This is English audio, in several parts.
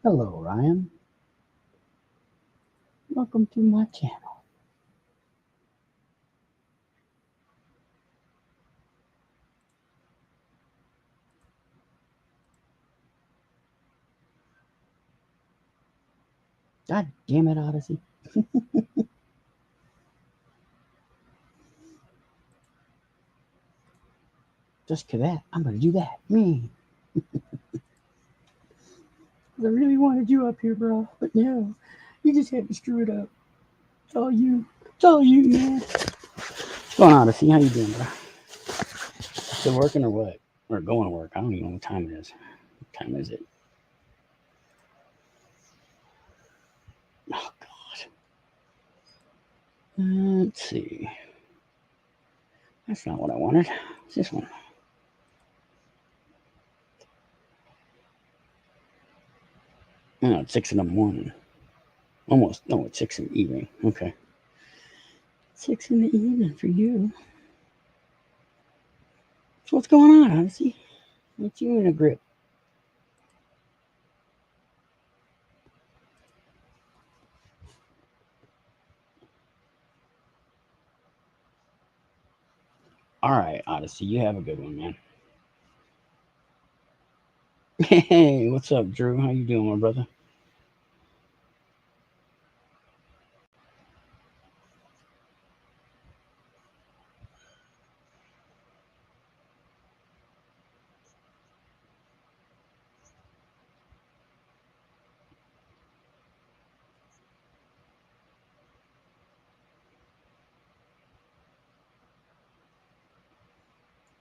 Hello, Ryan. Welcome to my channel. God damn it, Odyssey. Just for that, I'm gonna do that. Me. I really wanted you up here, bro, but no. You just had to screw it up. It's all you. It's all you, man. What's going on, Odyssey? How you doing, bro? Still working or what? Or going to work? I don't even know what time it is. What time is it? Oh, God. Let's see. That's not what I wanted. It's this one. Oh, it's 6 in the morning. Almost. No, it's 6 in the evening. Okay. 6 in the evening for you. So what's going on, Odyssey? What's you in a grip? All right, Odyssey, you have a good one, man. Hey, what's up, Drew? How you doing, my brother?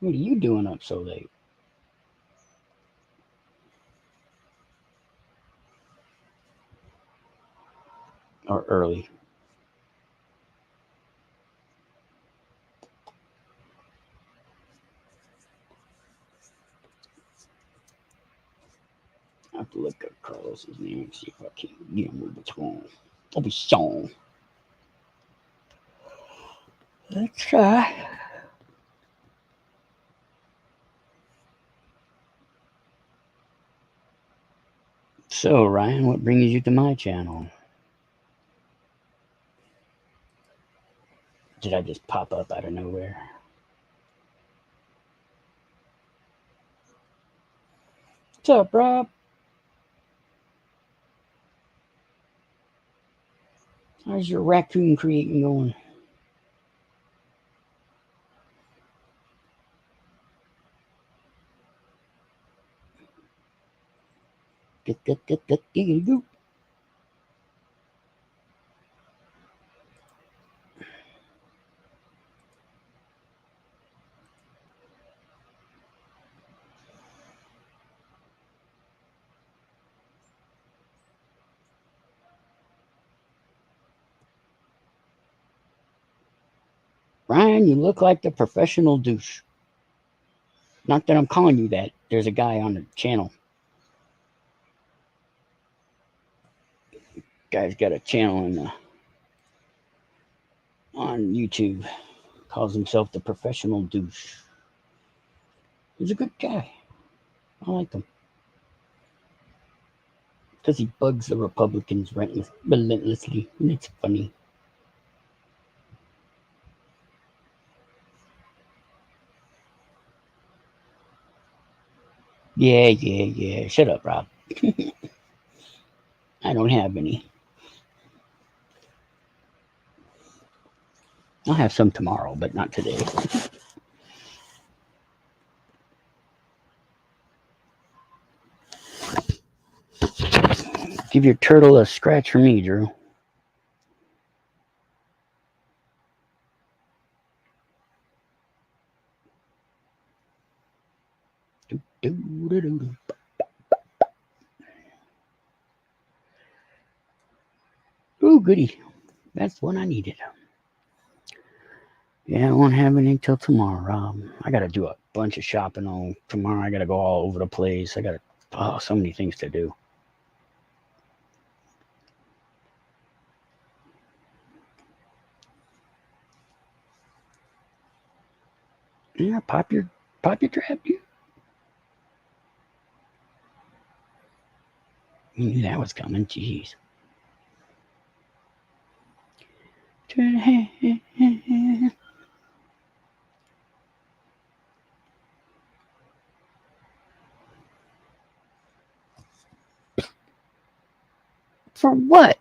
What are you doing up so late or early? I have to look up Carlos's name and see if I can get him with what's wrong. I'll be song. Let's try. So, Ryan, what brings you to my channel? Did I just pop up out of nowhere? What's up, Rob? How's your raccoon creating going? Get. Ryan, you look like the professional douche. Not that I'm calling you that. There's a guy on the channel. Guy's got a channel on YouTube. Calls himself the professional douche. He's a good guy. I like him. Because he bugs the Republicans relentlessly. And it's funny. Yeah. Shut up, Rob. I don't have any. I'll have some tomorrow, but not today. Give your turtle a scratch for me, Drew. Ooh, goody. That's what I needed. Yeah, I won't have any till tomorrow, Rob. I gotta do a bunch of shopping on tomorrow. I gotta go all over the place. So many things to do. Yeah, pop your trap, dude. You knew that was coming. Jeez. For what?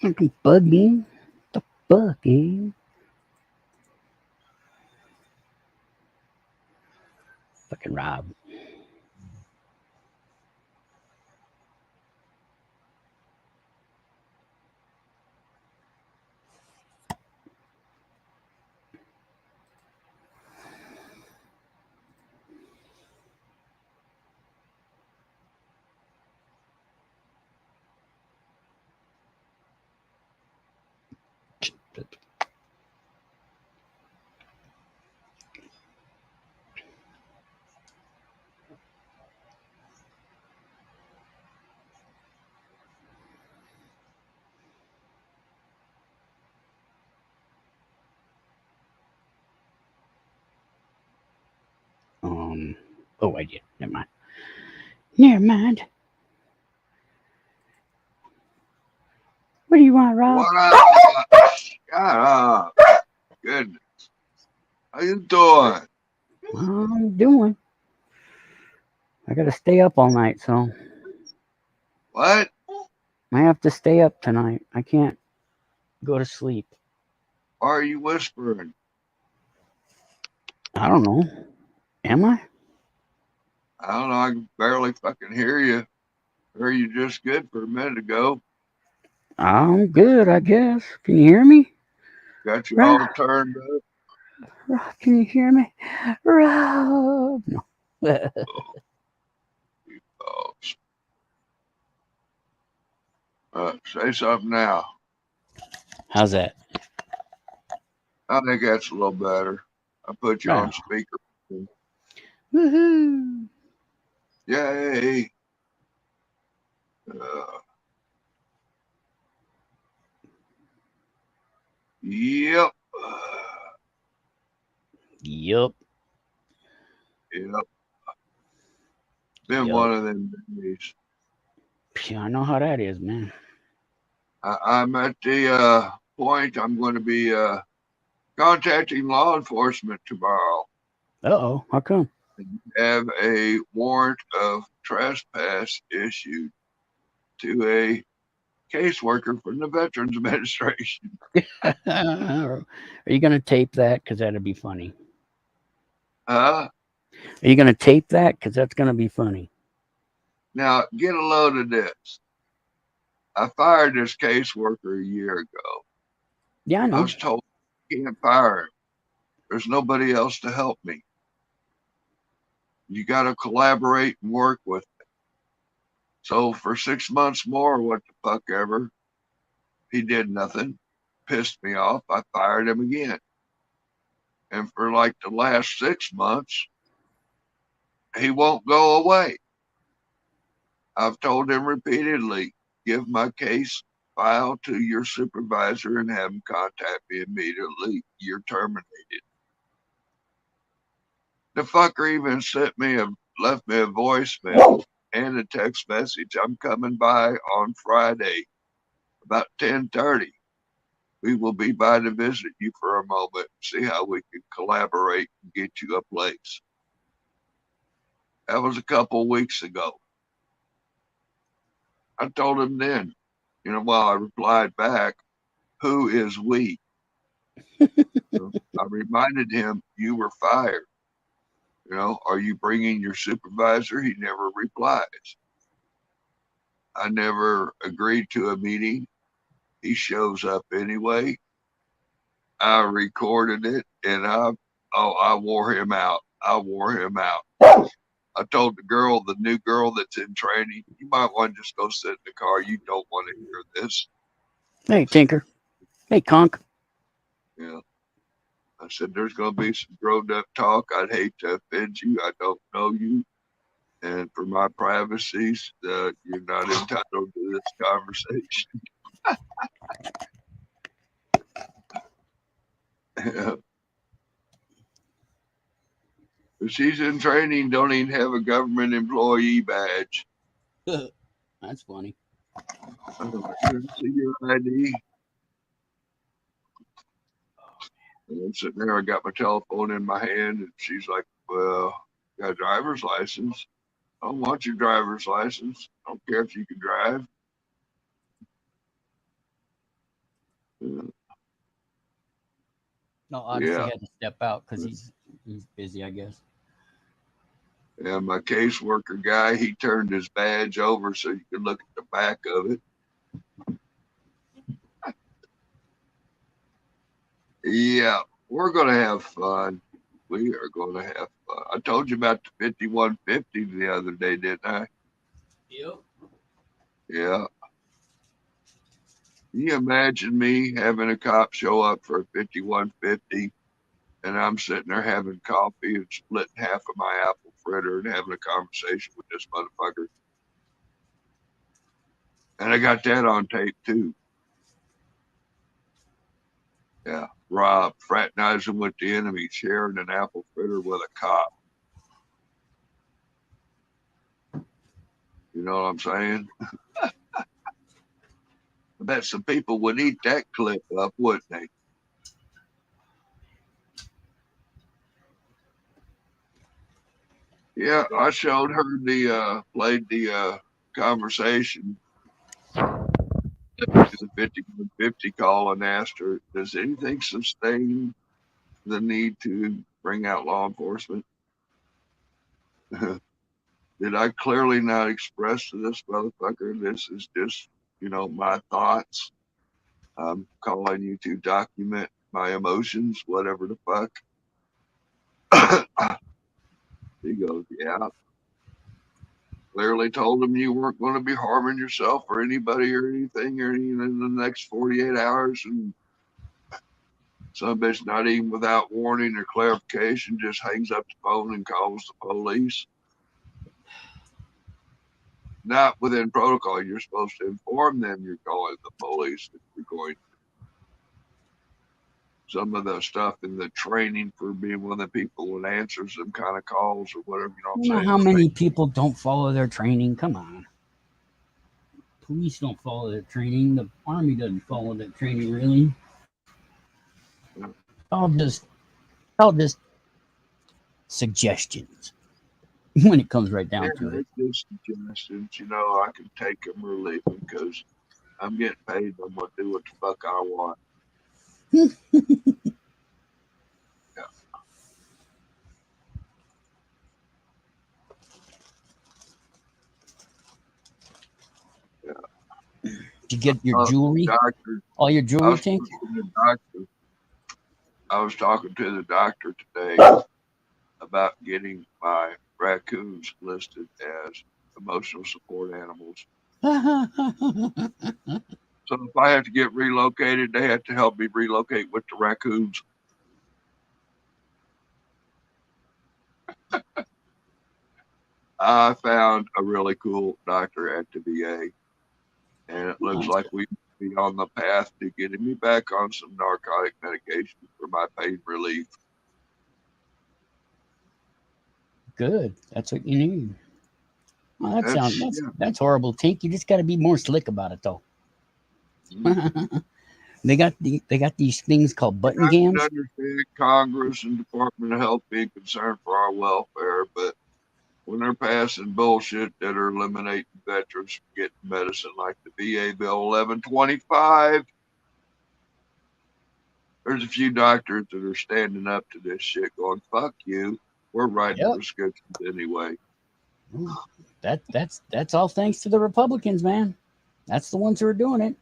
Fucking bugging. The bugging. Fucking Rob. Oh, I did. Never mind. Never mind. What do you want, Rob? What up? Shut up. Goodness. How you doing? I'm doing. I gotta stay up all night, so What? I have to stay up tonight. I can't go to sleep. Why are you whispering? I don't know. Am I? I don't know. I can barely fucking hear you. Heard you just good for a minute ago. I'm good, I guess. Can you hear me? Got you Rob, all turned up. Rob, can you hear me? Rob. No. Oh, say something now. How's that? I think that's a little better. I put you Oh. on speaker. Woohoo. Yay. Uh, yep. Yup. Yep. Been Yup. one of them days. I know how that is, man. I'm at the point I'm going to be contacting law enforcement tomorrow. Uh-oh. How come? Have a warrant of trespass issued to a caseworker from the Veterans Administration. Are you going to tape that? Because that'd be funny. Huh? Are you going to tape that? Because that's going to be funny. Now, get a load of this. I fired this caseworker a year ago. Yeah, I I know. was told I can't fire him. There's nobody else to help me. You got to collaborate and work with me. So for 6 months more, what the fuck ever, he did nothing. Pissed me off. I fired him again. And for like the last 6 months, he won't go away. I've told him repeatedly, give my case file to your supervisor and have him contact me immediately. You're terminated. The fucker even left me a voicemail and a text message. I'm coming by on Friday about 10:30. We will be by to visit you for a moment, see how we can collaborate and get you a place. That was a couple weeks ago. I told him then, while I replied back, who is we? I reminded him, you were fired. Are you bringing your supervisor? He never replies. I never agreed to a meeting. He shows up anyway. I recorded it and I wore him out. I wore him out. I told the new girl that's in training, you might want to just go sit in the car. You don't want to hear this. Hey, Tinker. Hey, Conk. Yeah. I said, there's going to be some grown up talk. I'd hate to offend you. I don't know you. And for my privacies, you're not entitled to this conversation. If she's in training, don't even have a government employee badge. That's funny. I'm like, "Can I see your ID?" And I'm sitting there, I got my telephone in my hand, and she's like, "Well, got a driver's license. I don't want your driver's license. I don't care if you can drive." No, Odyssey Yeah. had to step out because he's busy, I guess. And my caseworker guy, he turned his badge over so you could look at the back of it. Yeah, we're going to have fun. We are going to have fun. I told you about the 5150 the other day, didn't I? Yep. Yeah. Can you imagine me having a cop show up for a 5150 and I'm sitting there having coffee and splitting half of my apple fritter and having a conversation with this motherfucker? And I got that on tape too. Yeah. Rob fraternizing with the enemy, sharing an apple fritter with a cop. You know what I'm saying? I bet some people would eat that clip up, wouldn't they? Yeah, I showed her played the conversation to the 5150 call and asked her, does anything sustain the need to bring out law enforcement? Did I clearly not express to this motherfucker, this is just, my thoughts? I'm calling you to document my emotions, whatever the fuck. He goes, yeah. Clearly told him you weren't going to be harming yourself or anybody or anything or anything in the next 48 hours. And some bitch, not even without warning or clarification, just hangs up the phone and calls the police. Not within protocol. You're supposed to inform them you're calling the police if you're going. Some of the stuff in the training for being one of the people that answers them kind of calls or whatever, you know what I'm You know saying? how many people don't follow their training? Come on. Police don't follow their training. The army doesn't follow their training really. All just suggestions when it comes right Yeah, down to it. it's just suggestions. I can take them or leave them because I'm getting paid. I'm going to do what the fuck I want. Yeah, yeah. Did you get your Uh, jewelry? doctor, All your I jewelry, was Tank? talking to the doctor. I was talking to the doctor today about getting my raccoons listed as emotional support animals. So if I have to get relocated, they have to help me relocate with the raccoons. I found a really cool doctor at the VA, and it looks That's like good. we be on the path to getting me back on some narcotic medication for my pain relief. Good. That's what you need. Well, that sounds That's that's yeah. that's horrible, Tink. You just got to be more slick about it, though. Mhm. They got these things called button I can gams. understand Congress and Department of Health being concerned for our welfare, but when they're passing bullshit that are eliminating veterans from getting medicine like the VA Bill 1125, there's a few doctors that are standing up to this shit going, fuck you. We're writing Yep. prescriptions anyway. That's all thanks to the Republicans, man. That's the ones who are doing it.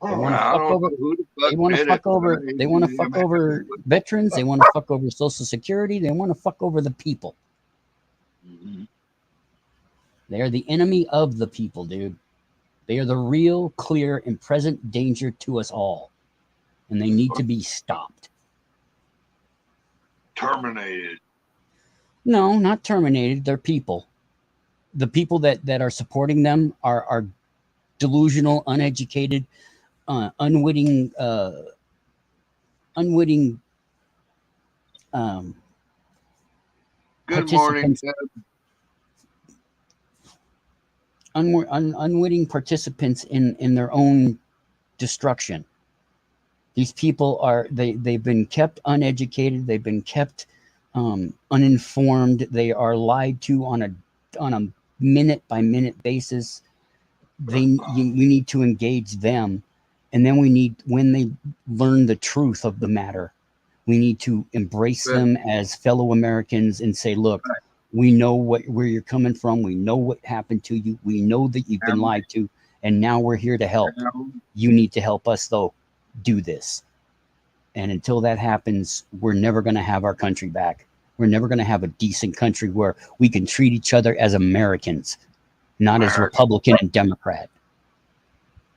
They Oh, want to I fuck don't over. know who the They fuck want to did it, fuck but over. I ain't They want to damn fuck happy over with veterans. They it. want to fuck over Social Security. They want to fuck over the people. Mhm. They are the enemy of the people, dude. They are the real, clear, and present danger to us all, and they need to be stopped. Terminated. No, not terminated. They're people. The people that are supporting them are delusional, uneducated, unwitting, unwitting um, Good morning, participants. Deb. unwitting participants in their own destruction. These people they've been kept uneducated. They've been kept uninformed. They are lied to on a minute by minute basis. We need to engage them, and then when they learn the truth of the matter, we need to embrace them as fellow Americans and say, look, we know where you're coming from. We know what happened to you. We know that you've been lied to, and now we're here to help. You need to help us, though, do this. And until that happens, we're never going to have our country back. We're never going to have a decent country where we can treat each other as Americans, not as Republican and Democrat.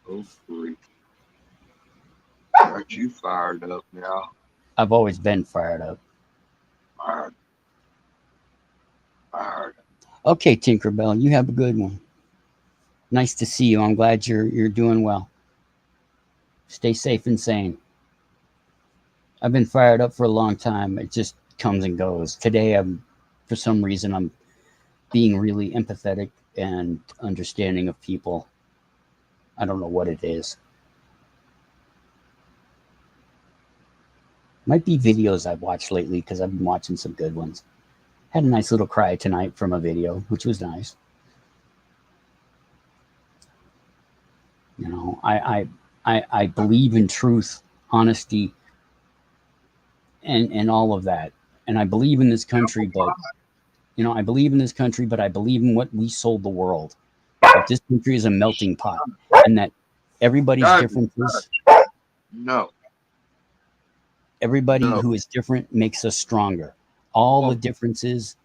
Oh, grief. Got you fired up now. I've always been fired up. Fired. Okay, Tinkerbell, you have a good one. Nice to see you. I'm glad you're doing well. Stay safe and sane. I've been fired up for a long time. It just comes and goes. Today, for some reason, I'm being really empathetic and understanding of people. I don't know what it is. Might be videos I've watched lately because I've been watching some good ones. Had a nice little cry tonight from a video, which was nice. You know, I believe in truth, honesty, and all of that. And I believe in this country, but I believe in this country, but I believe in what we sold the world. That this country is a melting pot, and that everybody's differences. No. Everybody who is different makes us stronger. All the differences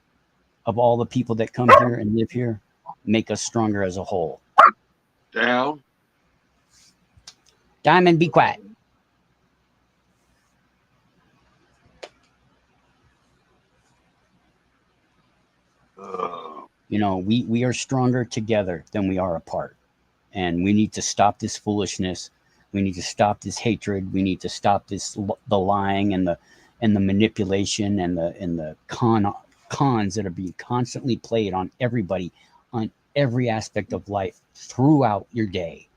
of all the people that come here and live here make us stronger as a whole. Down. Diamond, be quiet. We are stronger together than we are apart. And we need to stop this foolishness. We need to stop this hatred. We need to stop the lying and the manipulation and the cons that are being constantly played on everybody, on every aspect of life throughout your day.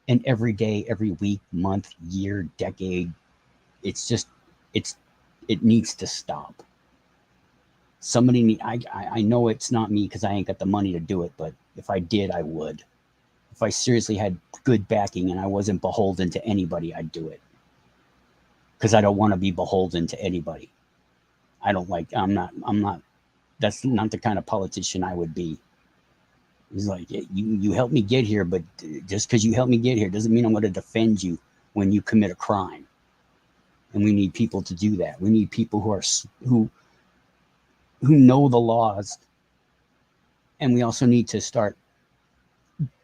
And every day, every week, month, year, decade, it needs to stop. I know it's not me because I ain't got the money to do it, but if I did, I would. If I seriously had good backing and I wasn't beholden to anybody, I'd do it. Because I don't want to be beholden to anybody. I'm not, that's not the kind of politician I would be. It's like, you helped me get here, but just because you helped me get here doesn't mean I'm going to defend you when you commit a crime. And we need people to do that. We need people who know the laws. And we also need to start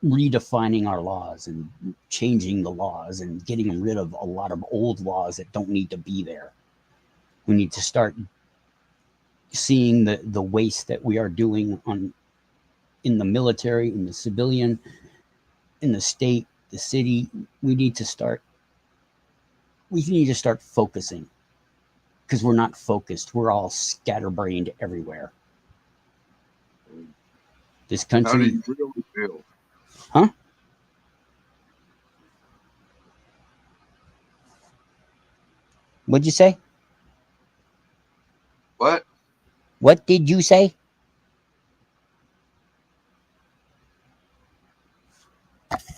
redefining our laws and changing the laws and getting rid of a lot of old laws that don't need to be there. We need to start seeing the waste that we are doing in the military, in the civilian, in the state, the city. We need to start focusing, because we're not focused. We're all scatterbrained everywhere. This country. How do you really feel? Huh? What'd you say? What? What did you say?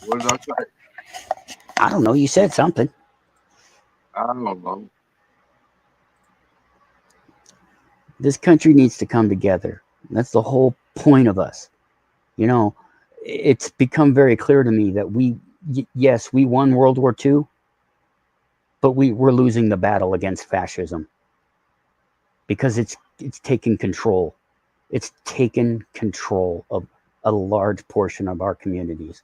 What did I say? I don't know. You said something. I don't know. This country needs to come together. That's the whole point of us. It's become very clear to me that yes, we won World War II, but we're losing the battle against fascism because it's taken control. It's taken control of a large portion of our communities,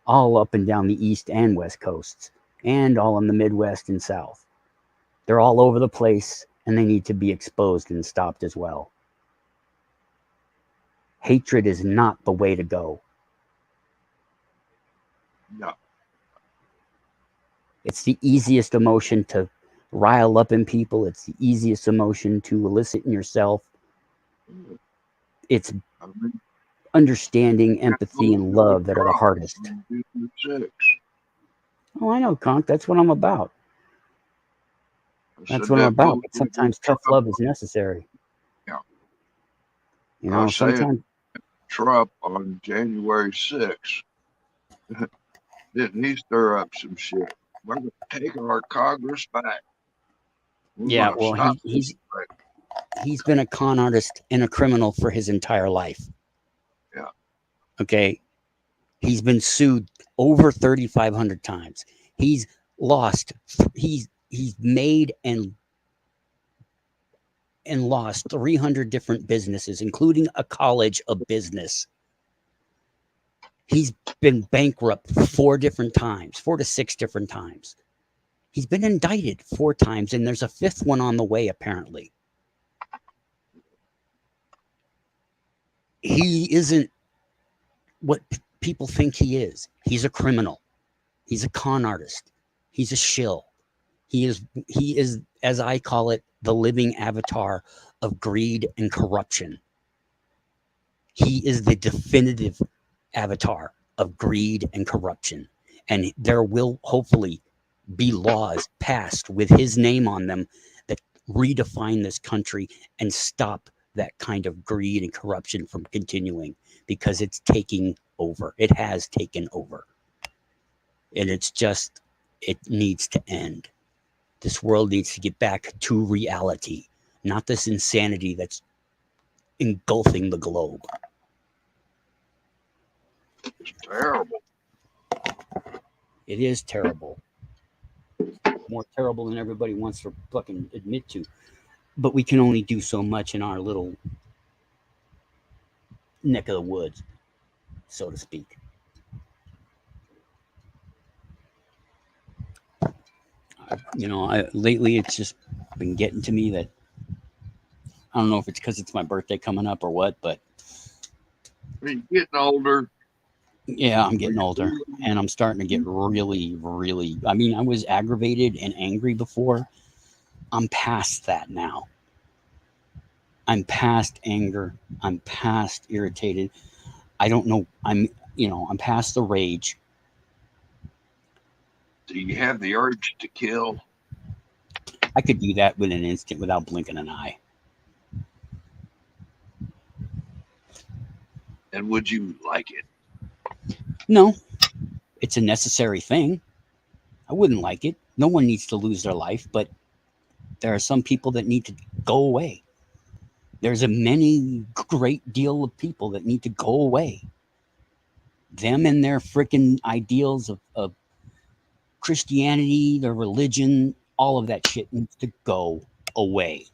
all up and down the East and West coasts, and all in the Midwest and South. They're all over the place, and they need to be exposed and stopped as well. Hatred is not the way to go. No. It's the easiest emotion to rile up in people. It's the easiest emotion to elicit in yourself. It's understanding, empathy, and love that are the hardest. Six. Oh, I know, Conk. That's what I'm about. I That's said what I'm that about. movie But was sometimes tough Trump. love is necessary. Yeah. You I know, say sometimes. Trump on January 6th. Didn't he stir up some shit? We're going to take our Congress back. We're Yeah, going to well, stop this. he's been a con artist and a criminal for his entire life. Yeah. Okay, he's been sued over 3,500 times. He's lost. He's made and lost 300 different businesses, including a college of business. He's been bankrupt 4 different times, 4 to 6 different times. He's been indicted 4 times, and there's a fifth one on the way, apparently. He isn't what people think he is. He's a criminal. He's a con artist. He's a shill. He is, as I call it, the living avatar of greed and corruption. He is the definitive avatar of greed and corruption. And there will hopefully be laws passed with his name on them that redefine this country and stop that kind of greed and corruption from continuing, because it's taking over. It has taken over. And it needs to end. This world needs to get back to reality, not this insanity that's engulfing the globe. It's terrible. It is terrible. More terrible than everybody wants to fucking admit to. But we can only do so much in our little neck of the woods, so to speak. Lately it's just been getting to me that I don't know if it's because it's my birthday coming up or what, but I mean, getting older. yeah, I'm getting older and I'm starting to get really, really. I mean, I was aggravated and angry before. I'm past that now. I'm past anger. I'm past irritated. I don't know. I'm past the rage. Do you have the urge to kill? I could do that with an instant without blinking an eye. And would you like it? No, it's a necessary thing. I wouldn't like it. No one needs to lose their life, but there are some people that need to go away. There's a many great deal of people that need to go away. Them and their freaking ideals of Christianity, their religion, all of that shit needs to go away.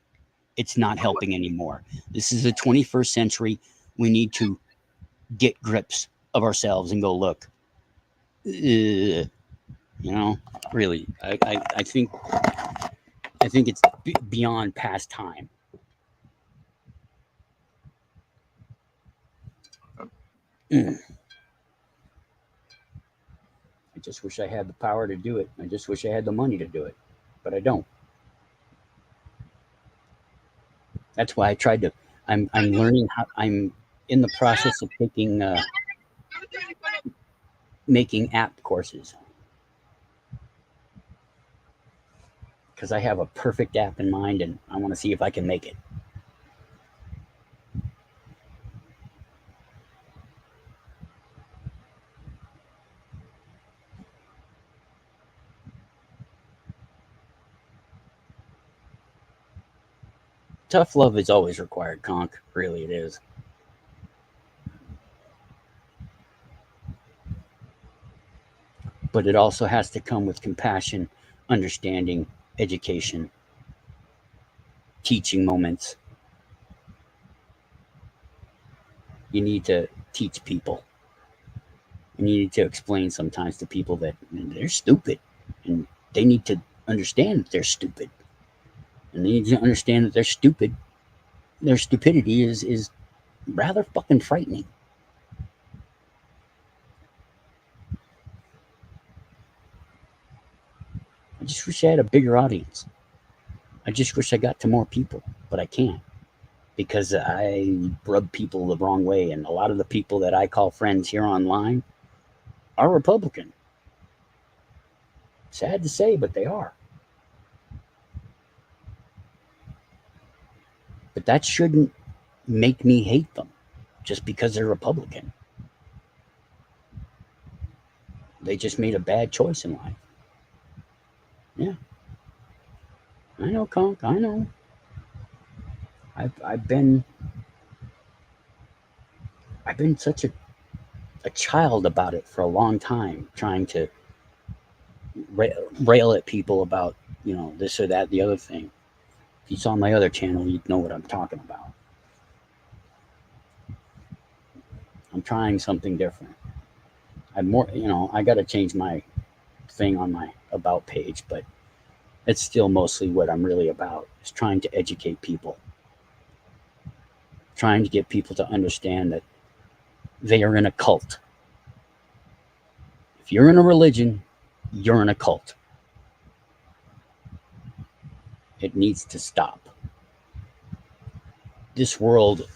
It's not helping anymore. This is the 21st century. We need to get grips of ourselves and go, look, really, I think it's beyond past time. I just wish I had the power to do it. I just wish I had the money to do it, but I don't. That's why I tried to. I'm learning how. I'm in the process of making app courses because I have a perfect app in mind, and I want to see if I can make it. Tough love is always required, Conk. Really, it is. But it also has to come with compassion, understanding, education, teaching moments. You need to teach people. And you need to explain sometimes to people that they're stupid and they need to understand that they're stupid. And they need to understand that they're stupid. Their stupidity is rather fucking frightening. I just wish I had a bigger audience. I just wish I got to more people, but I can't. because I rub people the wrong way. And a lot of the people that I call friends here online are Republican. Sad to say, but they are. But that shouldn't make me hate them just because they're Republican. They just made a bad choice in life. Yeah, I know, Conk. I know. I've been such a child about it for a long time, trying to rail at people about this or that, the other thing. If you saw my other channel, you'd know what I'm talking about. I'm trying something different. I'm more, I got to change my thing on my about page, but it's still mostly what I'm really about, is trying to educate people, trying to get people to understand that they are in a cult. If you're in a religion, you're in a cult. It needs to stop. This world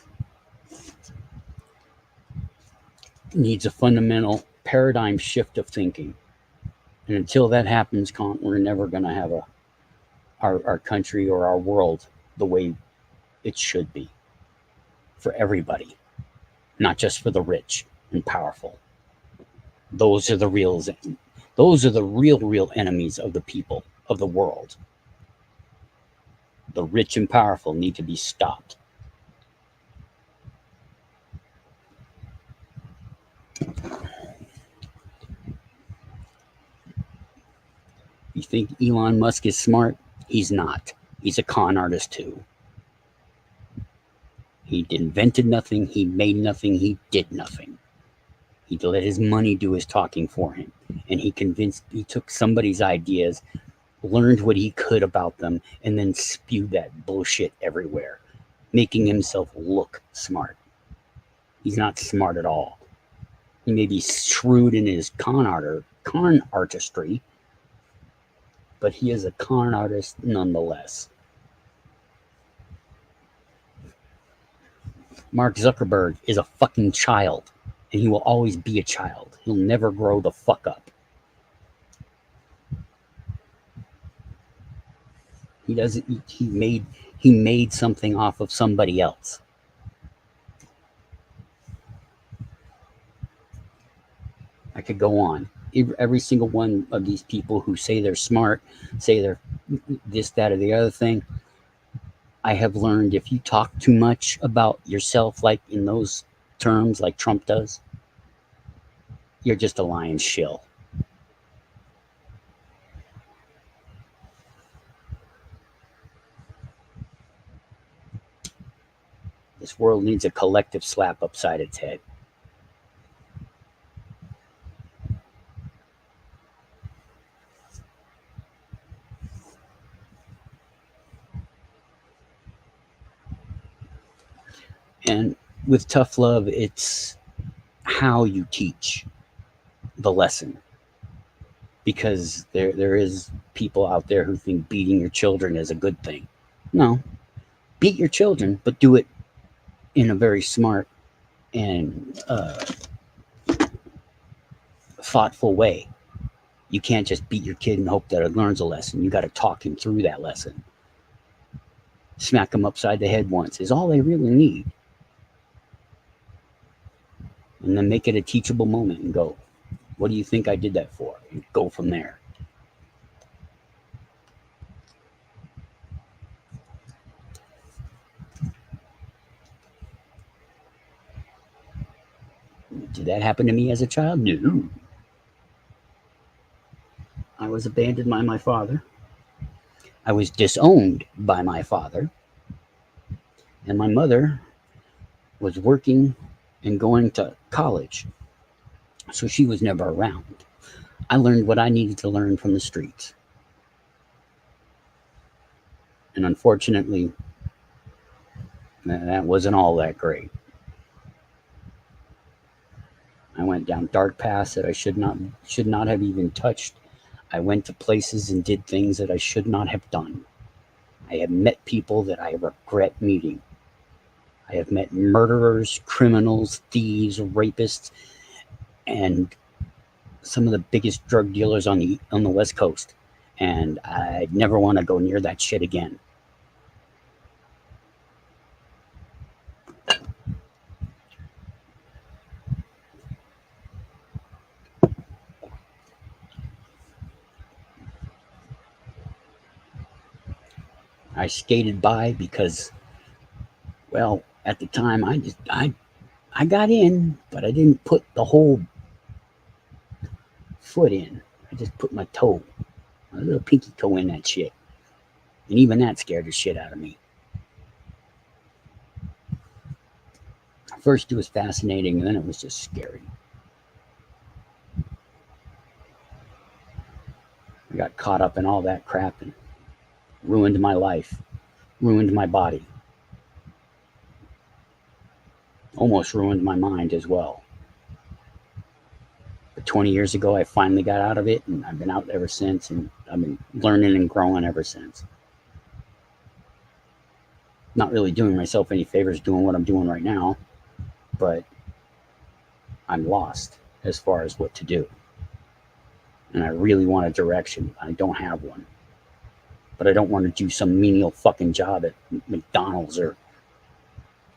needs a fundamental paradigm shift of thinking. And until that happens, we're never going to have our country or our world the way it should be for everybody, not just for the rich and powerful. Those are the real enemies of the people of the world. The rich and powerful need to be stopped. You think Elon Musk is smart? He's not. He's a con artist too. He invented nothing, he made nothing, he did nothing. He let his money do his talking for him. And he took somebody's ideas, learned what he could about them, and then spewed that bullshit everywhere, making himself look smart. He's not smart at all. He may be shrewd in his con artistry, but he is a con artist nonetheless. Mark Zuckerberg is a fucking child, and he will always be a child. He'll never grow the fuck up. He doesn't. He made something off of somebody else. I could go on. Every single one of these people who say they're smart, say they're this, that, or the other thing. I have learned if you talk too much about yourself, like in those terms, like Trump does, you're just a lying shill. This world needs a collective slap upside its head. And with tough love, it's how you teach the lesson. Because there is people out there who think beating your children is a good thing. No, beat your children, but do it in a very smart and thoughtful way. You can't just beat your kid and hope that it learns a lesson. You got to talk him through that lesson. Smack him upside the head once is all they really need. And then make it a teachable moment and go, what do you think I did that for? And go from there. Did that happen to me as a child? No. I was abandoned by my father. I was disowned by my father. And my mother was working and going to college. So she was never around. I learned what I needed to learn from the streets. And unfortunately, that wasn't all that great. I went down dark paths that I should not have even touched. I went to places and did things that I should not have done. I have met people that I regret meeting. I have met murderers, criminals, thieves, rapists, and some of the biggest drug dealers on the West Coast. And I never want to go near that shit again. I skated by because, well, at the time I got in, but I didn't put the whole foot in. I just put my toe, my little pinky toe in that shit. And even that scared the shit out of me. First it was fascinating, and then it was just scary. I got caught up in all that crap and ruined my life, ruined my body, almost ruined my mind as well. But 20 years ago, I finally got out of it, and I've been out ever since, and I've been learning and growing ever since. Not really doing myself any favors doing what I'm doing right now, but I'm lost as far as what to do. And I really want a direction. I don't have one. But I don't want to do some menial fucking job at McDonald's or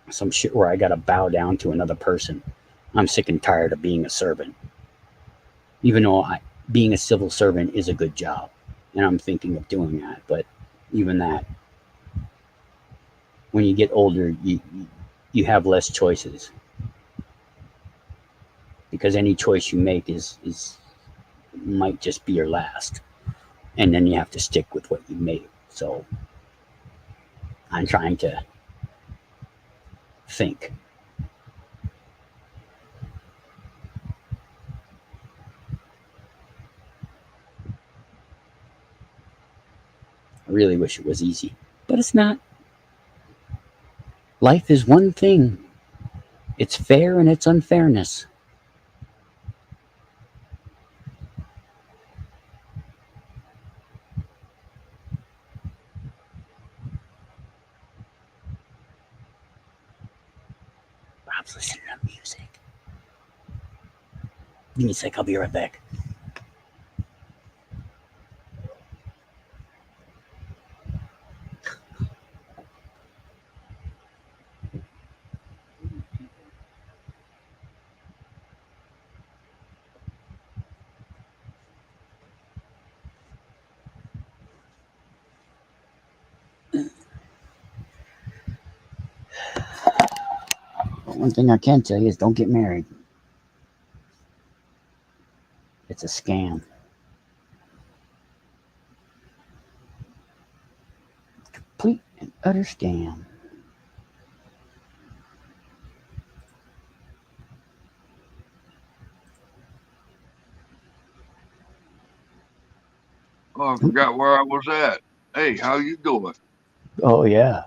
some shit where I gotta bow down to another person. I'm sick and tired of being a servant. Even though being a civil servant is a good job, and I'm thinking of doing that, but even that, when you get older, you have less choices because any choice you make is might just be your last, and then you have to stick with what you made. So I'm trying to think. I really wish it was easy, but it's not. Life is one thing. It's fair and it's unfairness. Rob's listening to music. Give me a sec, I'll be right back. One thing I can tell you is don't get married. It's a scam. Complete and utter scam. Oh, I forgot where I was at. Hey, how you doing? Oh yeah.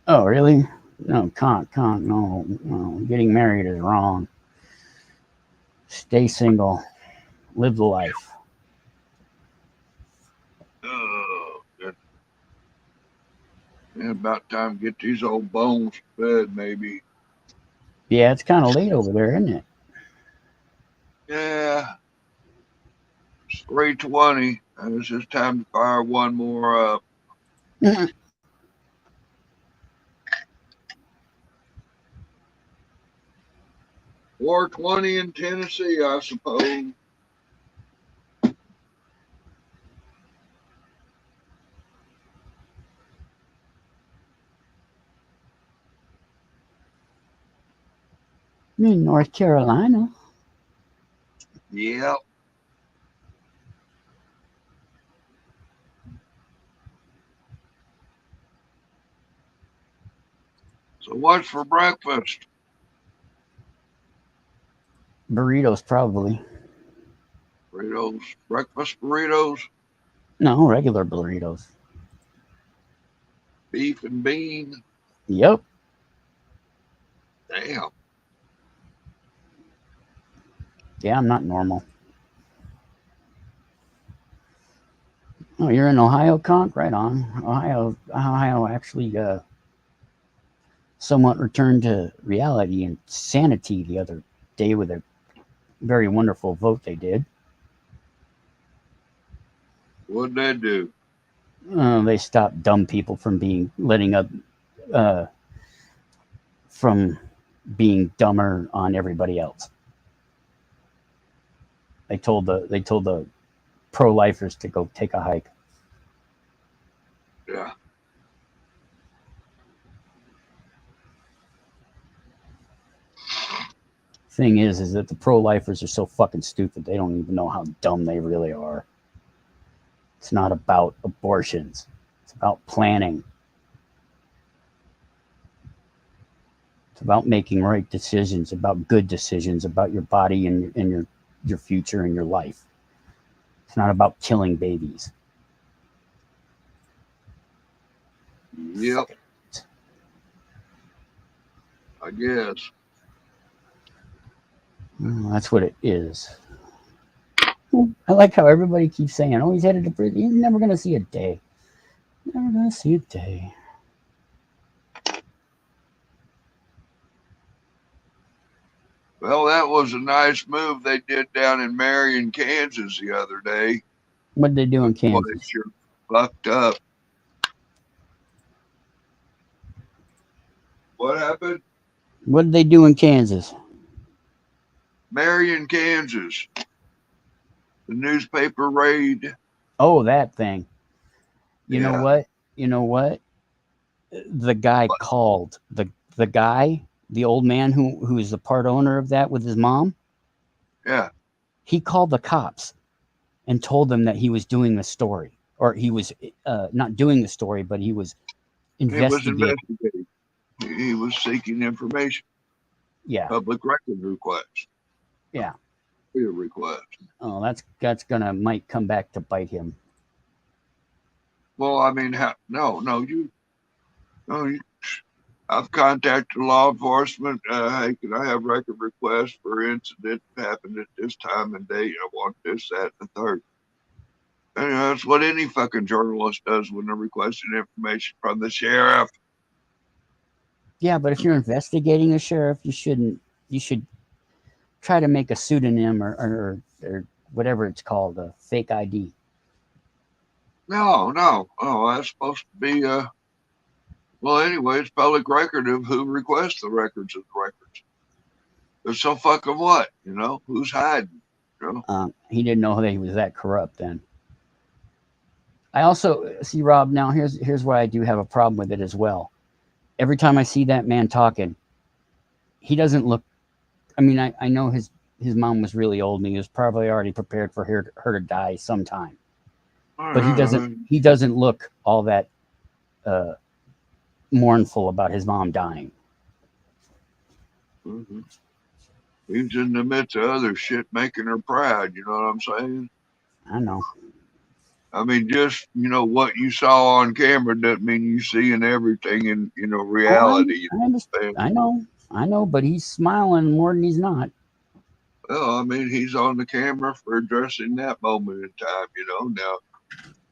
Oh really? No, can't. No, no. Getting married is wrong. Stay single. Live the life. Oh, about time to get these old bones fed, maybe. Yeah, it's kind of late over there, isn't it? Yeah, it's 3:20, and it's just time to fire one more up. 4:20 in Tennessee, I suppose. I'm in North Carolina. Yep. So what's for breakfast? Burritos, probably. Burritos, breakfast burritos, No, regular burritos. beef and bean. Yep. Damn. Yeah, I'm not normal. Oh, you're in Ohio, Conk? Right on. Ohio actually somewhat returned to reality and sanity the other day with a very wonderful vote they did. What'd they do? They stopped dumb people from letting up uh, from being dumber on everybody else. They told the pro lifers to go take a hike. Yeah. Thing is that the pro lifers are so fucking stupid they don't even know how dumb they really are. It's not about abortions. It's about planning. It's about making right decisions, about good decisions, about your body and your future and your life. It's not about killing babies. Yep. Fucking. I guess. That's what it is. I like how everybody keeps saying, "Oh, he's headed to prison. He's never gonna see a day. Never gonna see a day." Well, that was a nice move they did down in Marion, Kansas the other day. What did they do in Boy, Kansas? they sure fucked up. What happened? What did they do in Kansas? Marion, Kansas. The newspaper raid. Oh, that thing. You know Yeah. what? You know what? The guy called the guy, the old man who is the part owner of that with his mom. Yeah. He called the cops and told them that he was doing the story, or he was not doing the story, but he was He was investigating. investigating. He was seeking information. Yeah, Public record request. yeah. Clear request. Oh, that's gonna might come back to bite him. Well, I mean, no, you, I've contacted law enforcement. Hey, can I have record requests for incident happened at this time and date? I want this, that, and the third. And that's what any fucking journalist does when they're requesting information from the sheriff. Yeah, but if you're investigating a sheriff, you shouldn't. You should try to make a pseudonym or whatever it's called, a fake ID. No, no. Oh, that's supposed to be well anyway, it's public record of who requests the records of the records. There's so fucking what, who's hiding, you know? He didn't know that he was that corrupt then. I also see Rob now. Here's why I do have a problem with it as well. Every time I see that man talking, he doesn't look. I mean, I know his mom was really old, and he was probably already prepared for her to die sometime. But he doesn't look all that uh, mournful about his mom dying. Mhm. He's in the midst of other shit making her proud, you know what I'm saying? I know. I mean, just what you saw on camera doesn't mean you seeing everything in Oh, reality. I understand. I know, but he's smiling more than he's not. Well, I mean, he's on the camera for addressing that moment in time. Now,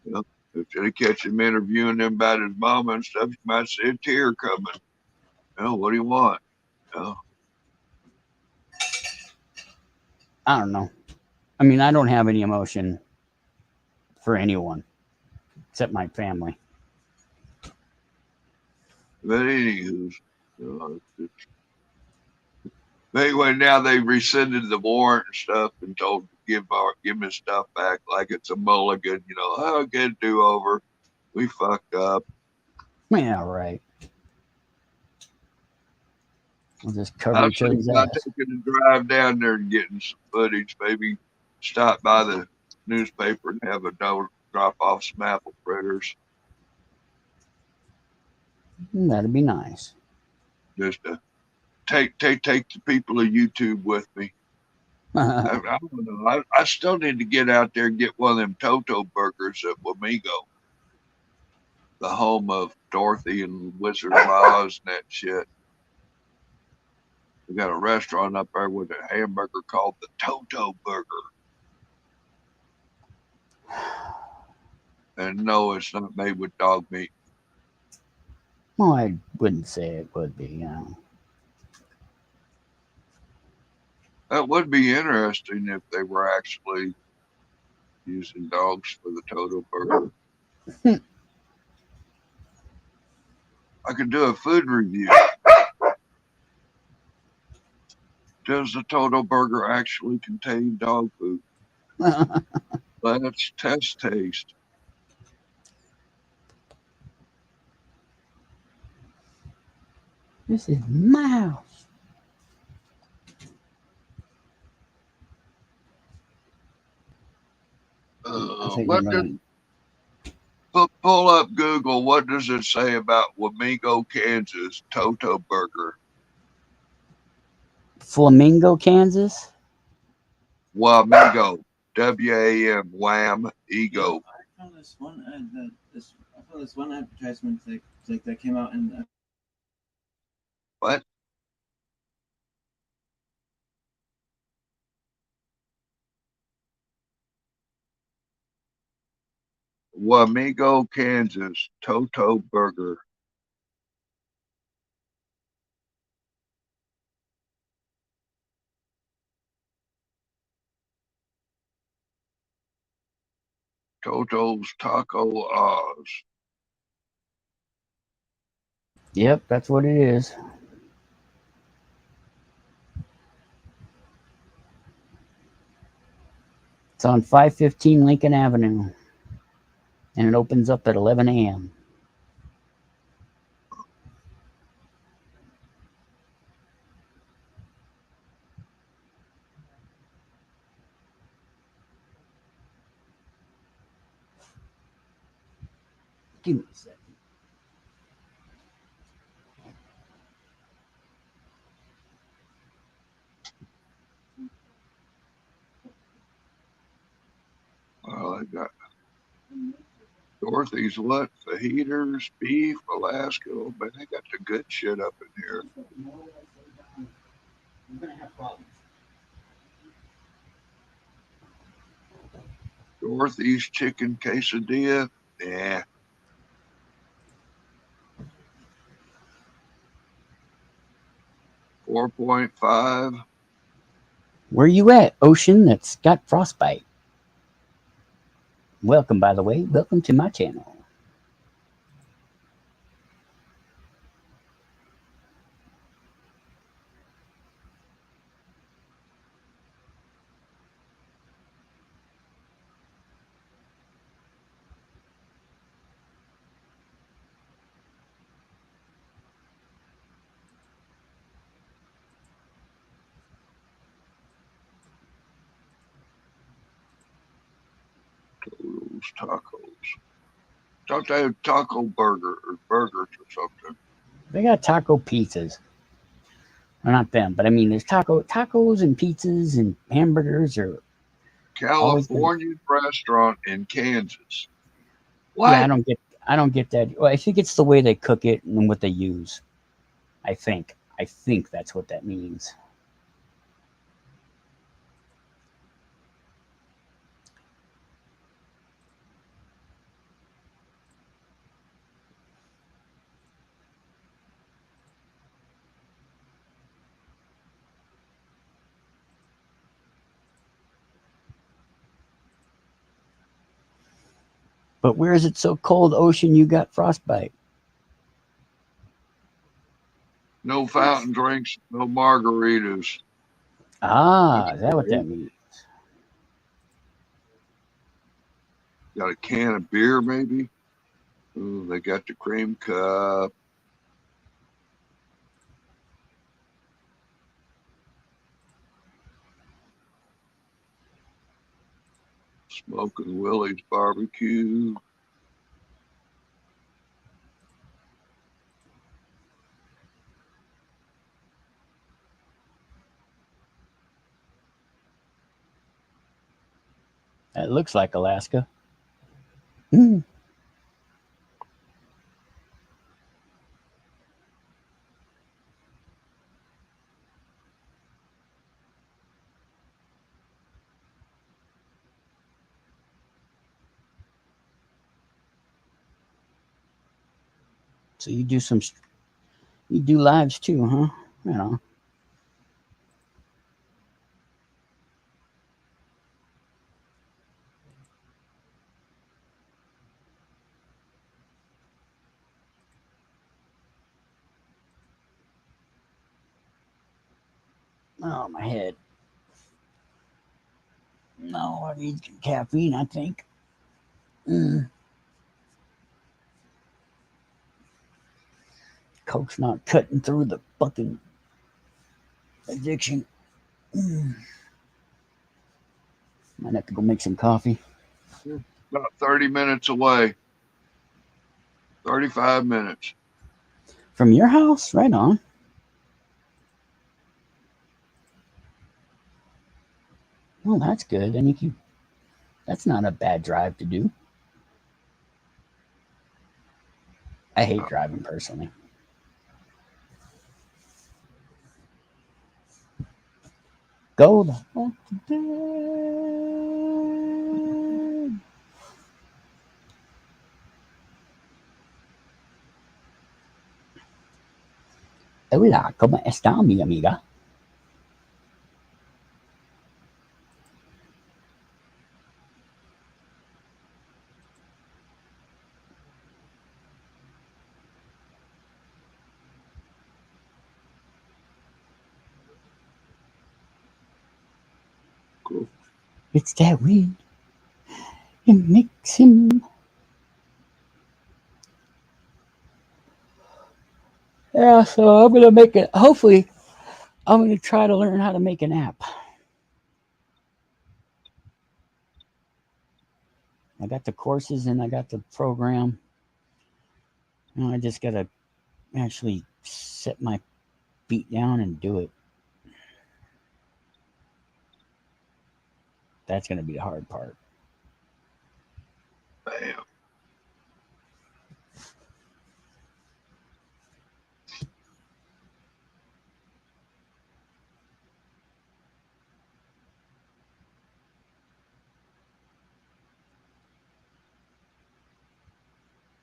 you know, if they catch him interviewing him about his mama and stuff, you might see a tear coming. What do you want? You know, I don't know. I mean, I don't have any emotion for anyone except my family. but anywho, anyway, now they've rescinded the warrant and stuff and told to give his stuff back like it's a mulligan. Oh, get a do over. We fucked up. Yeah, right. We'll just I cover was each thinking other's about ass. taking a drive down there and getting some footage. Maybe stop by the newspaper and have a drop off some apple fritters. That'd be nice. Just to take the people of YouTube with me. I don't know. I still need to get out there and get one of them Toto burgers at Wamego, the home of Dorothy and Wizard of Oz and that shit. We got a restaurant up there with a hamburger called the Toto Burger. And no, it's not made with dog meat. Well, I wouldn't say it would be, That would be interesting if they were actually using dogs for the Toto burger. I could do a food review. Does the Toto burger actually contain dog food? Let's test taste. This is my house. I think What I'm does gonna. pull up Google? What does it say about Wamingo, Kansas Toto burger? Flamingo, Kansas. Wamingo, WAM, Wham, Ego. I found this one I found this one advertisement that came out in What? Wamingo, Kansas Toto burger. Toto's Taco Oz. Yep, that's what it is. It's on 515 Lincoln Avenue, and it opens up at 11 a.m. Give me a second. Well, I got Dorothy's what? Fajitas, beef, Alaska. Oh, man, they got the good shit up in here. You're gonna have problems. Dorothy's chicken quesadilla. Yeah. $4.5. Where you at, ocean that's got frostbite? Welcome, by the way. Welcome to my channel. Toto's tacos. Thought they had taco burger or burgers or something. They got taco pizzas. Well, not them, but I mean, there's tacos and pizzas and hamburgers are always been. California restaurant in Kansas. Yeah, What? I don't get that. Well, I think it's the way they cook it and what they use. I think that's what that means. But where is it so cold, ocean? You got frostbite. No fountain drinks, no margaritas. That's Ah, is that what great. that means? Got a can of beer, maybe. Ooh, they got the cream cup. Smoking Willie's barbecue. That looks like Alaska. Mm. So you do lives too, huh? You know. Oh, my head. No, I need caffeine, I think. Mm. Coke's not cutting through the fucking addiction. Mm. Might have to go make some coffee. About 30 minutes away. 35 minutes. From your house? Right on. Well, that's good. Then you can. That's not a bad drive to do. I hate driving personally. Go the fuck to bed. Hola, ¿cómo está mi amiga? Cool. It's that weed. It makes him. Yeah, so I'm gonna make it. Hopefully, I'm gonna try to learn how to make an app. I got the courses and I got the program. Now I just gotta actually set my feet down and do it. That's gonna be the hard part. Bam.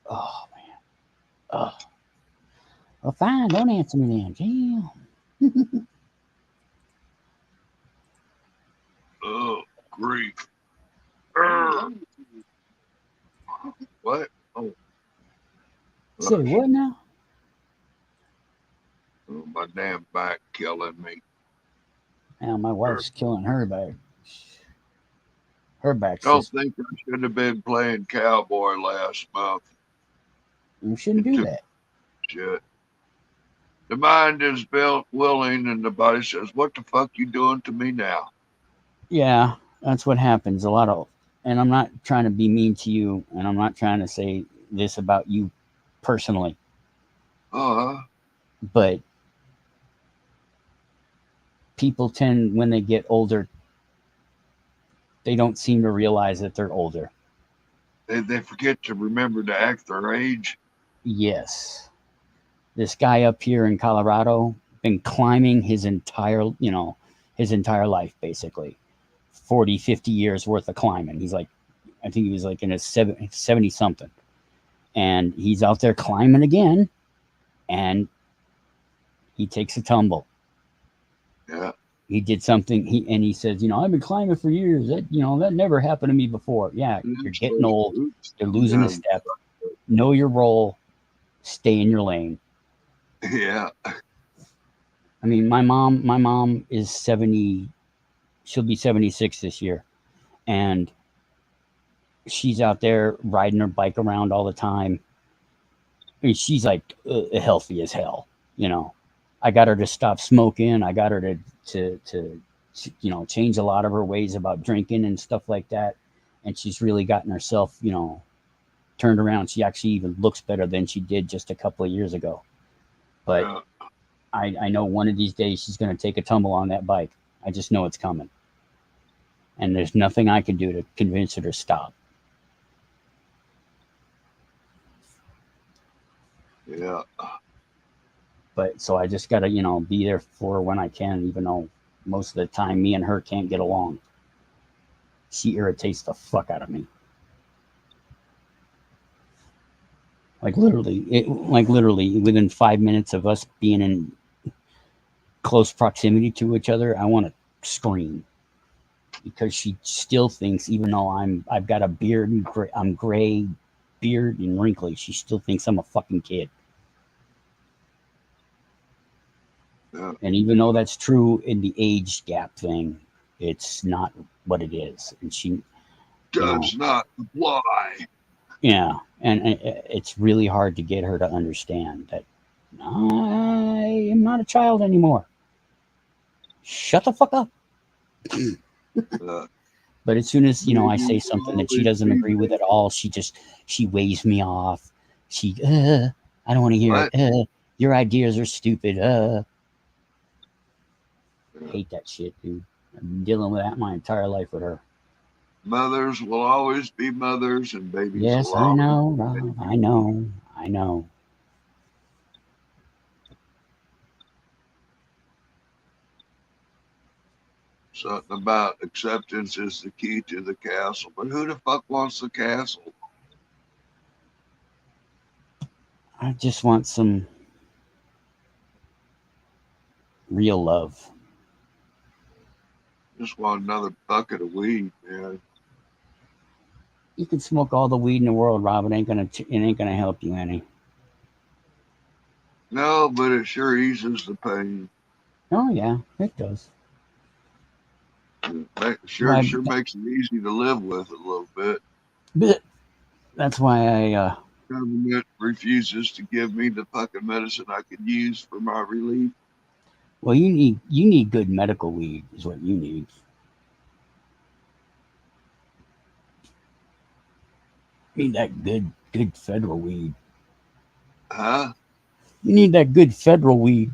Oh man. Oh. Well, fine. Don't answer me then. Damn. Oh, grief. Grrr. What? Oh, Say gosh. what now? Oh, my damn back killing me. Now my Grrr. wife's killing her back. Her back's Don't just. think I should have been playing cowboy last month. You shouldn't do Into that. shit. The mind is built willing, and the body says, "What the fuck you doing to me now?" Yeah, that's what happens. A lot of, and I'm not trying to be mean to you, and I'm not trying to say this about you personally, Uh huh. but people tend, when they get older, they don't seem to realize that they're older. They forget to remember to act their age. Yes. This guy up here in Colorado been climbing his entire life basically. 40, 50 years worth of climbing. He's like, I think he was like in his 70 something. And he's out there climbing again and he takes a tumble. Yeah. He did something he says, I've been climbing for years. That never happened to me before. Yeah, you're getting old. Oops. You're losing a Done. step. Know your role. Stay in your lane. Yeah. I mean, my mom is 70. She'll be 76 this year, and she's out there riding her bike around all the time. I mean, she's like healthy as hell. You know, I got her to stop smoking. I got her to change a lot of her ways about drinking and stuff like that. And she's really gotten herself turned around. She actually even looks better than she did just a couple of years ago. But Yeah. I know one of these days she's going to take a tumble on that bike. I just know it's coming. And there's nothing I can do to convince her to stop. Yeah. But so I just got to, be there for her when I can, even though most of the time me and her can't get along. She irritates the fuck out of me. Like literally within 5 minutes of us being in close proximity to each other, I want to scream because she still thinks, even though I've got a beard and I'm gray, beard and wrinkly, she still thinks I'm a fucking kid. Yeah. And even though that's true in the age gap thing, it's not what it is. And she, you know, Does not apply. yeah, and it's really hard to get her to understand that I am not a child anymore. Shut the fuck up. Uh, But as soon as I say babies will something that she always doesn't be agree with at all, she waves me off. She, I don't want to hear what? it. Your ideas are stupid. Hate that shit, dude. I've been dealing with that my entire life with her. Mothers will always be mothers, and babies will Yes, I always know, be Rob. babies. I know. I know. Something about acceptance is the key to the castle. But who the fuck wants the castle? I just want some real love. Just want another bucket of weed, man. You can smoke all the weed in the world, Rob. It ain't gonna help you any. No, but it sure eases the pain. Oh yeah, it does. Sure, Why? sure makes it easy to live with a little bit. But that's why Government refuses to give me the fucking medicine I could use for my relief. well, you need good medical weed is what you need. You need that good federal weed. Huh? You need that good federal weed.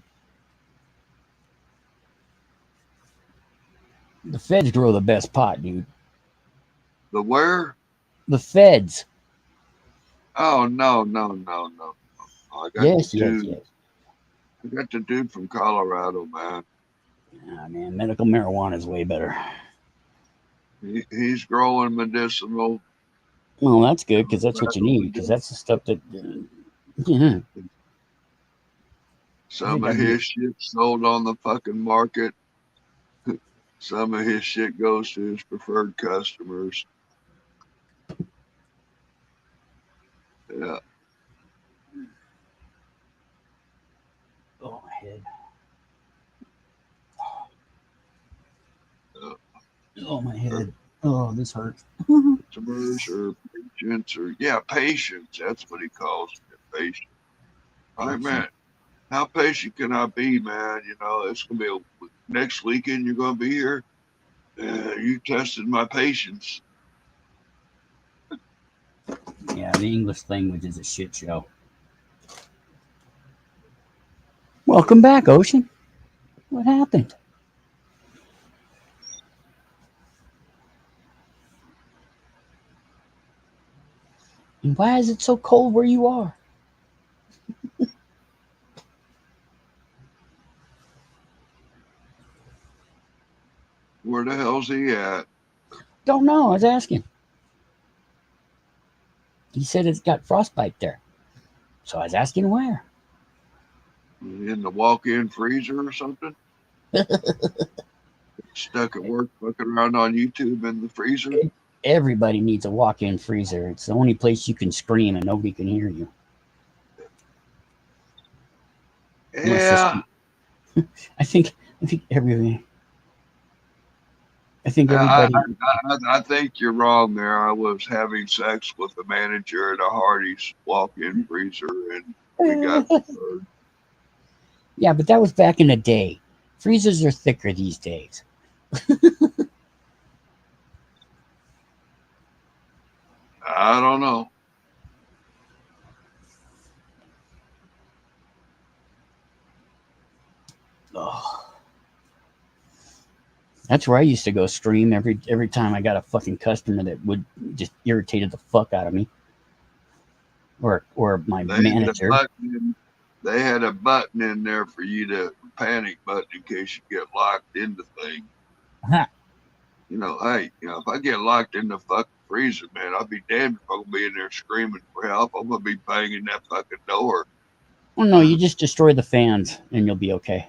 The feds grow the best pot, dude. The where? The feds. Oh no. I got the Yes, yes, dude. yes. I got the dude from Colorado, man. Ah, man, medical marijuana is way better. He's growing medicinal. Well, that's good because that's what you need. Because that's the stuff that. Yeah, I Some think of I'd be. his shit sold on the fucking market. Some of his shit goes to his preferred customers. Yeah. Oh my head. Uh, Oh my or head. Oh, this hurts. customers or patients or yeah, patients. That's what he calls it. Patient. All right, Patient. man. How patient can I be, man? You know, it's gonna be next weekend. You're gonna be here. You tested my patience. Yeah, the English language is a shit show. Welcome back, Ocean. What happened? And why is it so cold where you are? Where the hell's he at? Don't know. I was asking. He said it's got frostbite there. So I was asking where. In the walk-in freezer or something? Stuck at work, fucking around on YouTube in the freezer. Everybody needs a walk-in freezer. It's the only place you can scream and nobody can hear you. Unless Yeah, I think I think everybody I think I, everybody I think you're wrong there. I was having sex with the manager at a Hardee's walk-in freezer, and we got the bird. yeah, but that was back in the day. Freezers are thicker these days. I don't know. Ugh. That's where I used to go scream every time I got a fucking customer that would just irritated the fuck out of me. Or my They had a manager. button. They had a button in there for you to panic button in case you get locked into things. Ha, You know, hey, if I get locked into fucking freezing, man. I'll be damned if I'm gonna be in there screaming for help. I'm gonna be banging that fucking door. Well, no, you just destroy the fans and you'll be okay.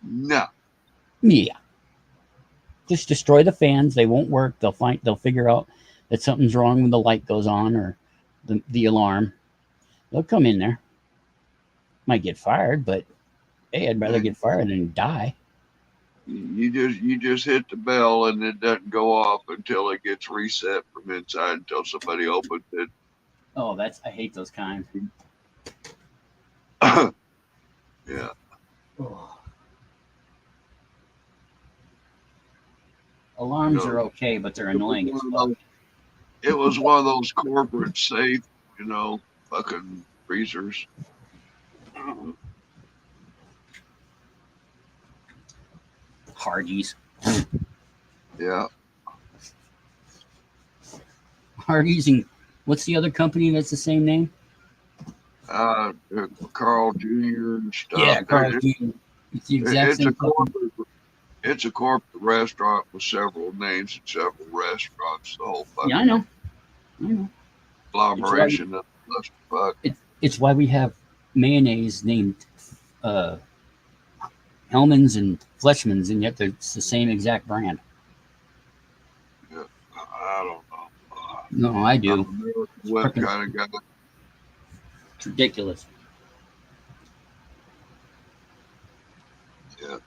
No. Yeah. Just destroy the fans. They won't work. They'll figure out that something's wrong when the light goes on or the alarm. They'll come in there. Might get fired, but hey, I'd rather get fired than die. You just hit the bell and it doesn't go off until it gets reset from inside until somebody opens it. Oh, I hate those kinds. Yeah. Oh. Alarms are okay, but they're annoying as fuck. It was one of those corporate safe, fucking freezers. Hardee's. Yeah. Hardee's and what's the other company that's the same name? Carl Jr. and stuff. Yeah, Carl Jr. It's the exact same company. It's a corporate restaurant with several names and several restaurants. The whole fucking Yeah, I know. agglomeration of fuck. It's why we have mayonnaise named Hellman's and Fleischmann's, and yet it's the same exact brand. Yeah, I don't know. No, I do. What kind of guy? It's ridiculous. Yeah.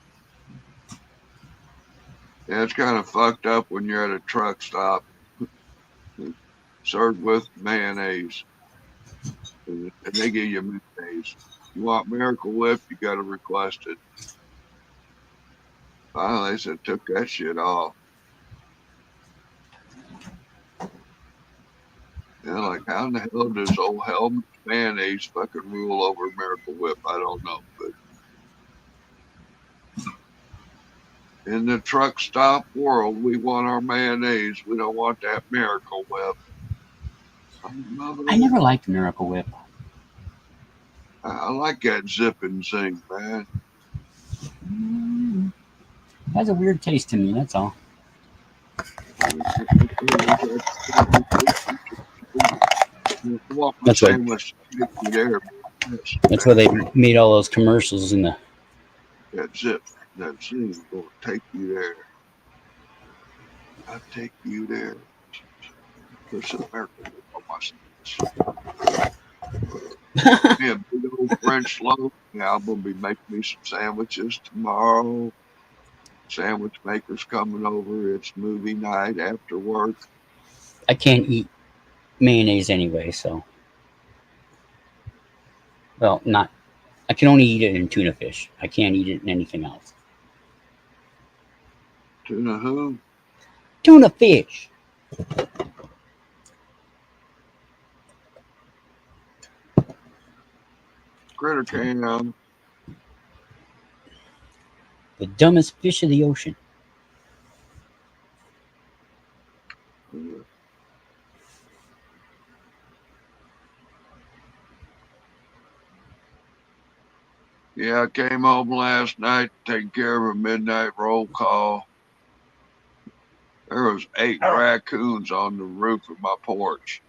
Yeah, it's kind of fucked up when you're at a truck stop served with mayonnaise. And they give you mayonnaise. You want Miracle Whip, you got to request it. Finally, they said, took that shit off. Yeah, like, how in the hell does old Hellman's mayonnaise fucking rule over Miracle Whip? I don't know. But in the truck stop world, we want our mayonnaise. We don't want that Miracle Whip. I never liked Miracle Whip. I like that zip and zing, man. It has a weird taste to me, that's all. That's why they made all those commercials in the. That zip, that zing will take you there. I'll take you there. There's some American on my yeah, big old French loaf. Yeah, I'm gonna be making me some sandwiches tomorrow. Sandwich maker's coming over. It's movie night after work. I can't eat mayonnaise anyway, so. Well, not. I can only eat it in tuna fish. I can't eat it in anything else. Tuna who? Tuna fish. Critter cam. The dumbest fish of the ocean. Yeah, I came home last night taking care of a midnight roll call. There was 8 raccoons on the roof of my porch.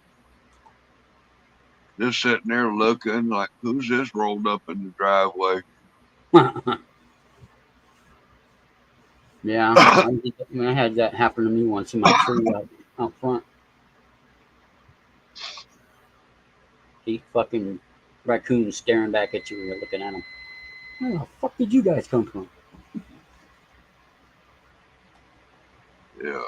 Just sitting there looking like, who's this rolled up in the driveway? Yeah, I had that happen to me once in my tree out front. The fucking raccoons staring back at you when you're looking at them. Where the fuck did you guys come from? Yeah.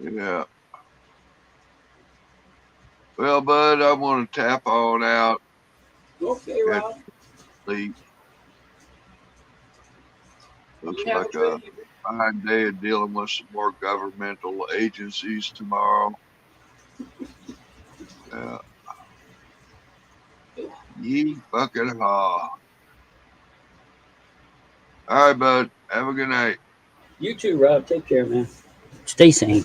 Yeah. Well, bud, I'm going to tap on out. Okay, Rob. Sleep. Looks like a fine day of dealing with some more governmental agencies tomorrow. Yeah. Ye fucking haw. All right, bud. Have a good night. You too, Rob. Take care, man. Stay sane.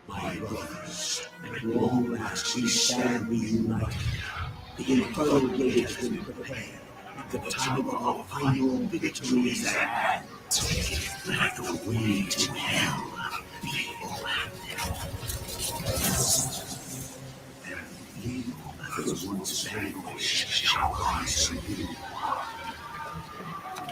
My brothers, at long last we stand reunited. The infernal gate has been prepared. The time of our final victory is at hand. Let the way to hell be open. And you, those once vanquished, shall rise anew.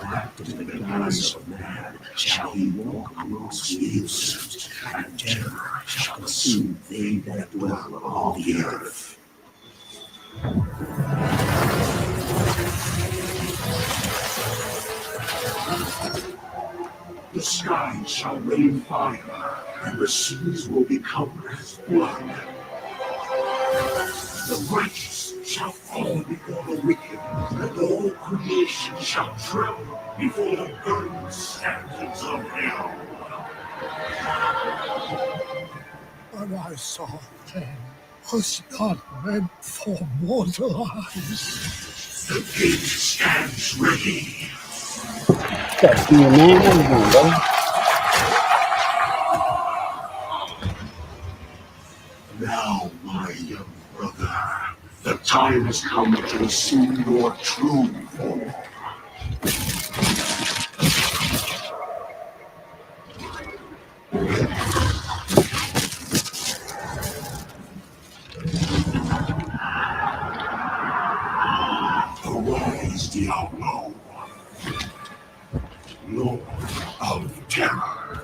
Wrapped in the guise of man, shall he walk amongst the innocent, and terror shall consume they that dwell on the earth. The skies shall rain fire, and the seas will become as blood. The righteous shall fall before the wicked, and all creation shall tremble before the burning standards of hell. What I saw then was not meant for mortal eyes. The gate stands ready. What's up, Peter, man? How you doing, brother? Now, my young brother, the time has come to assume your true form. Arise, Diablo, Lord of Terror.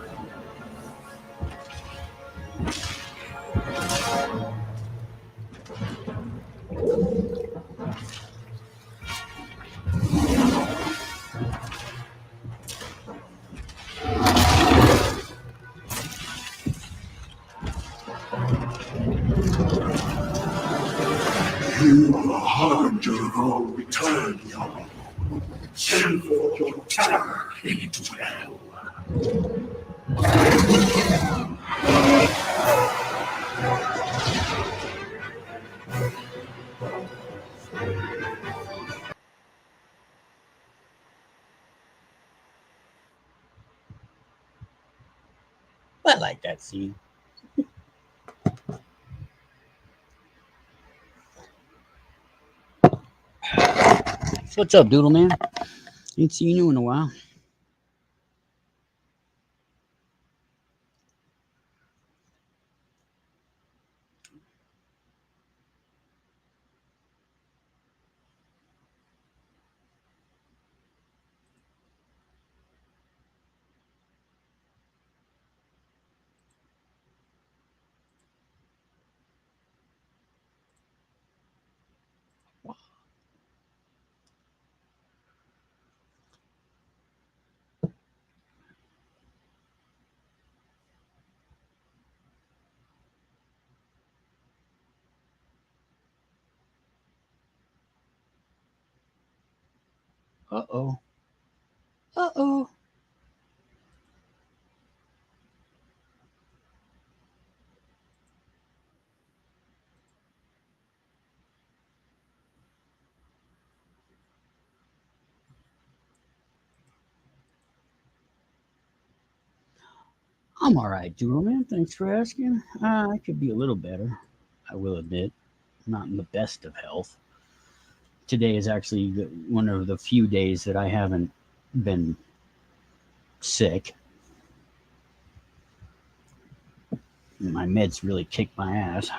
You are the harbinger of our return, Diablo. Send forth your terror into hell. I like that scene. So what's up, Doodle Man? Ain't seen you in a while. Uh-oh. Uh-oh. I'm all right, Doodle Man. Thanks for asking. I could be a little better, I will admit. I'm not in the best of health. Today is actually one of the few days that I haven't been sick. My meds really kicked my ass.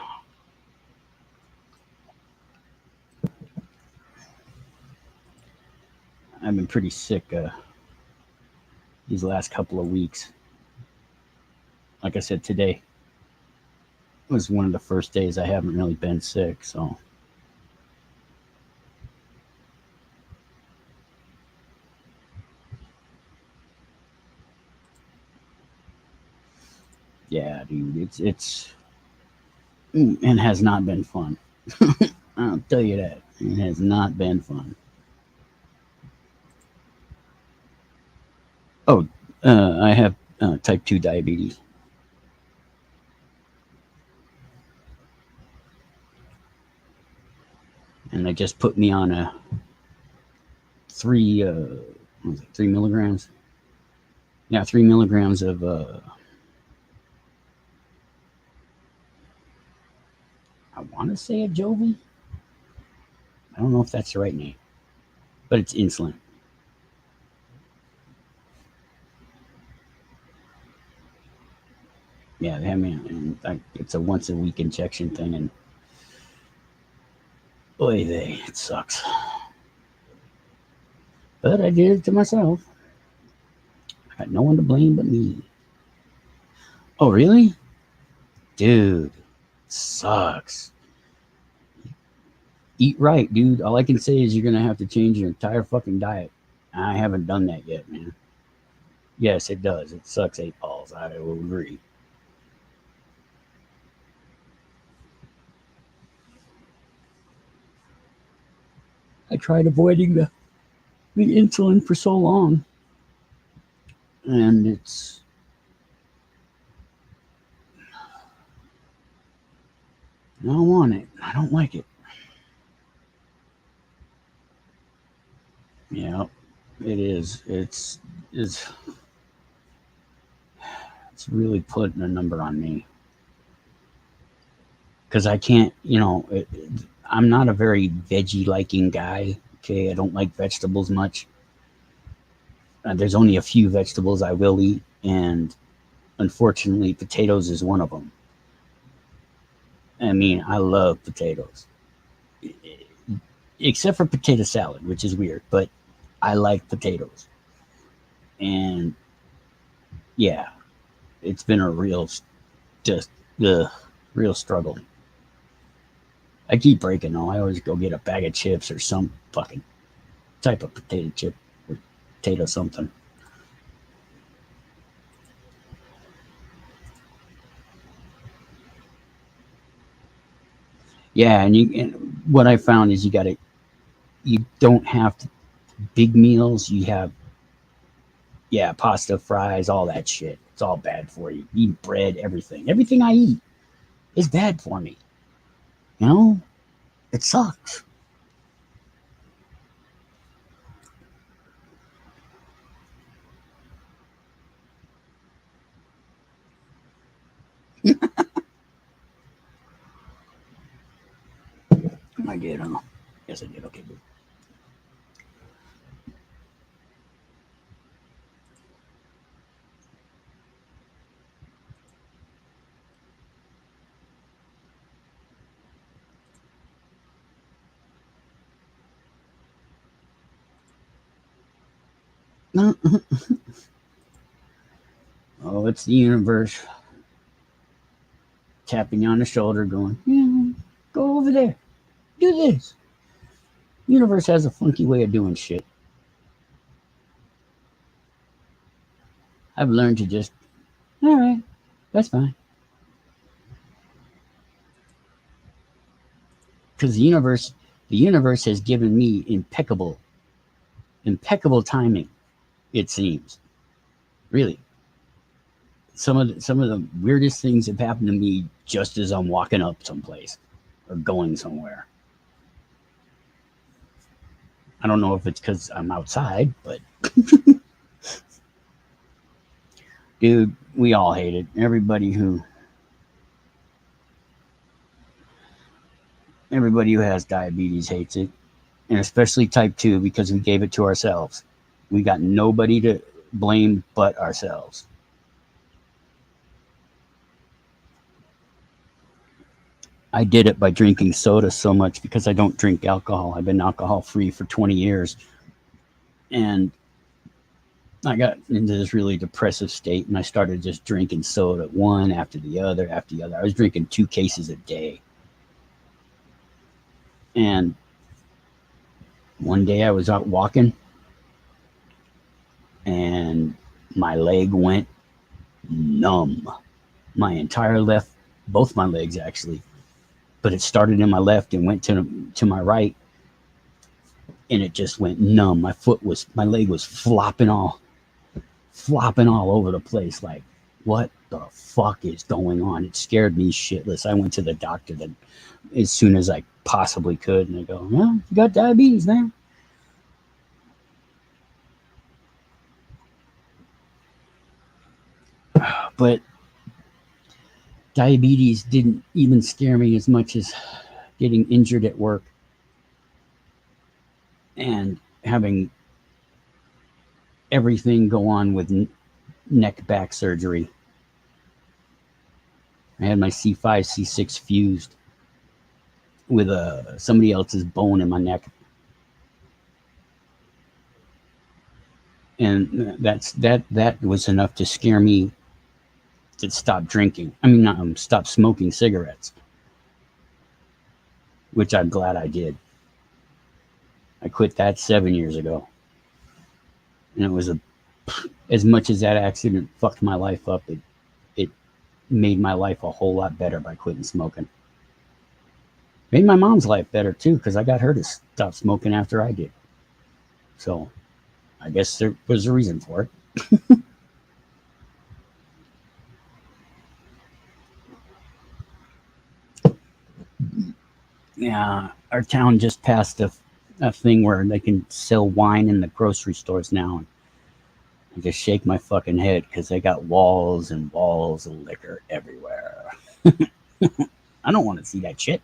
I've been pretty sick these last couple of weeks. Like I said, today was one of the first days I haven't really been sick, so yeah, dude, it's and has not been fun. I'll tell you that. It has not been fun. Oh, I have type 2 diabetes. And they just put me on a 3 milligrams. Yeah, 3 milligrams of I want to say a Jovi. I don't know if that's the right name, but it's insulin. Yeah, they have me, and it's a once a week injection thing, and boy, it sucks. But I did it to myself. I got no one to blame but me. Oh, really? Dude, sucks. Eat right, dude. All I can say is you're gonna have to change your entire fucking diet. I haven't done that yet, man. Yes, it does. It sucks 8 balls. I will agree. I tried avoiding the insulin for so long, and I don't want it. I don't like it. Yeah, it is. It's really putting a number on me because I can't. I'm not a very veggie liking guy. Okay, I don't like vegetables much. There's only a few vegetables I will eat, and unfortunately, potatoes is one of them. I mean, I love potatoes, except for potato salad, which is weird, but I like potatoes. And yeah, it's been a just the real struggle. I keep breaking though. I always go get a bag of chips or some fucking type of potato chip or potato something. Yeah, and what I found is you don't have big meals. You have pasta, fries, all that shit. It's all bad for you. Eat bread, everything. Everything I eat is bad for me. You know, it sucks. I did, huh? Yes, I did. Okay, good. Oh, it's the universe tapping you on the shoulder, going, go over there, do this. Universe has a funky way of doing shit. I've learned to just, all right, that's fine. Because the universe has given me impeccable timing. It seems, really. Some of the weirdest things have happened to me just as I'm walking up someplace or going somewhere. I don't know if it's because I'm outside, but dude, we all hate it. Everybody who has diabetes hates it, and especially type 2 because we gave it to ourselves. We got nobody to blame but ourselves. I did it by drinking soda so much because I don't drink alcohol. I've been alcohol free for 20 years. And I got into this really depressive state and I started just drinking soda one after the other after the other. I was drinking 2 cases a day. And one day I was out walking and my leg went numb. My entire both my legs actually. but it started in my left and went to my right, and it just went numb. My leg was flopping all over the place. Like, what the fuck is going on? It scared me shitless. I went to the doctor as soon as I possibly could, and they go, "Yeah, you got diabetes, man." But diabetes didn't even scare me as much as getting injured at work and having everything go on with neck back surgery. I had my C5, C6 fused with somebody else's bone in my neck, and that was enough to scare me to stop drinking. I mean, not stop smoking cigarettes, which I'm glad I did. I quit that 7 years ago, and it was as much as that accident fucked my life up, it made my life a whole lot better by quitting smoking. Made my mom's life better too, because I got her to stop smoking after I did. So I guess there was a reason for it. Yeah, our town just passed a thing where they can sell wine in the grocery stores now. And I just shake my fucking head because they got walls and walls of liquor everywhere. I don't want to see that shit.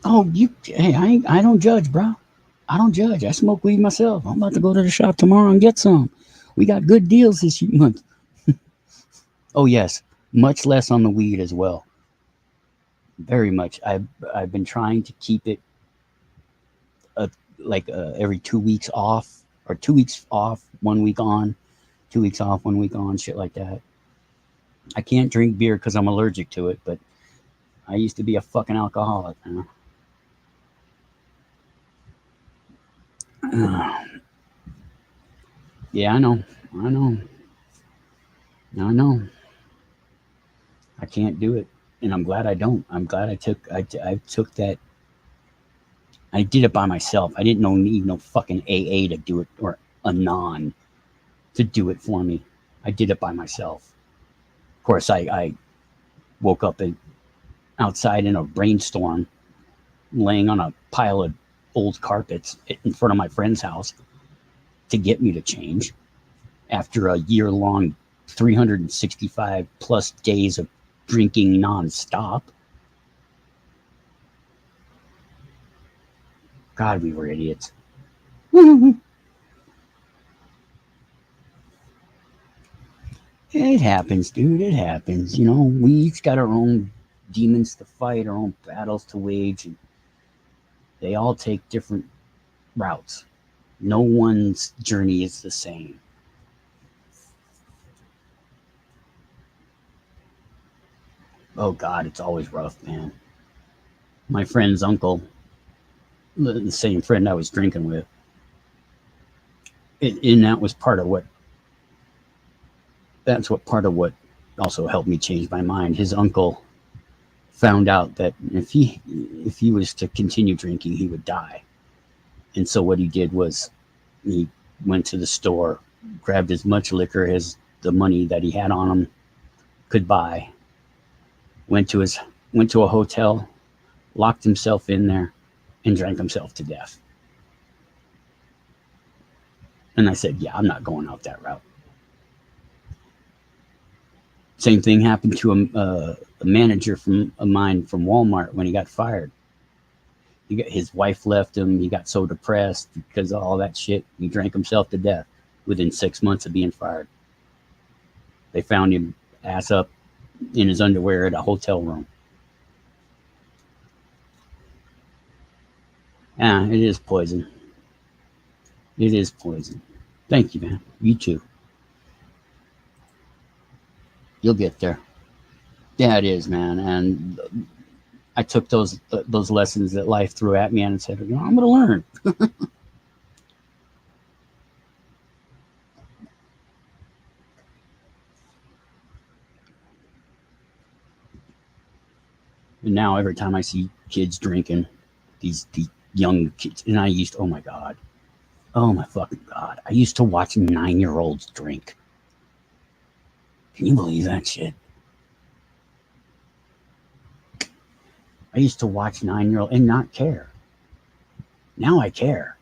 Oh, hey, I don't judge, bro. I don't judge. I smoke weed myself. I'm about to go to the shop tomorrow and get some. We got good deals this month. Oh yes, much less on the weed as well. Very much. I've been trying to keep it every 2 weeks off, or 2 weeks off, 1 week on, 2 weeks off, 1 week on, shit like that. I can't drink beer because I'm allergic to it, but I used to be a fucking alcoholic. Yeah, I know. I know. I know. I can't do it, and I'm glad I don't. I'm glad I took that. I did it by myself. I didn't need no fucking AA to do it, or a non to do it for me. I did it by myself. Of course, I woke up outside in a rainstorm, laying on a pile of old carpets in front of my friend's house to get me to change after a year-long 365 plus days of drinking nonstop. God, we were idiots. It happens, dude. It happens. We each got our own demons to fight, our own battles to wage, and they all take different routes. No one's journey is the same. Oh God, it's always rough, man. My friend's uncle, the same friend I was drinking with, and that's what part of what also helped me change my mind. His uncle found out that if he was to continue drinking, he would die. And so what he did was he went to the store, grabbed as much liquor as the money that he had on him could buy, went to a hotel, locked himself in there, and drank himself to death. And I said, yeah, I'm not going out that route. Same thing happened to a manager of mine from Walmart when he got fired. His wife left him. He got so depressed because of all that shit. He drank himself to death within 6 months of being fired. They found him ass up in his underwear at a hotel room. It is poison. It is poison. Thank you, man. You too. You'll get there. Yeah, it is, man. And I took those lessons that life threw at me and said, I'm going to learn. And now every time I see kids drinking, these young kids, and oh my God. Oh my fucking God. I used to watch 9-year-olds drink. Can you believe that shit? I used to watch 9-year-old and not care. Now I care.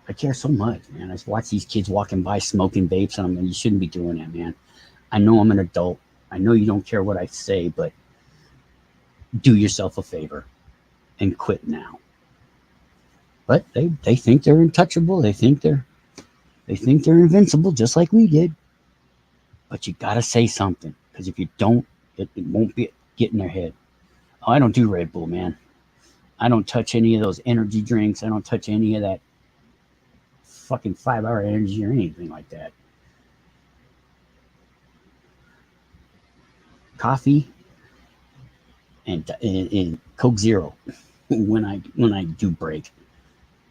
I care so much, man. I just watch these kids walking by smoking vapes, and I'm like, you shouldn't be doing that, man. I know I'm an adult. I know you don't care what I say, but do yourself a favor and quit now. But they think they're untouchable. They think they're invincible, just like we did. But you gotta say something, because if you don't, it won't get in their head. Oh, I don't do Red Bull, man. I don't touch any of those energy drinks. I don't touch any of that fucking 5-hour energy or anything like that. Coffee and Coke Zero when I do break,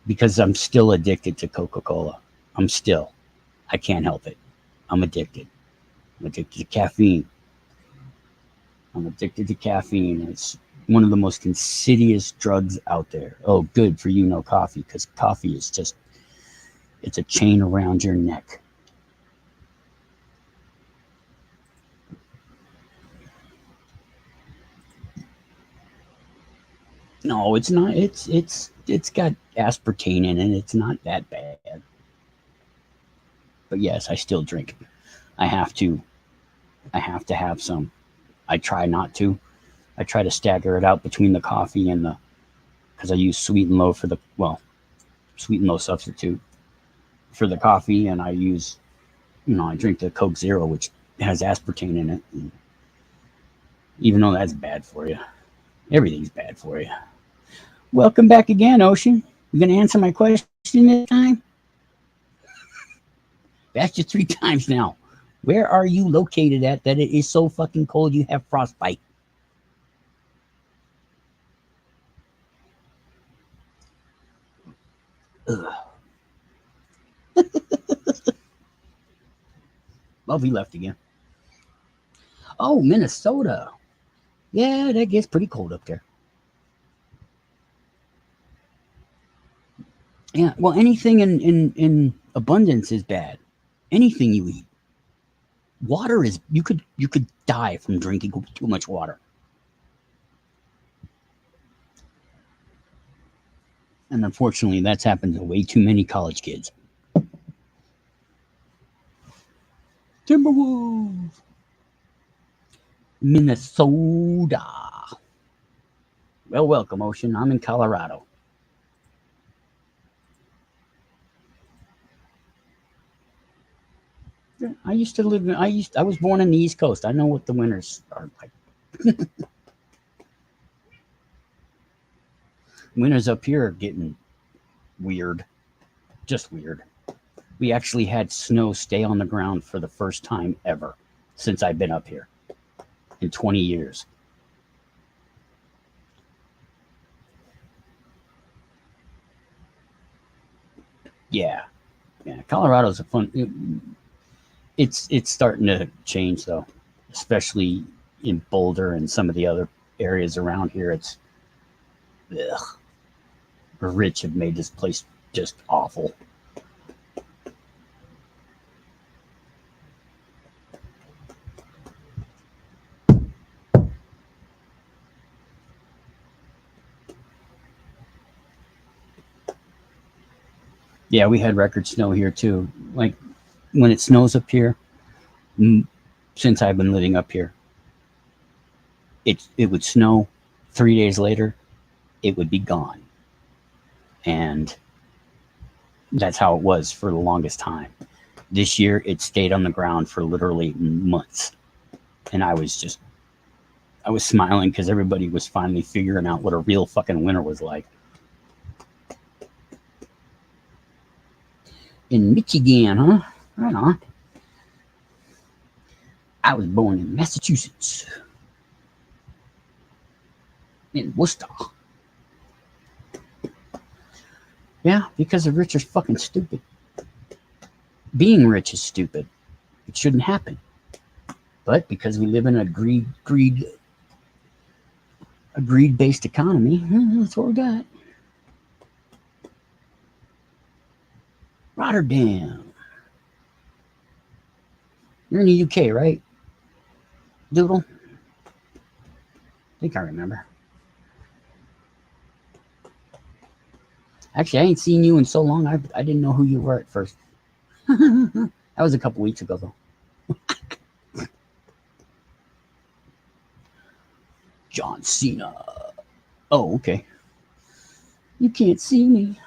because I'm still addicted to Coca-Cola. I can't help it. I'm addicted. I'm addicted to caffeine. It's one of the most insidious drugs out there. Oh, good for you, no coffee, because coffee is just, it's a chain around your neck. No, it's not. It's got aspartame in it. It's not that bad. But yes, I still drink. I have to have some. I try not to. I try to stagger it out between the coffee and because I use sweet and low sweet and low substitute for the coffee, and I drink the Coke Zero, which has aspartame in it. And even though that's bad for you, everything's bad for you. Welcome back again, Ocean. You gonna answer my question this time? Asked you 3 times now. Where are you located at that it is so fucking cold you have frostbite? Ugh. Well, we left again. Oh, Minnesota. Yeah, that gets pretty cold up there. Yeah, well, anything in abundance is bad. Anything you eat. Water is, you could die from drinking too much water. And unfortunately, that's happened to way too many college kids. Timberwolves. Minnesota. Well, welcome, Ocean. I'm in Colorado. I used to live I was born in the East Coast. I know what the winters are like. Winters up here are getting weird. Just weird. We actually had snow stay on the ground for the first time ever since I've been up here in 20 years. Yeah. Colorado's a fun. It's starting to change though, especially in Boulder and some of the other areas around here. It's the rich have made this place just awful. Yeah, we had record snow here too. Like when it snows up here, since I've been living up here, it would snow. 3 days later, it would be gone. And that's how it was for the longest time. This year, it stayed on the ground for literally months. And I was smiling because everybody was finally figuring out what a real fucking winter was like. In Michigan, huh? Right on. I was born in Massachusetts. In Worcester. Yeah, because the rich are fucking stupid. Being rich is stupid. It shouldn't happen. But because we live in a greed A greed-based economy. That's what we got. Rotterdam. You're in the UK, right? Doodle? I think I remember. Actually, I ain't seen you in so long, I didn't know who you were at first. That was a couple weeks ago, though. John Cena. Oh, okay. You can't see me.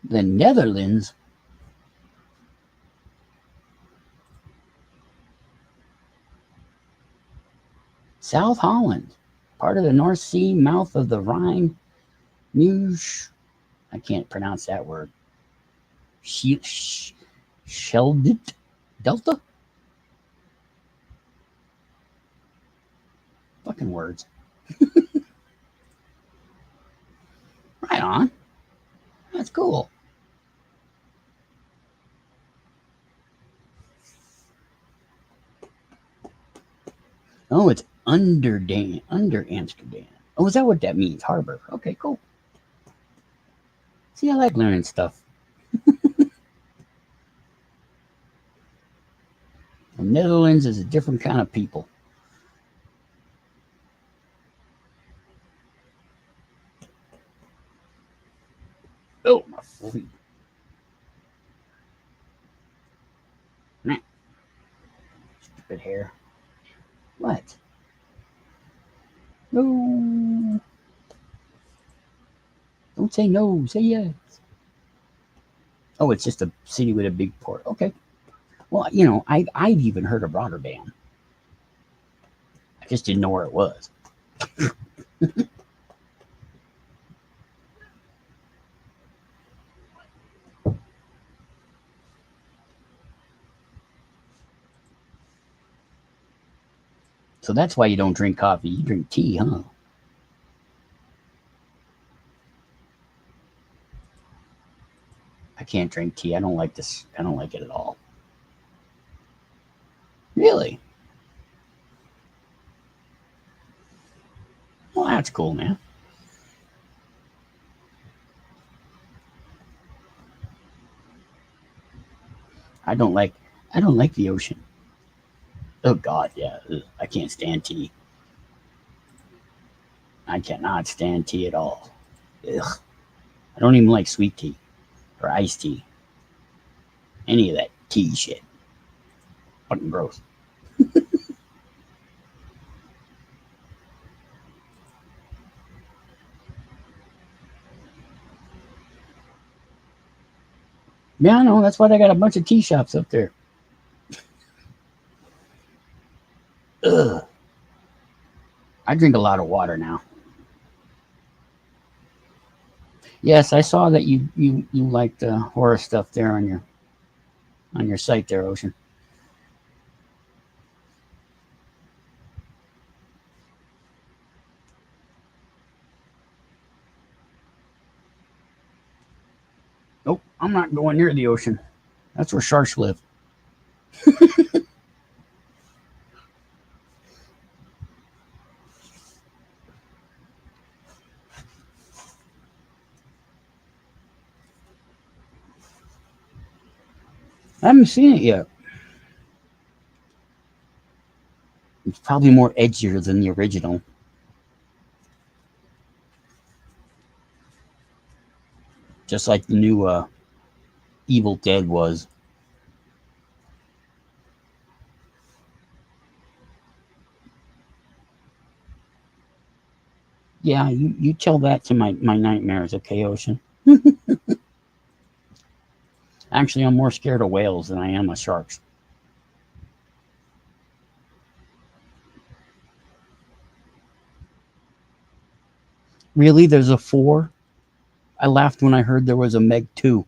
The Netherlands. South Holland. Part of the North Sea, mouth of the Rhine. Meuse. I can't pronounce that word. Sheldit Delta? Fucking words. Right on. That's cool. Oh, it's under Amsterdam. Oh, is that what that means? Harbor. Okay, cool. See, I like learning stuff. The Netherlands is a different kind of people. Oh, my feet. Nah. Stupid hair. What? No. Don't say no. Say yes. Oh, it's just a city with a big port. Okay. Well, you know, I've even heard of Rotterdam. I just didn't know where it was. So that's why you don't drink coffee. You drink tea, huh? I can't drink tea. I don't like this. I don't like it at all. Really? Well, that's cool, man. I don't like. I don't like the ocean. Oh God, yeah. Ugh, I can't stand tea. I cannot stand tea at all. Ugh. I don't even like sweet tea or iced tea. Any of that tea shit. Fucking gross. Yeah, I know. That's why they got a bunch of tea shops up there. Ugh. I drink a lot of water now. Yes, I saw that you liked horror stuff there on your site there, Ocean. Nope, I'm not going near the ocean. That's where sharks live. I haven't seen it yet. It's probably more edgier than the original. Just like the new Evil Dead was. Yeah, you tell that to my nightmares, okay, Ocean? Actually, I'm more scared of whales than I am of sharks. Really? There's a 4? I laughed when I heard there was a Meg 2.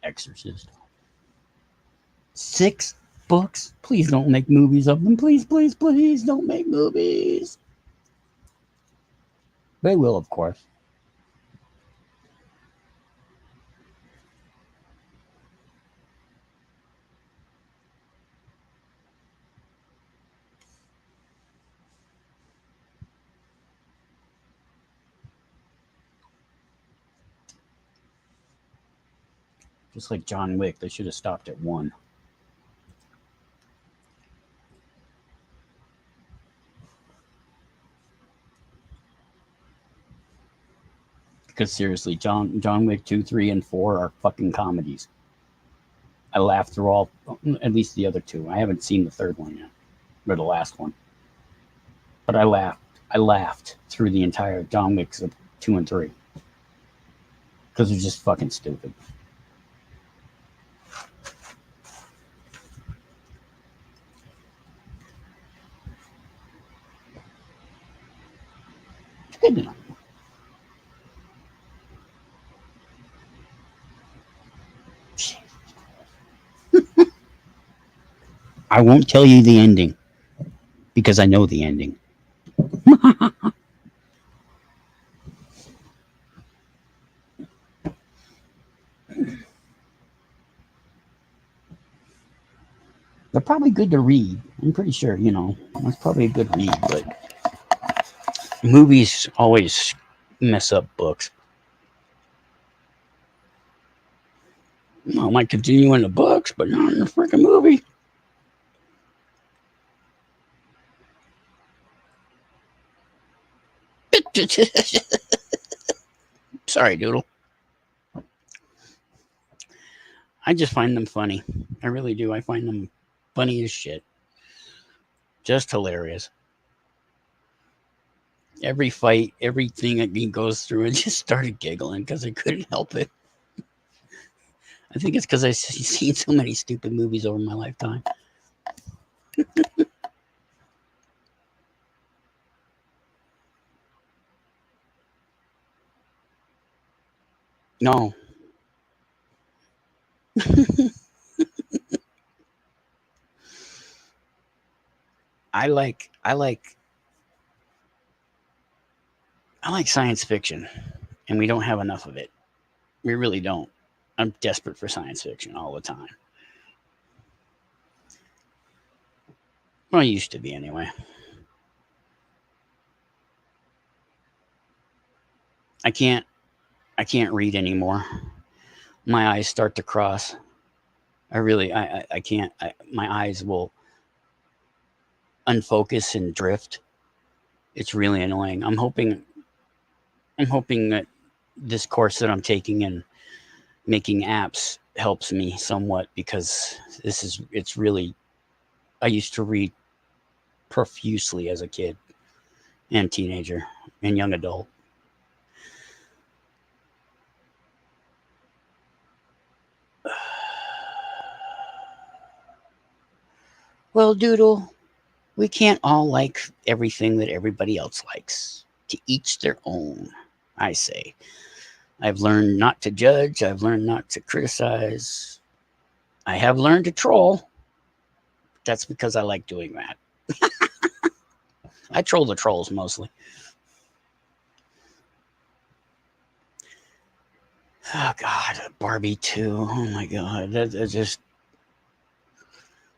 Exorcist. 6 books? Please don't make movies of them. Please, please, please don't make movies. They will, of course. Just like John Wick, they should have stopped at 1. Because seriously, John Wick 2, 3, and 4 are fucking comedies. I laughed through all, at least the other 2. I haven't seen the third one yet, or the last one. But I laughed. I laughed through the entire John Wick's of 2 and 3. Because they're just fucking stupid. Good enough. I won't tell you the ending. Because I know the ending. They're probably good to read. I'm pretty sure, that's probably a good read, but movies always mess up books. I might continue in the books, but not in the freaking movie. Sorry, Doodle. I just find them funny. I really do. I find them funny as shit. Just hilarious. Every fight, everything that he goes through, I just started giggling because I couldn't help it. I think it's because I've seen so many stupid movies over my lifetime. No. I like science fiction, and we don't have enough of it. We really don't. I'm desperate for science fiction all the time. Well, I used to be anyway. I can't read anymore. My eyes start to cross. I can't. My eyes will unfocus and drift. It's really annoying. I'm hoping that this course that I'm taking in making apps helps me somewhat, because it's really, I used to read profusely as a kid and teenager and young adult. Well, Doodle, we can't all like everything that everybody else likes. To each their own, I say. I've learned not to judge. I've learned not to criticize. I have learned to troll. That's because I like doing that. I troll the trolls mostly. Oh, God. Barbie 2. Oh, my God. That just...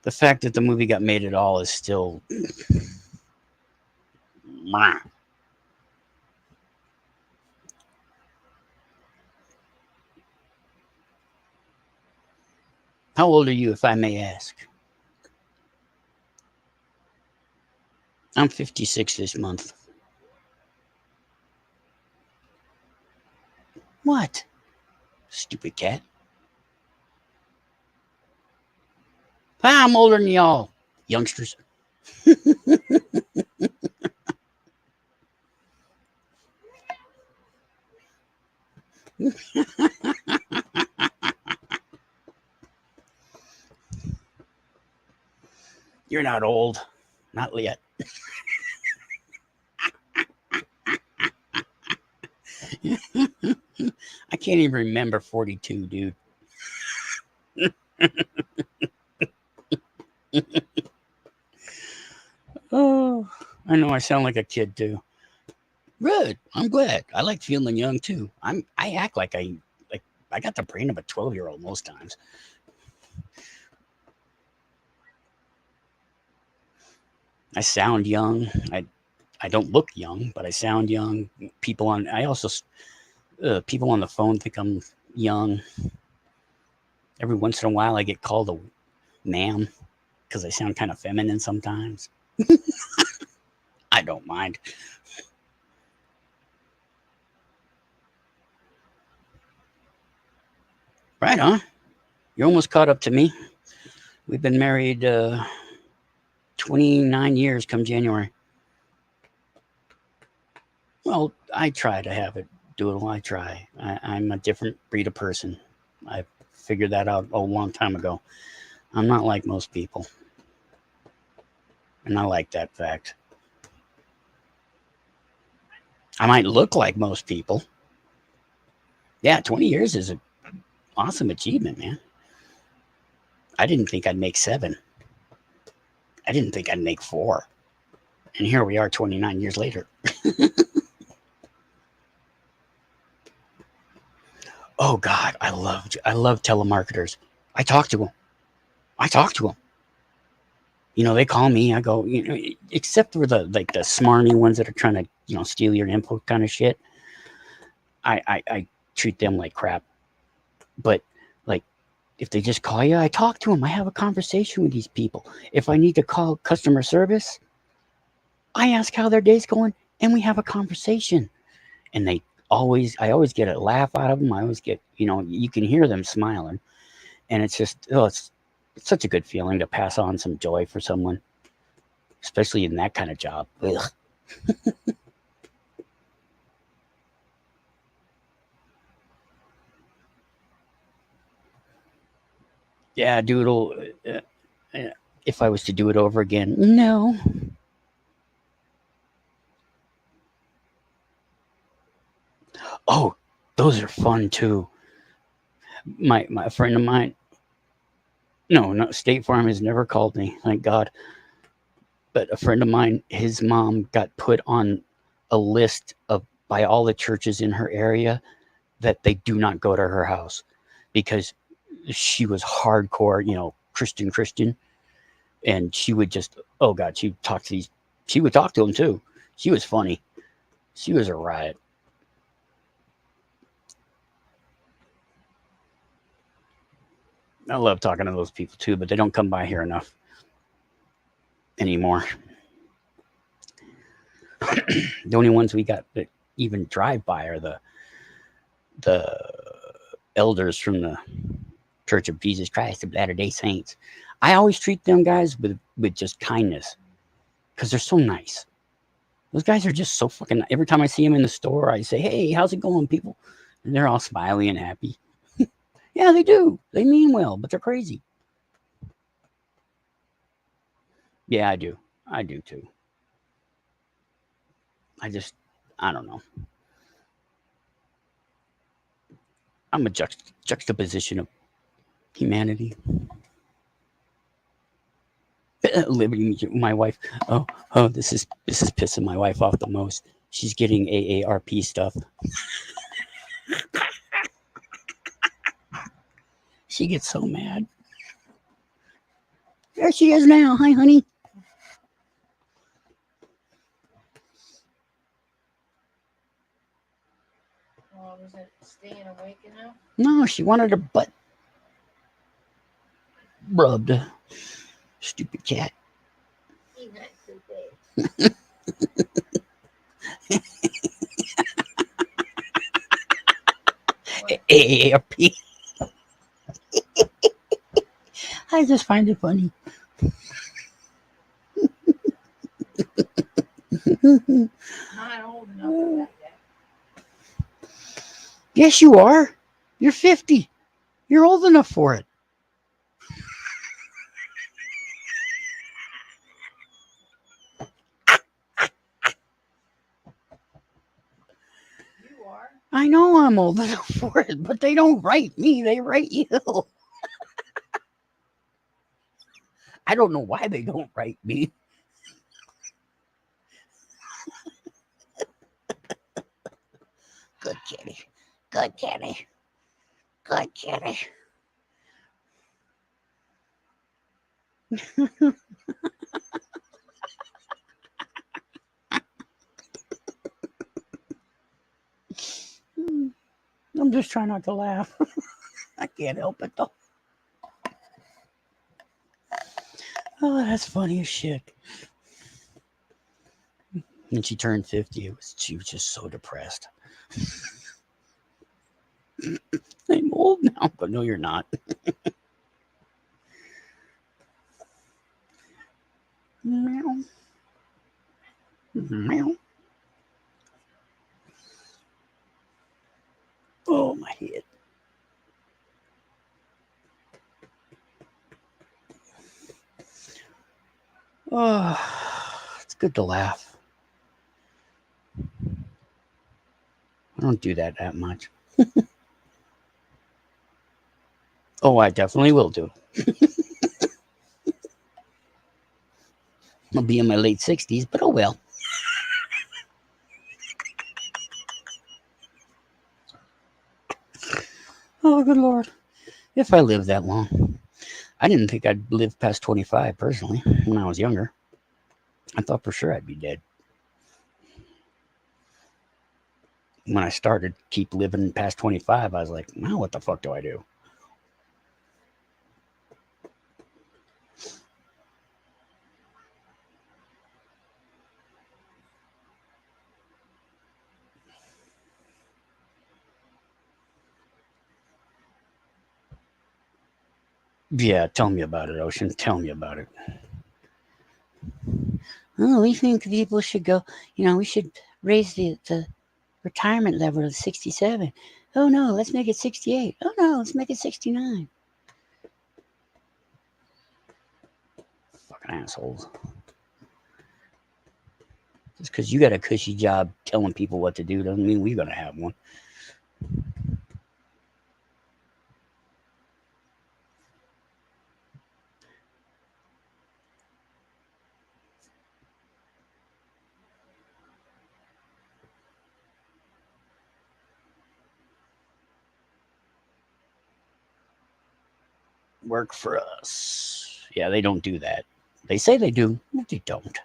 The fact that the movie got made at all is still... How old are you, if I may ask? I'm 56 this month. What? Stupid cat. I'm older than y'all, youngsters. You're not old. Not yet. I can't even remember 42, dude. Oh, I know I sound like a kid too. Good. I'm glad. I like feeling young too. I act like I got the brain of a 12-year-old most times. I sound young. I don't look young, but I sound young. People on people on the phone think I'm young. Every once in a while, I get called a ma'am because I sound kind of feminine sometimes. I don't mind. Right on. You're almost caught up to me. We've been married 29 years come January. Well, I try to have it doodle. I try. I'm a different breed of person. I figured that out a long time ago. I'm not like most people. And I like that fact. I might look like most people. Yeah, 20 years is an awesome achievement, man. I didn't think I'd make 7. I didn't think I'd make 4. And here we are 29 years later. Oh God, I love telemarketers. I talk to them. You know, they call me. I go, you know, except for the smarmy ones that are trying to, you know, steal your info kind of shit. I treat them like crap. But like, if they just call you, I talk to them. I have a conversation with these people. If I need to call customer service, I ask how their day's going, and we have a conversation. And I always get a laugh out of them. I always get, you know, you can hear them smiling, and it's just, it's such a good feeling to pass on some joy for someone, especially in that kind of job. Ugh. Yeah, doodle. If I was to do it over again, no. Oh, those are fun too. My friend of mine. No, State Farm has never called me, thank God. But a friend of mine, his mom got put on a list of by all the churches in her area that they do not go to her house because she was hardcore, you know, Christian, and she would just, oh God, she would talk to them too. She was funny. She was a riot. I love talking to those people too, but they don't come by here enough anymore. The only ones we got that even drive by are the elders from the Church of Jesus Christ of Latter-day Saints. I always treat them guys with just kindness because they're so nice. Those guys are just so fucking. Every time I see them in the store, I say, "Hey, how's it going, people?" And they're all smiley and happy. Yeah, they do. They mean well, but they're crazy. Yeah, I do. I do too. I don't know. I'm a juxtaposition of humanity. Living my wife. Oh, this is pissing my wife off the most. She's getting AARP stuff. She gets so mad. There she is now. Hi, honey. Oh, was it staying awake enough? No, she wanted her butt rubbed. Stupid cat. He's not too big. AARP. I just find it funny. Not old enough for that yet. Yes, you are. You're 50. You're old enough for it. You are. I know I'm old enough for it, but they don't write me. They write you. I don't know why they don't write me. Good kitty. Good kitty. Good kitty. I'm just trying not to laugh. I can't help it though. Oh, that's funny as shit. When she turned 50, she was just so depressed. I'm old now, but no, you're not. Meow. Meow. Oh, my head. Oh, it's good to laugh. I don't do that much. Oh, I definitely will do. I'll be in my late 60s, but oh well. Oh, good Lord. If I live that long. I didn't think I'd live past 25, personally, when I was younger. I thought for sure I'd be dead. When I started keep living past 25, I was like, now what the fuck do I do? Yeah, tell me about it, Ocean. Tell me about it. Oh, we think people should go, we should raise the retirement level to 67. Oh, no, let's make it 68. Oh, no, let's make it 69. Fucking assholes. Just because you got a cushy job telling people what to do doesn't mean we're going to have one. Work for us. Yeah, they don't do that. They say they do, but they don't.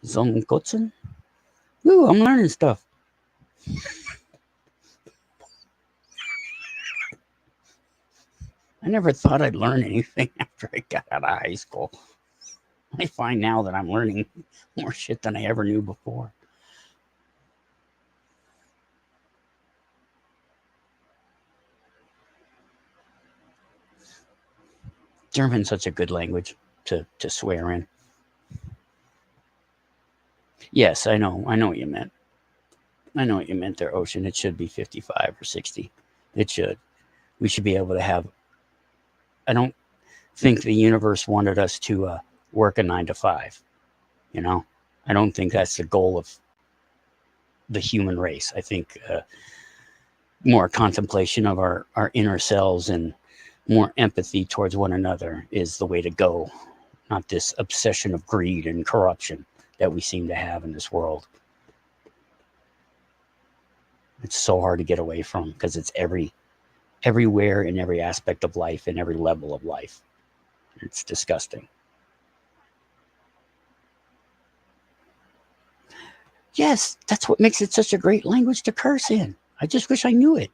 Zonkotzen? Ooh, I'm learning stuff. I never thought I'd learn anything after I got out of high school. I find now that I'm learning more shit than I ever knew before. German's such a good language to swear in. Yes, I know what you meant. I know what you meant there, Ocean. It should be 55 or 60. It should. We should be able to have. I don't think the universe wanted us to work a 9 to 5. I don't think that's the goal of the human race. I think more contemplation of our inner selves and more empathy towards one another is the way to go, not this obsession of greed and corruption that we seem to have in this world. It's so hard to get away from because it's everywhere in every aspect of life and every level of life. It's disgusting. Yes, that's what makes it such a great language to curse in. I just wish I knew it.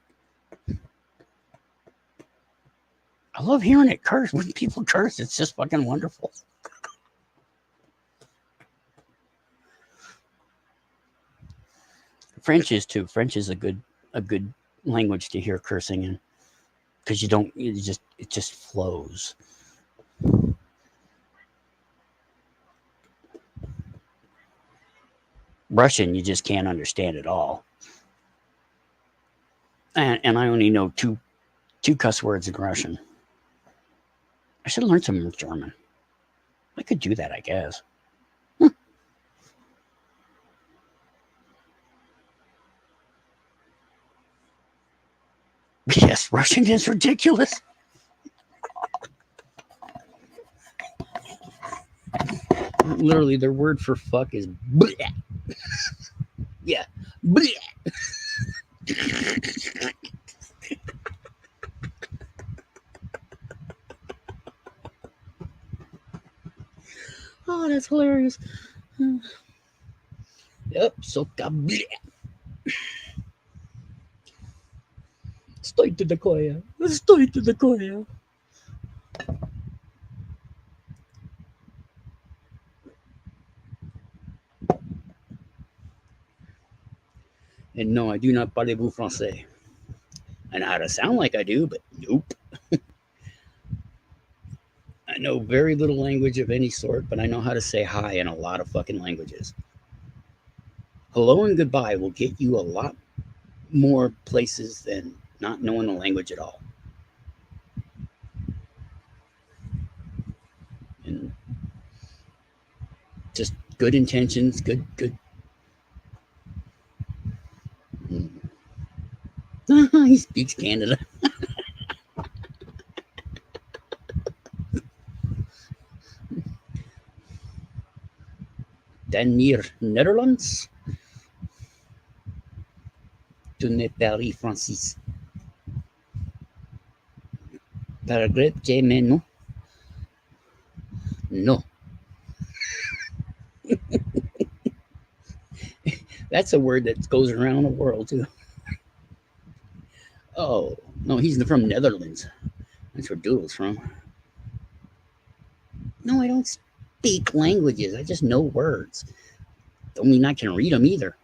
I love hearing it curse. When people curse, it's just fucking wonderful. French is too. French is a good language to hear cursing in because it just flows. Russian, you just can't understand at all. And I only know two cuss words in Russian. I should learn some German. I could do that, I guess. Yes, Russian is ridiculous. Literally, their word for fuck is bleh. Yeah, bleh. Oh, that's hilarious. Yep, soka bleh. Stoy to the koya. Stoy to the koya. And no, I do not parlez-vous français. I know how to sound like I do, but nope. I know very little language of any sort, but I know how to say hi in a lot of fucking languages. Hello and goodbye will get you a lot more places than not knowing the language at all. And just good intentions, good. He speaks Canada. Dan hier Netherlands. Tu ne parles français. Parle mais non. No. That's a word that goes around the world too. Oh, no, he's from Netherlands. That's where Doodle's from. No, I don't speak languages. I just know words. Don't mean I can read them either.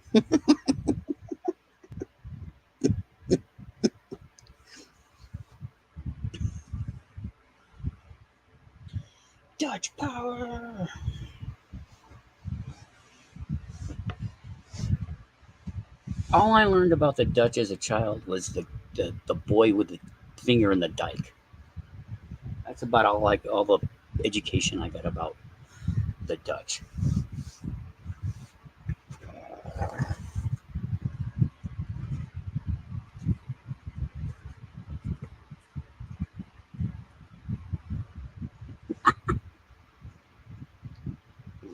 Dutch power. All I learned about the Dutch as a child was the boy with the finger in the dike. That's about all the education I got about the Dutch.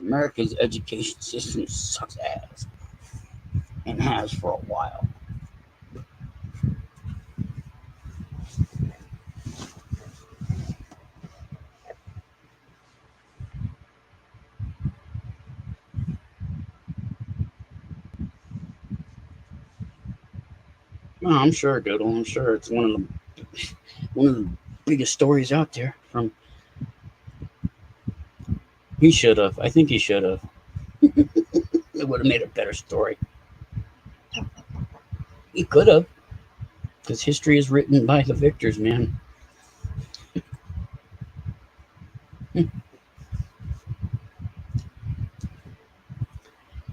America's education system sucks ass, and has for a while. Oh, I'm sure, Doodle. I'm sure it's one of the biggest stories out there. From he should have. I think he should have. It would have made a better story. He could have, because history is written by the victors, man. And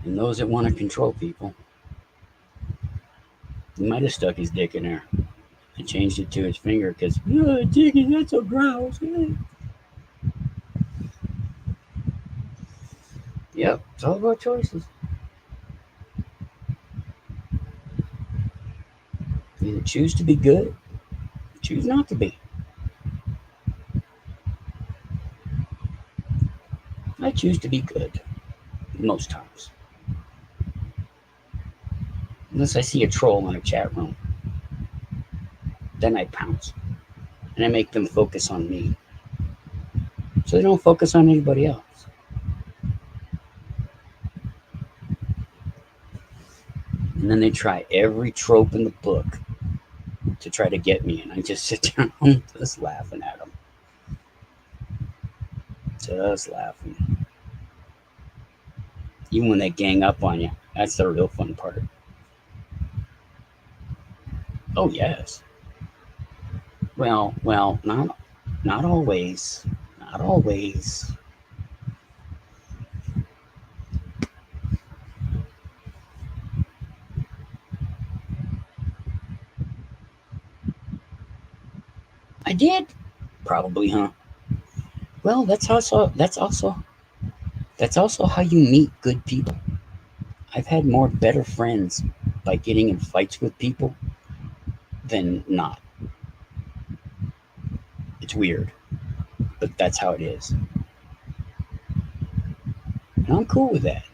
those that want to control people. He might have stuck his dick in there and changed it to his finger because, oh, Dicky, that's so gross. Yep, it's all about choices. Either choose to be good, or choose not to be. I choose to be good most times. Unless I see a troll in a chat room. Then I pounce. And I make them focus on me. So they don't focus on anybody else. And then they try every trope in the book to try to get me. And I just sit down just laughing at them. Just laughing. Even when they gang up on you. That's the real fun part. Oh, yes. Well, not always. Not always. I did? Probably, huh? Well, that's also how you meet good people. I've had more better friends by getting in fights with people than not. It's weird, but that's how it is. And I'm cool with that.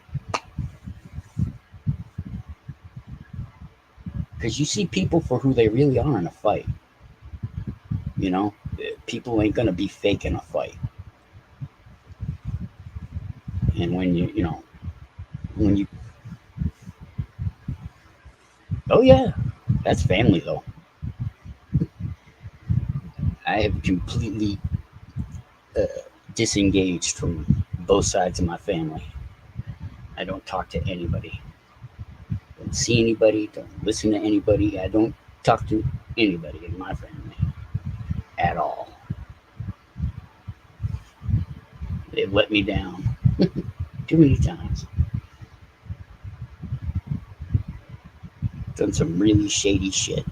Because you see people for who they really are in a fight. You know, people ain't gonna be fake in a fight. And when you, oh yeah, that's family though. I have completely uh, disengaged from both sides of my family. I don't talk to anybody. Don't see anybody. Don't listen to anybody. I don't talk to anybody in my family at all. They've let me down too many times. Done some really shady shit.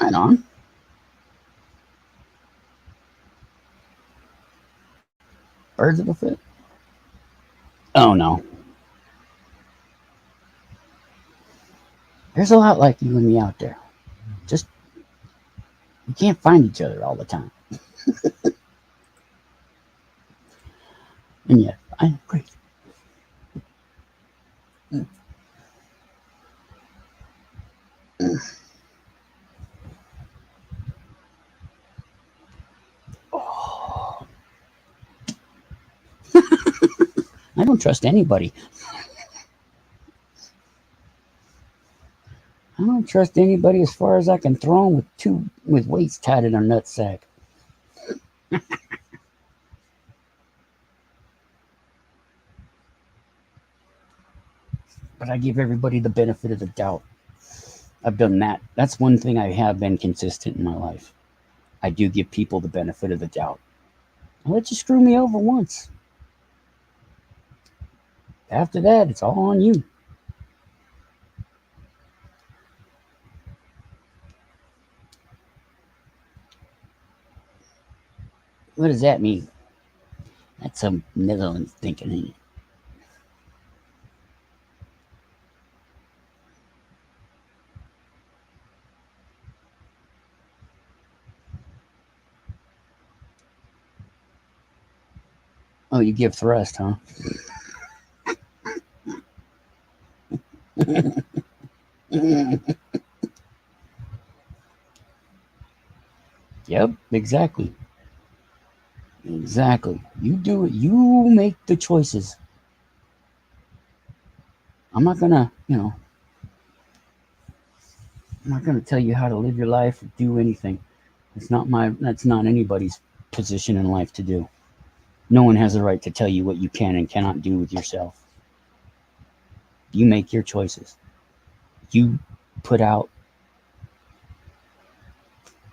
Right on. Birds of a foot. Oh no. There's a lot like you and me out there. Just we can't find each other all the time. And yet, I'm crazy. Mm, mm. Oh, I don't trust anybody. I don't trust anybody as far as I can throw them with weights tied in their nutsack. But I give everybody the benefit of the doubt. I've done that. That's one thing I have been consistent in my life. I do give people the benefit of the doubt. I'll let you screw me over once. After that, it's all on you. What does that mean? That's some Netherlands thinking, ain't it? Oh, you give thrust, huh? Yep, exactly. Exactly. You do it. You make the choices. I'm not gonna, I'm not gonna tell you how to live your life or do anything. That's not anybody's position in life to do. No one has the right to tell you what you can and cannot do with yourself. You make your choices. You put out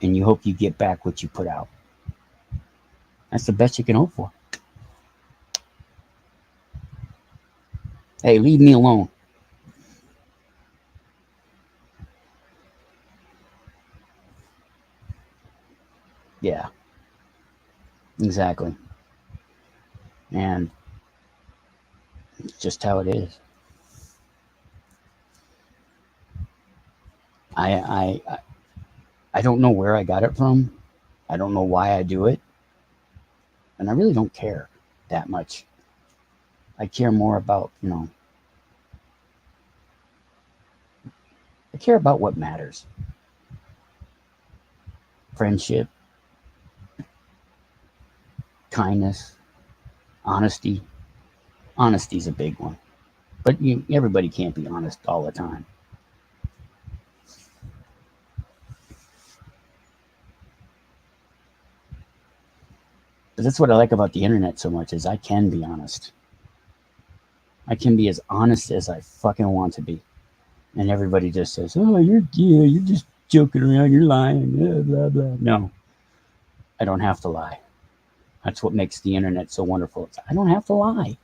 and you hope you get back what you put out. That's the best you can hope for. Hey, leave me alone. Yeah, exactly. And it's just how it is. I, I I don't know where I got it from. I don't know why I do it, and I really don't care that much. I care more about I care about what matters. Friendship, kindness, honesty. Honesty's a big one, but everybody can't be honest all the time. But that's what I like about the internet so much is I can be honest. I can be as honest as I fucking want to be. And everybody just says, "Oh, you're just joking around. You're lying." Blah blah blah. No, I don't have to lie. That's what makes the internet so wonderful. I don't have to lie.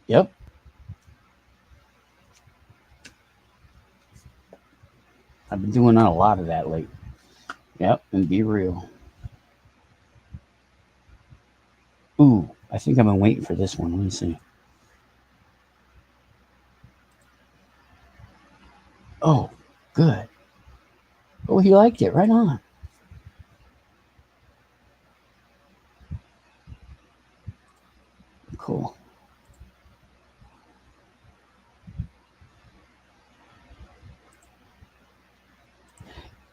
Yep. I've been doing a lot of that lately. Yep, and be real. Ooh, I think I've been waiting for this one. Let me see. Oh, good. Oh, he liked it. Right on. Cool.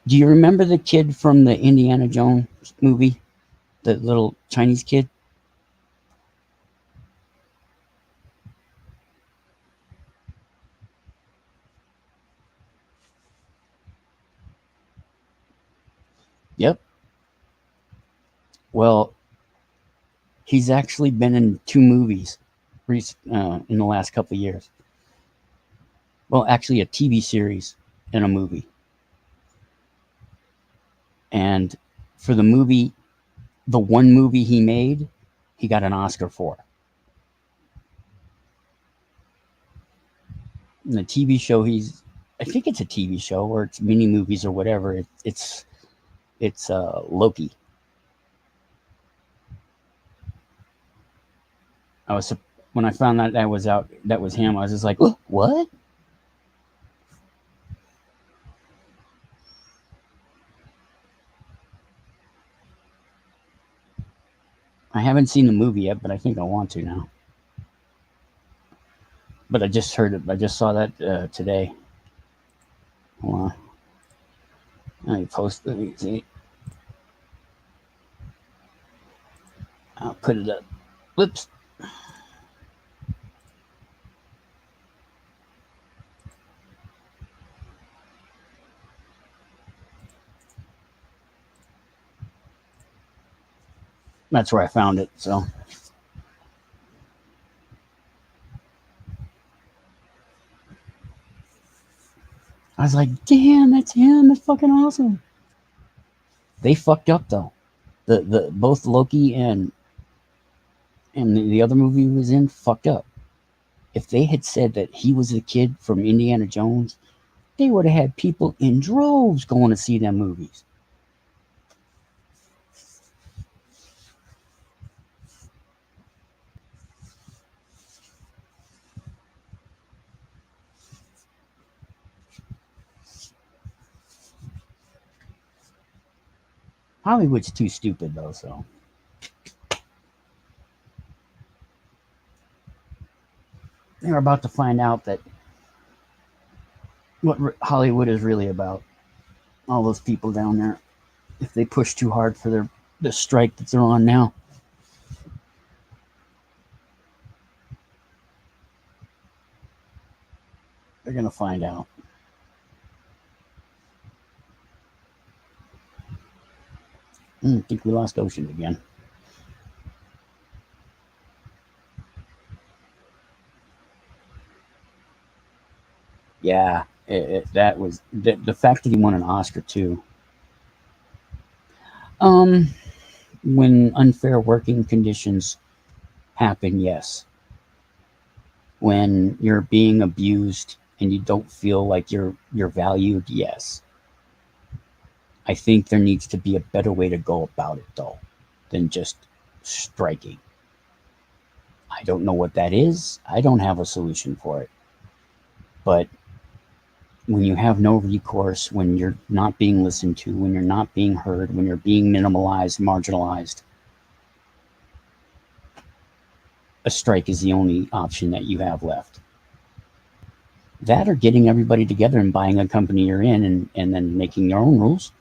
Do you remember the kid from the Indiana Jones movie? The little Chinese kid? Yep. Well, he's actually been in 2 movies in the last couple of years. Well, actually, a TV series and a movie. And for the one movie he made, he got an Oscar for. And the TV show I think it's a TV show or it's mini movies or whatever. It's Loki. I was when I found that was out, that was him. I was just like, oh, what? I haven't seen the movie yet, but I think I want to now. But I just heard it. I just saw that today. Hold on. I posted it. See? I'll put it up. Whoops. That's where I found it. So I was like, damn, that's him. That's fucking awesome. They fucked up though. The both Loki and the other movie he was in fucked up. If they had said that he was the kid from Indiana Jones, they would have had people in droves going to see them movies. Hollywood's too stupid though, so they're about to find out that what Hollywood is really about. All those people down there, if they push too hard for the strike that they're on now. They're gonna find out. I think we lost Ocean again. Yeah, that was the fact that he won an Oscar too. When unfair working conditions happen, yes. When you're being abused and you don't feel like you're valued, yes. I think there needs to be a better way to go about it though than just striking. I don't know what that is. I don't have a solution for it. But when you have no recourse, when you're not being listened to, when you're not being heard, when you're being minimalized, marginalized, a strike is the only option that you have left. That or getting everybody together and buying a company you're in and then making your own rules.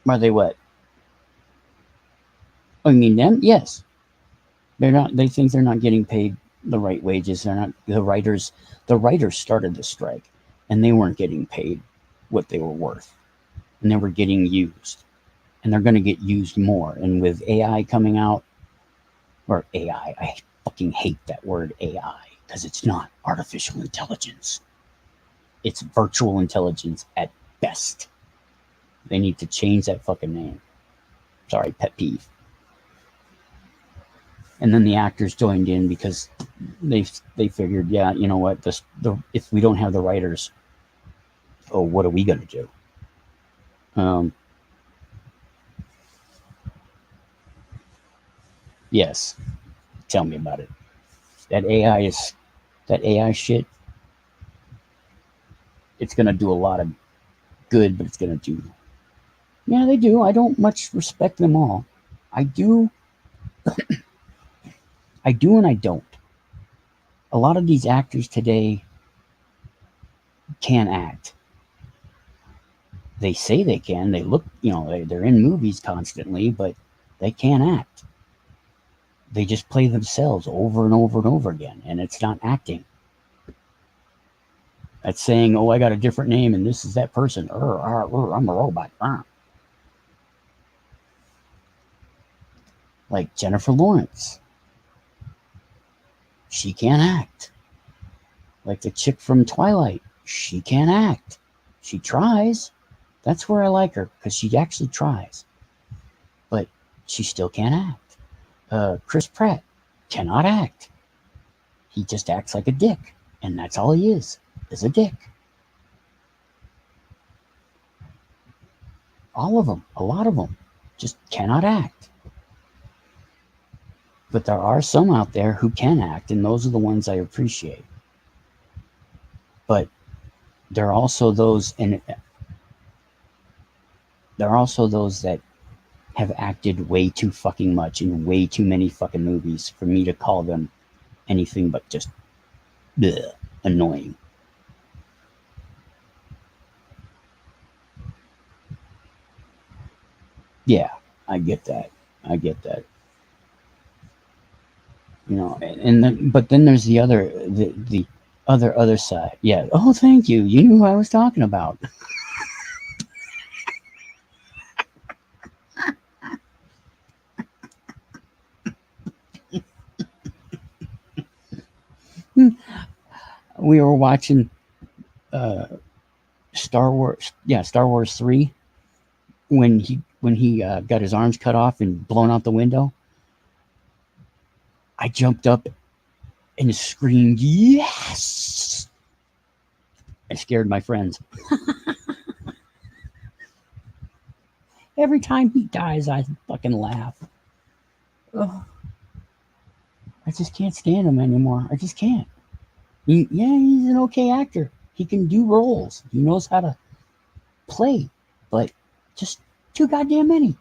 Are they what? I mean them? Yes. They're not. They think they're not getting paid the right wages. They're not. The writers started the strike, and they weren't getting paid what they were worth, and they were getting used, and they're going to get used more. And with AI coming out, or AI. I fucking hate that word AI because it's not artificial intelligence. It's virtual intelligence at best. They need to change that fucking name. Sorry, pet peeve. And then the actors joined in because they figured, yeah, you know what, if we don't have the writers, oh, what are we gonna do? Yes, tell me about it. That AI shit. It's gonna do a lot of good, but it's gonna do. Yeah, they do. I don't much respect them all. I do. I do, and I don't. A lot of these actors today can't act. They say they can. They look, they're in movies constantly, but they can't act. They just play themselves over and over and over again, and it's not acting. That's saying, oh, I got a different name, and this is that person. I'm a robot. Like Jennifer Lawrence. She can't act. Like the chick from Twilight. She can't act. She tries. That's where I like her, because she actually tries. But she still can't act. Chris Pratt cannot act. He just acts like a dick. And that's all he is a dick. All of them, a lot of them, just cannot act. But there are some out there who can act, and those are the ones I appreciate. But there are also those, that have acted way too fucking much in way too many fucking movies for me to call them anything but just bleh, annoying. Yeah, I get that. And then, but then there's the other side. Yeah. Oh, thank you. You knew who I was talking about. We were watching Star Wars. Yeah, Star Wars 3. When he got his arms cut off and blown out the window, I jumped up and screamed, "Yes!" I scared my friends. Every time he dies, I fucking laugh. Ugh. I just can't stand him anymore. I just can't. He's an okay actor. He can do roles. He knows how to play, but just too goddamn many.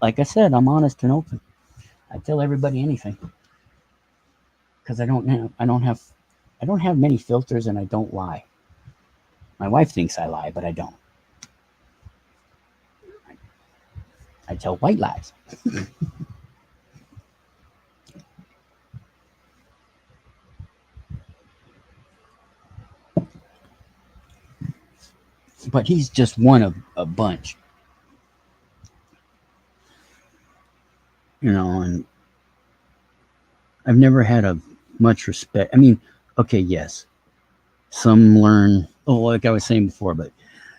Like I said, I'm honest and open. I tell everybody anything because I don't have many filters, and I don't lie. My wife thinks I lie, but I don't. I tell white lies. But he's just one of a bunch. And I've never had a much respect. I mean, okay, yes. Some learn, like I was saying before, but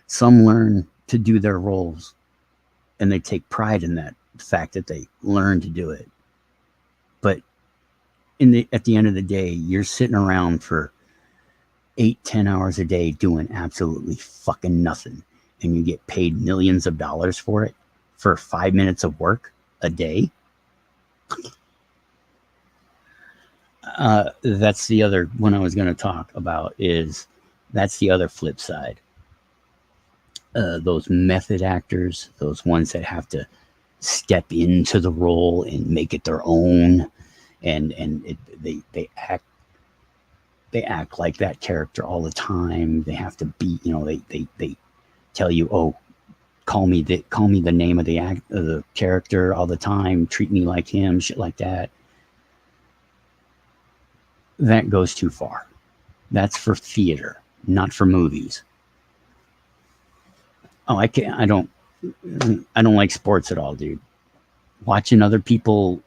some learn to do their roles, and they take pride in that fact that they learn to do it. But at the end of the day, you're sitting around for 8-10 hours a day doing absolutely fucking nothing, and you get paid millions of dollars for it, for 5 minutes of work a day. That's the other one I was going to talk about. That's the other flip side. Those method actors, those ones that have to step into the role and make it their own, and they act like that character all the time. They have to be, they tell you, oh, call me the name of the character all the time, treat me like him, shit like that. That goes too far. That's for theater, not for movies. Oh, I don't I don't like sports at all, dude. Watching other people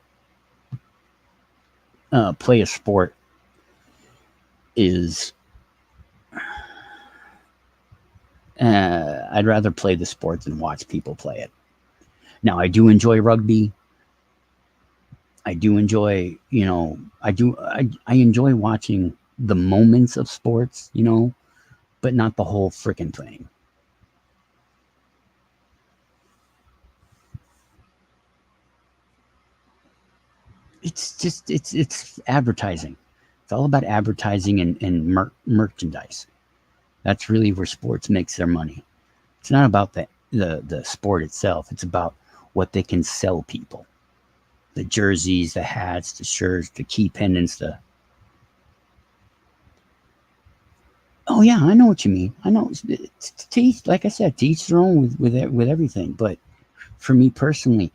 play a sport is I'd rather play the sport than watch people play it. Now, I do enjoy rugby. I do enjoy, I enjoy watching the moments of sports, but not the whole freaking thing. It's advertising. It's all about advertising and merchandise. That's really where sports makes their money. It's not about the sport itself. It's about what they can sell people. The jerseys, the hats, the shirts, the key pendants, the oh yeah, I know what you mean. I know it's to each, like I said, to each their own with everything. But for me personally,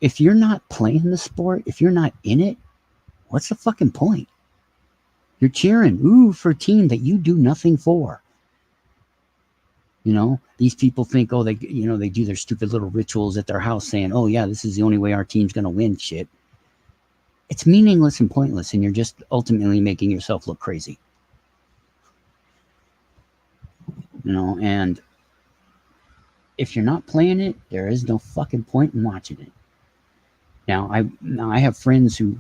if you're not playing the sport, if you're not in it, what's the fucking point? You're cheering for a team that you do nothing for. These people think, oh, they do their stupid little rituals at their house saying, oh yeah, this is the only way our team's gonna win. Shit, it's meaningless and pointless, and you're just ultimately making yourself look crazy. And if you're not playing it, there is no fucking point in watching it. Now I have friends who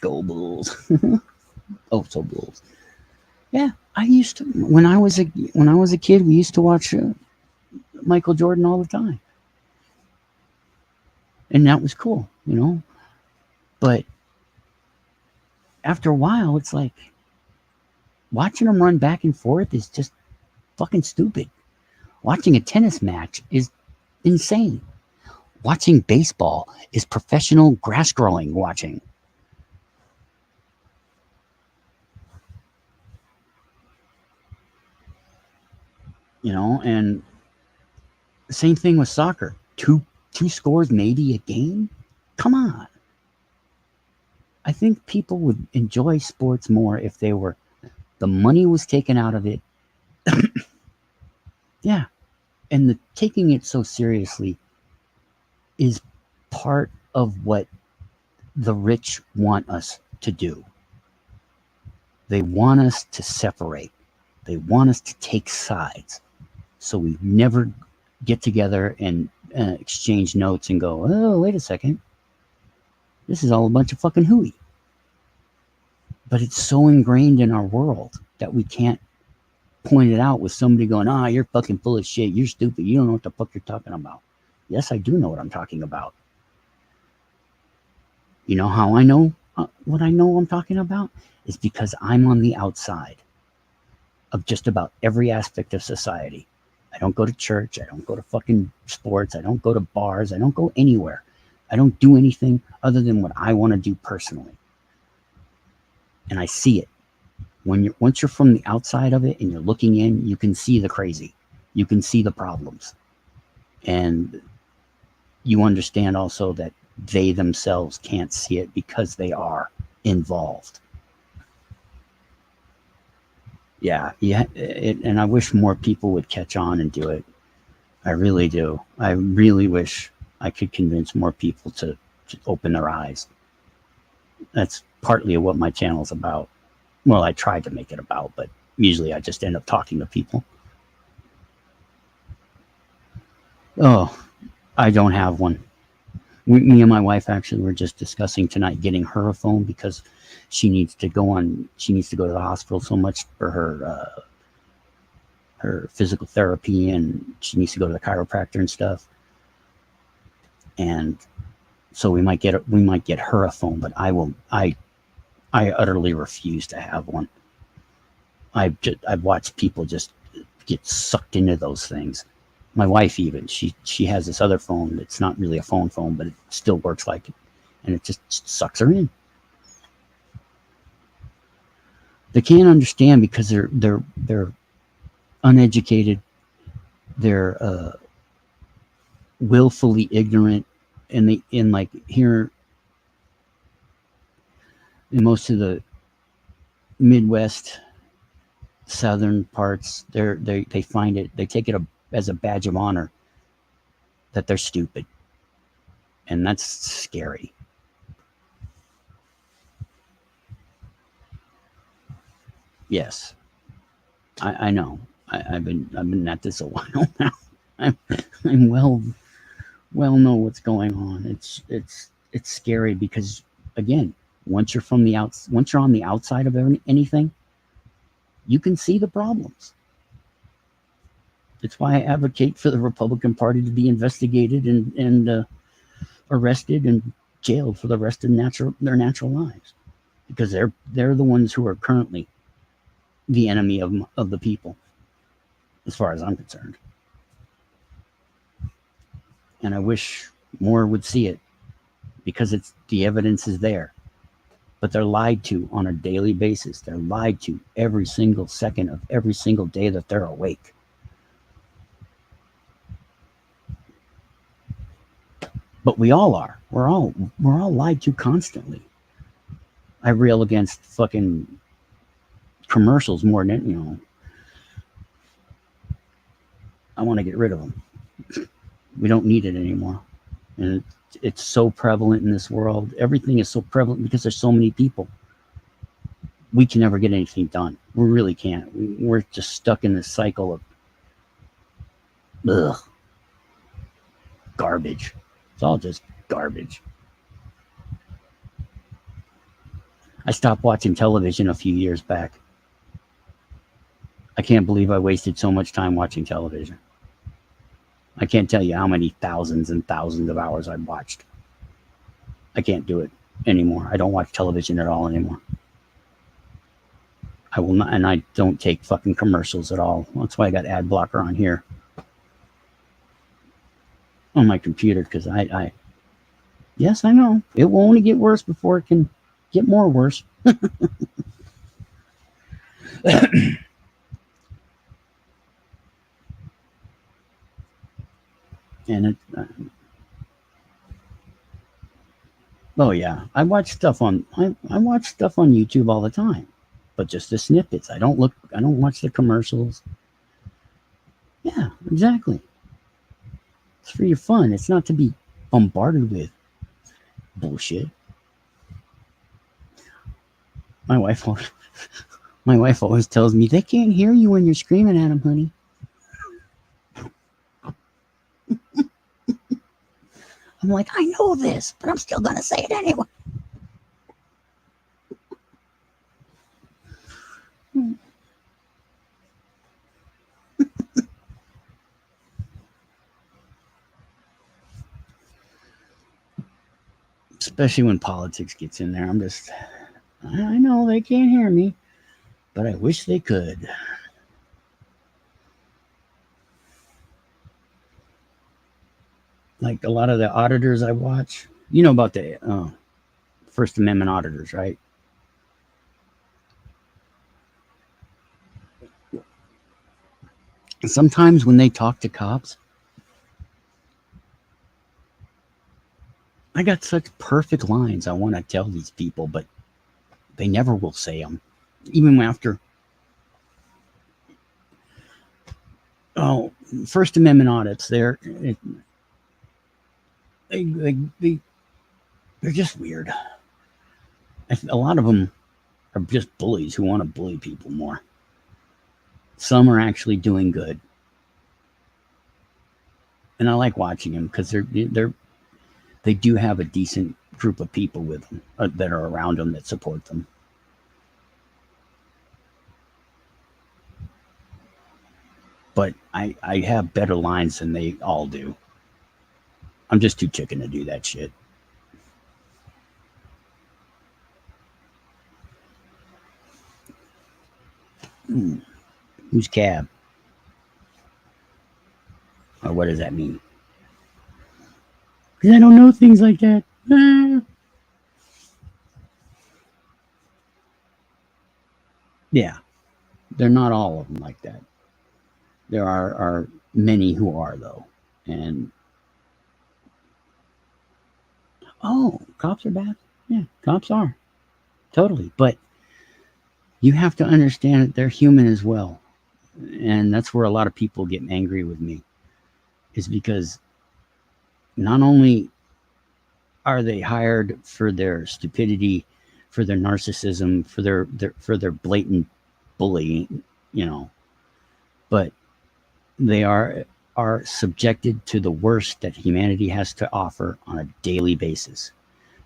go Bulls. Oh, so Bulls. Yeah, I used to when I was a kid. We used to watch Michael Jordan all the time, and that was cool, But after a while, it's like watching them run back and forth is just fucking stupid. Watching a tennis match is insane. Watching baseball is professional grass growing watching. And same thing with soccer. Two scores maybe a game? Come on. I think people would enjoy sports more if the money was taken out of it. Yeah. And the taking it so seriously is part of what the rich want us to do. They want us to separate. They want us to take sides. So we never get together and exchange notes and go, oh, wait a second. This is all a bunch of fucking hooey. But it's so ingrained in our world that we can't point it out with somebody going, you're fucking full of shit. You're stupid. You don't know what the fuck you're talking about. Yes, I do know what I'm talking about. You know how I know what I know I'm talking about? Is because I'm on the outside of just about every aspect of society. I don't go to church. I don't go to fucking sports. I don't go to bars. I don't go anywhere. I don't do anything other than what I want to do personally. And I see it. Once you're from the outside of it and you're looking in, you can see the crazy. You can see the problems. And you understand also that they themselves can't see it because they are involved. Yeah, and I wish more people would catch on and do it. I really do. I really wish I could convince more people to open their eyes. That's partly what my channel's about. Well, I tried to make it about, but usually I just end up talking to people. Oh, I don't have one. Me and my wife actually were just discussing tonight getting her a phone because she needs to go to the hospital so much for her physical therapy, and she needs to go to the chiropractor and stuff. And so we might get her a phone, but I utterly refuse to have one. I've watched people just get sucked into those things. My wife even, she has this other phone that's not really a phone, but it still works like it, and it just sucks her in. They can't understand because they're uneducated, they're willfully ignorant, and like here in most of the Midwest, southern parts, they find it, they take it as a badge of honor that they're stupid. And that's scary. Yes, I know. I've been at this a while now. I'm, I'm know what's going on. It's scary because again, once you're on the outside of anything, you can see the problems. It's why I advocate for the Republican Party to be investigated and arrested and jailed for the rest of their natural lives, because they're the ones who are currently the enemy of the people, as far as I'm concerned. And I wish more would see it, because the evidence is there. But they're lied to on a daily basis. They're lied to every single second of every single day that they're awake. But we all are. We're all lied to constantly. I rail against fucking commercials more than I want to get rid of them. We don't need it anymore. And it's so prevalent in this world. Everything is so prevalent because there's so many people. We can never get anything done. We really can't. We're just stuck in this cycle of garbage. It's all just garbage. I stopped watching television a few years back. I can't believe I wasted so much time watching television. I can't tell you how many thousands and thousands of hours I've watched. I can't do it anymore. I don't watch television at all anymore. I will not, and I don't take fucking commercials at all. That's why I got ad blocker on here on my computer, because yes, I know it will only get worse before it can get more worse. And oh yeah, I watch stuff on YouTube all the time, but just the snippets. I don't watch the commercials. Yeah, exactly. It's for your fun. It's not to be bombarded with bullshit. My wife always tells me they can't hear you when you're screaming at them, honey. I'm like, I know this, but I'm still gonna say it anyway. Especially when politics gets in there. I know they can't hear me, but I wish they could. Like a lot of the auditors I watch, you know about the First Amendment auditors, right? And sometimes when they talk to cops, I got such perfect lines I want to tell these people, but they never will say them. Even after, First Amendment audits, they're just weird. A lot of them are just bullies who want to bully people more. Some are actually doing good, and I like watching them because they do have a decent group of people with them that are around them that support them. But I have better lines than they all do. I'm just too chicken to do that shit. Who's cab? Or what does that mean? Because I don't know things like that. Yeah, they're not all of them like that. There are many who are, though. And cops are bad. Yeah, cops are. Totally. But you have to understand that they're human as well. And that's where a lot of people get angry with me, is because not only are they hired for their stupidity, for their narcissism, for their blatant bullying, you know, but they are subjected to the worst that humanity has to offer on a daily basis.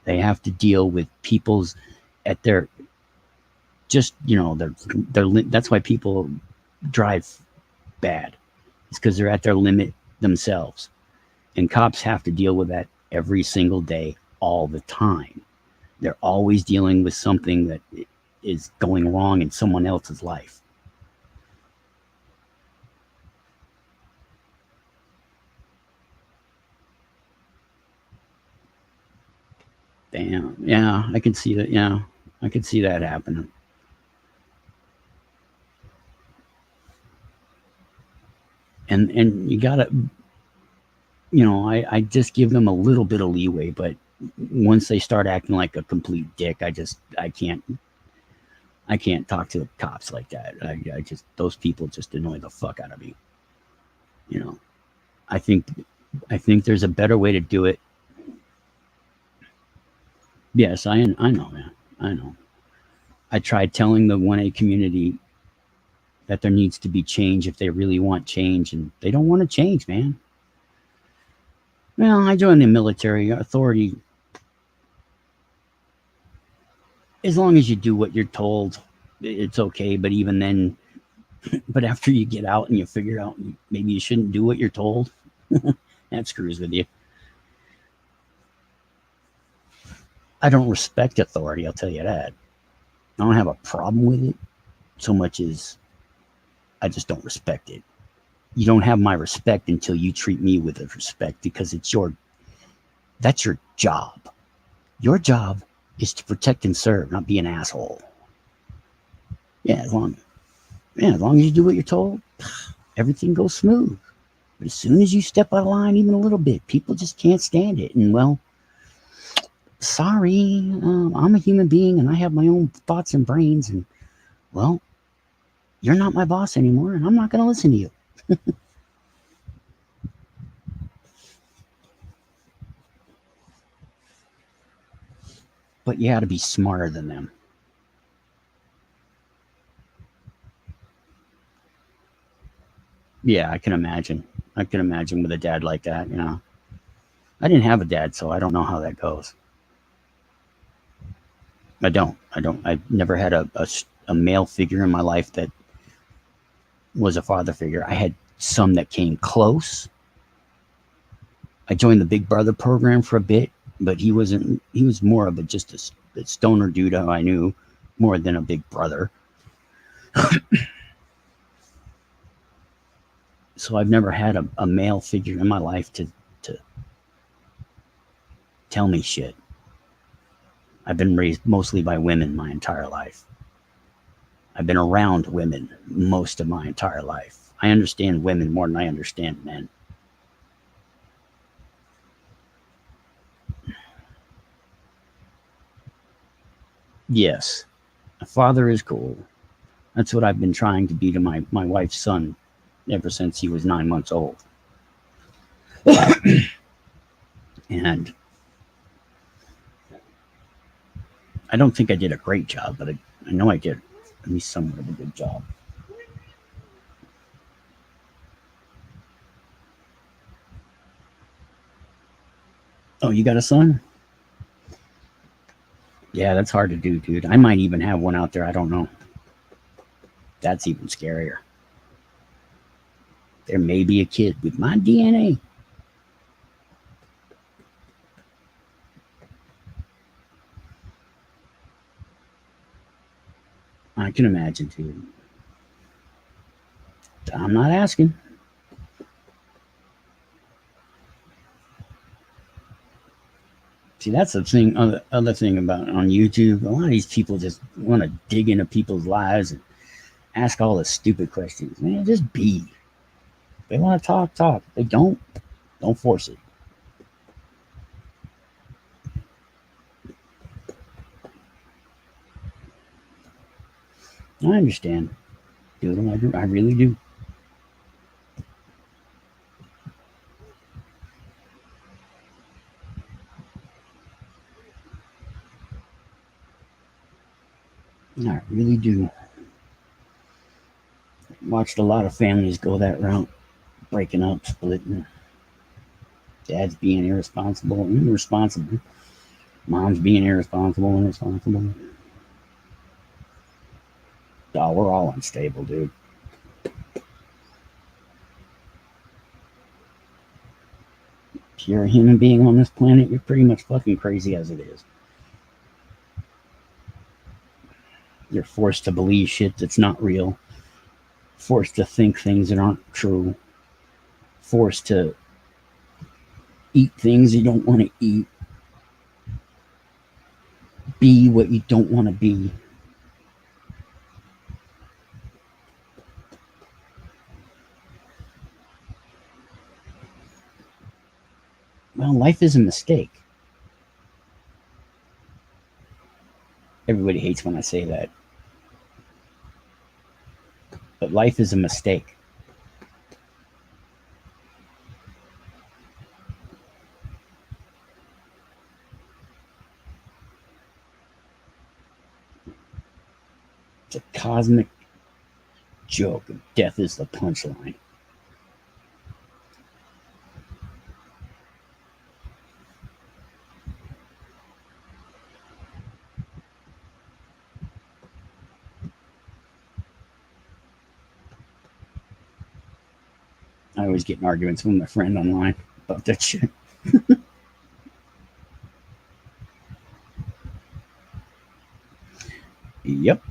They have to deal with people's at their just their that's why people drive bad. It's because they're at their limit themselves, and cops have to deal with that every single day, all the time. They're always dealing with something that is going wrong in someone else's life. Damn. Yeah, I can see that. Yeah, I could see that happening. And you gotta, I just give them a little bit of leeway, but once they start acting like a complete dick, I can't talk to the cops like that. I just those people just annoy the fuck out of me. You know, I think I think there's a better way to do it. Yes, I know, man. I know. I tried telling the 1A community that there needs to be change if they really want change, and they don't want to change, man. Well, I joined the military. Authority, as long as you do what you're told, it's okay. But even then, but after you get out and you figure out maybe you shouldn't do what you're told, that screws with you. I don't respect authority, I'll tell you that. I don't have a problem with it so much as I just don't respect it. You don't have my respect until you treat me with respect, because that's your job. Your job is to protect and serve, not be an asshole. Yeah, as long as you do what you're told, everything goes smooth. But as soon as you step out of line even a little bit, people just can't stand it. And well, sorry, I'm a human being and I have my own thoughts and brains. And well, you're not my boss anymore, and I'm not going to listen to you. But you got to be smarter than them. Yeah, I can imagine. I can imagine with a dad like that. I didn't have a dad, so I don't know how that goes. I don't. I don't. I've never had a male figure in my life that was a father figure. I had some that came close. I joined the Big Brother program for a bit, but he wasn't. He was more of just a stoner dude who I knew more than a big brother. So I've never had a male figure in my life to tell me shit. I've been raised mostly by women my entire life. I've been around women most of my entire life. I understand women more than I understand men. Yes, a father is cool. That's what I've been trying to be to my wife's son ever since he was 9 months old. And I don't think I did a great job, but I know I did at least somewhat of a good job. Oh, you got a son? Yeah, that's hard to do, dude. I might even have one out there. I don't know. That's even scarier. There may be a kid with my DNA. I can imagine, dude. I'm not asking. See, that's the thing. Other thing about on YouTube, a lot of these people just want to dig into people's lives and ask all the stupid questions. Man, just be. If they want to talk, talk. If they don't force it. I understand. Dude, I really do. I really do. Watched a lot of families go that route, breaking up, splitting. Dad's being irresponsible and irresponsible. Mom's being irresponsible and irresponsible. Oh, we're all unstable, dude. If you're a human being on this planet, you're pretty much fucking crazy as it is. You're forced to believe shit that's not real, forced to think things that aren't true, forced to eat things you don't want to eat, be what you don't want to be. Well, life is a mistake. Everybody hates when I say that. But life is a mistake. It's a cosmic joke. Death is the punchline. I always get in arguments with my friend online about that shit. Yep.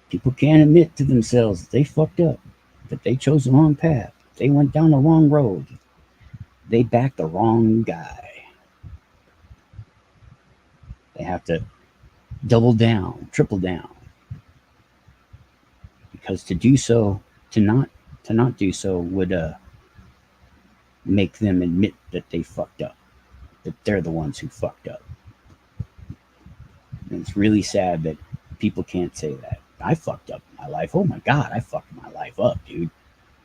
People can't admit to themselves that they fucked up, that they chose the wrong path, they went down the wrong road, they backed the wrong guy. They have to double down, triple down. Because to do so, to not do so would make them admit that they fucked up, that they're the ones who fucked up. And it's really sad that people can't say that. I fucked up my life. Oh my God, I fucked my life up, dude.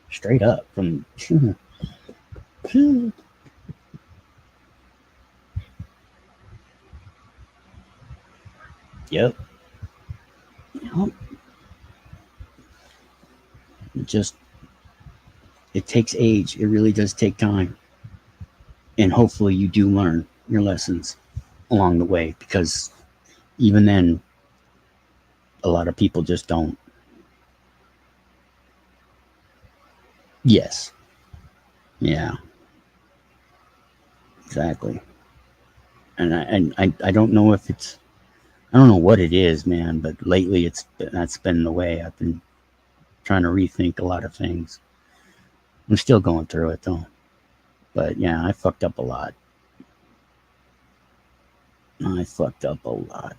Straight up. From Yep. Yep. It takes age. It really does take time. And hopefully you do learn your lessons along the way, because even then, a lot of people just don't. Yes. Yeah. Exactly. And I don't know if it's, I don't know what it is, man, but lately that's been the way. I've been trying to rethink a lot of things. I'm still going through it though. But yeah, I fucked up a lot. I fucked up a lot.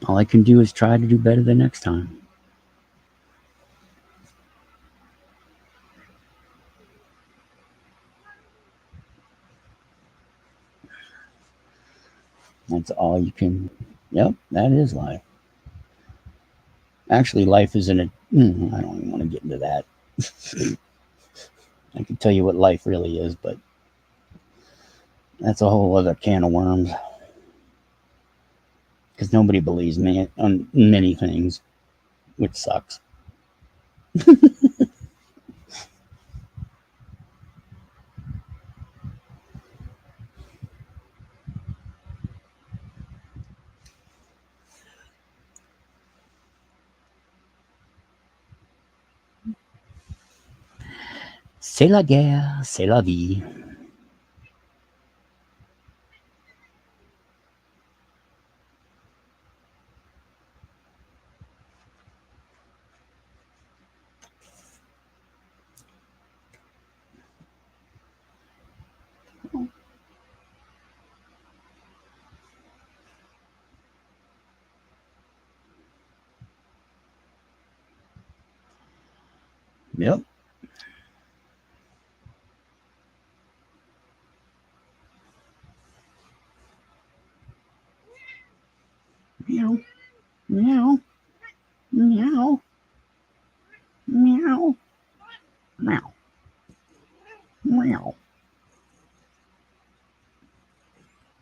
All I can do is try to do better the next time. That's all you can. Yep, that is life. Actually, life isn't a. I don't even want to get into that. I can tell you what life really is, but that's a whole other can of worms. Because nobody believes me on many things, which sucks. C'est la guerre, c'est la vie. Yep. Meow. Meow. Meow. Meow. Meow. Meow.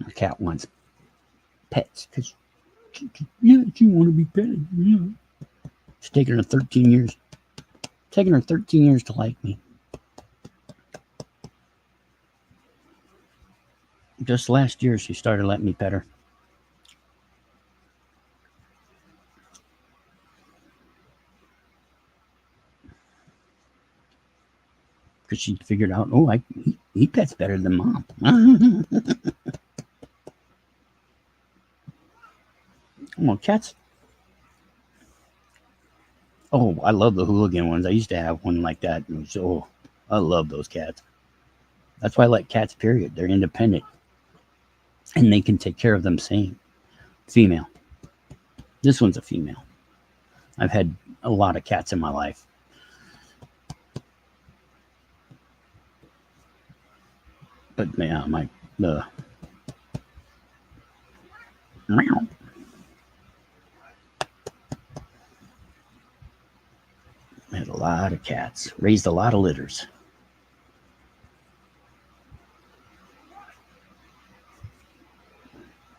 My cat wants pets because yeah, she want to be petted. Yeah. It's taken her 13 years. Taking her 13 years to like me. Just last year, she started letting me pet her. Because she figured out, oh, he pets better than mom. Well, cats. Oh, I love the hooligan ones. I used to have one like that. So I love those cats. That's why I like cats, period. They're independent. And they can take care of them same. Female. This one's a female. I've had a lot of cats in my life. But yeah, the meow. I had a lot of cats. Raised a lot of litters.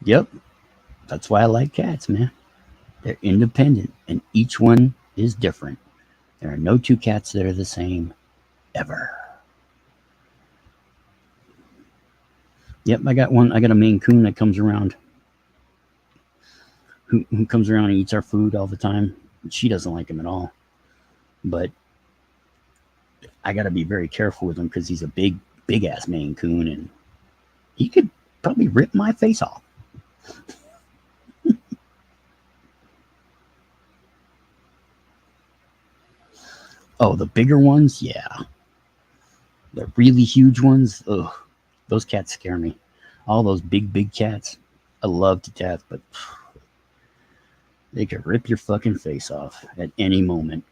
Yep. That's why I like cats, man. They're independent, and each one is different. There are no two cats that are the same, ever. Yep, I got a Maine Coon that comes around, who comes around and eats our food all the time. She doesn't like him at all. But I got to be very careful with him because he's a big ass Maine Coon, and he could probably rip my face off. Oh, the bigger ones? Yeah. The really huge ones? Ugh. Those cats scare me. All those big cats, I love to death, but they could rip your fucking face off at any moment.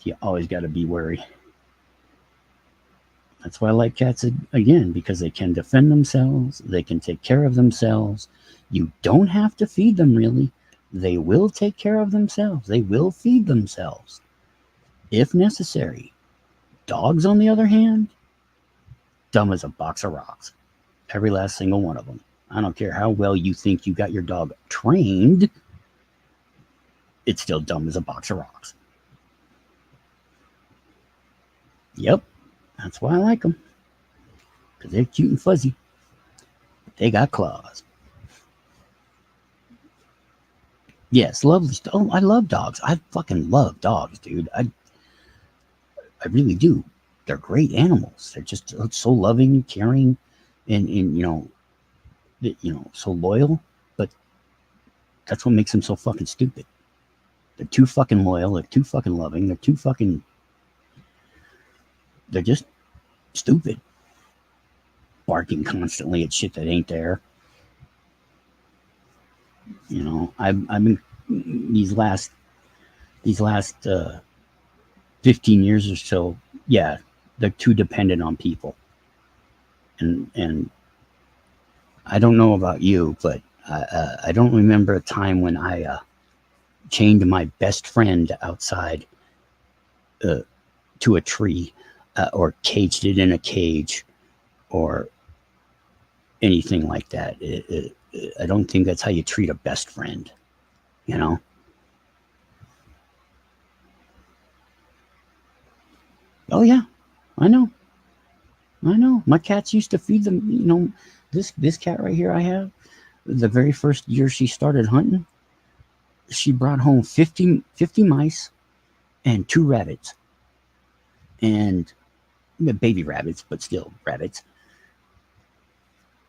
You always got to be wary. That's why I like cats again, because they can defend themselves. They can take care of themselves. You don't have to feed them, really. They will take care of themselves. They will feed themselves if necessary. Dogs, on the other hand, dumb as a box of rocks. Every last single one of them. I don't care how well you think you got your dog trained, it's still dumb as a box of rocks. Yep, that's why I like them. Because they're cute and fuzzy. They got claws. Yes, lovely stuff. Oh, I love dogs. I fucking love dogs, dude. I really do. They're great animals. They're just so loving, caring, and so loyal. But that's what makes them so fucking stupid. They're too fucking loyal. They're too fucking loving. They're just stupid. Barking constantly at shit that ain't there. You know, I've been these last 15 years or so. Yeah, they're too dependent on people. And I don't know about you, but I don't remember a time when I chained my best friend outside to a tree or caged it in a cage or anything like that. I don't think that's how you treat a best friend, you know? Oh, yeah, I know. My cats used to feed them, this cat right here I have, the very first year she started hunting, she brought home 50 mice and 2 rabbits. And baby rabbits, but still rabbits.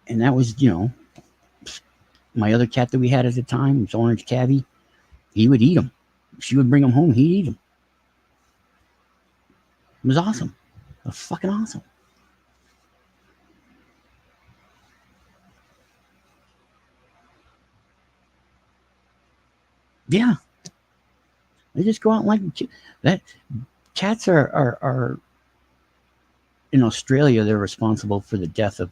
And that was, my other cat that we had at the time, was Orange Cabby. He would eat them. She would bring them home. He'd eat them. It was awesome. It was fucking awesome. Yeah. They just go out like that. Cats are in Australia, they're responsible for the death of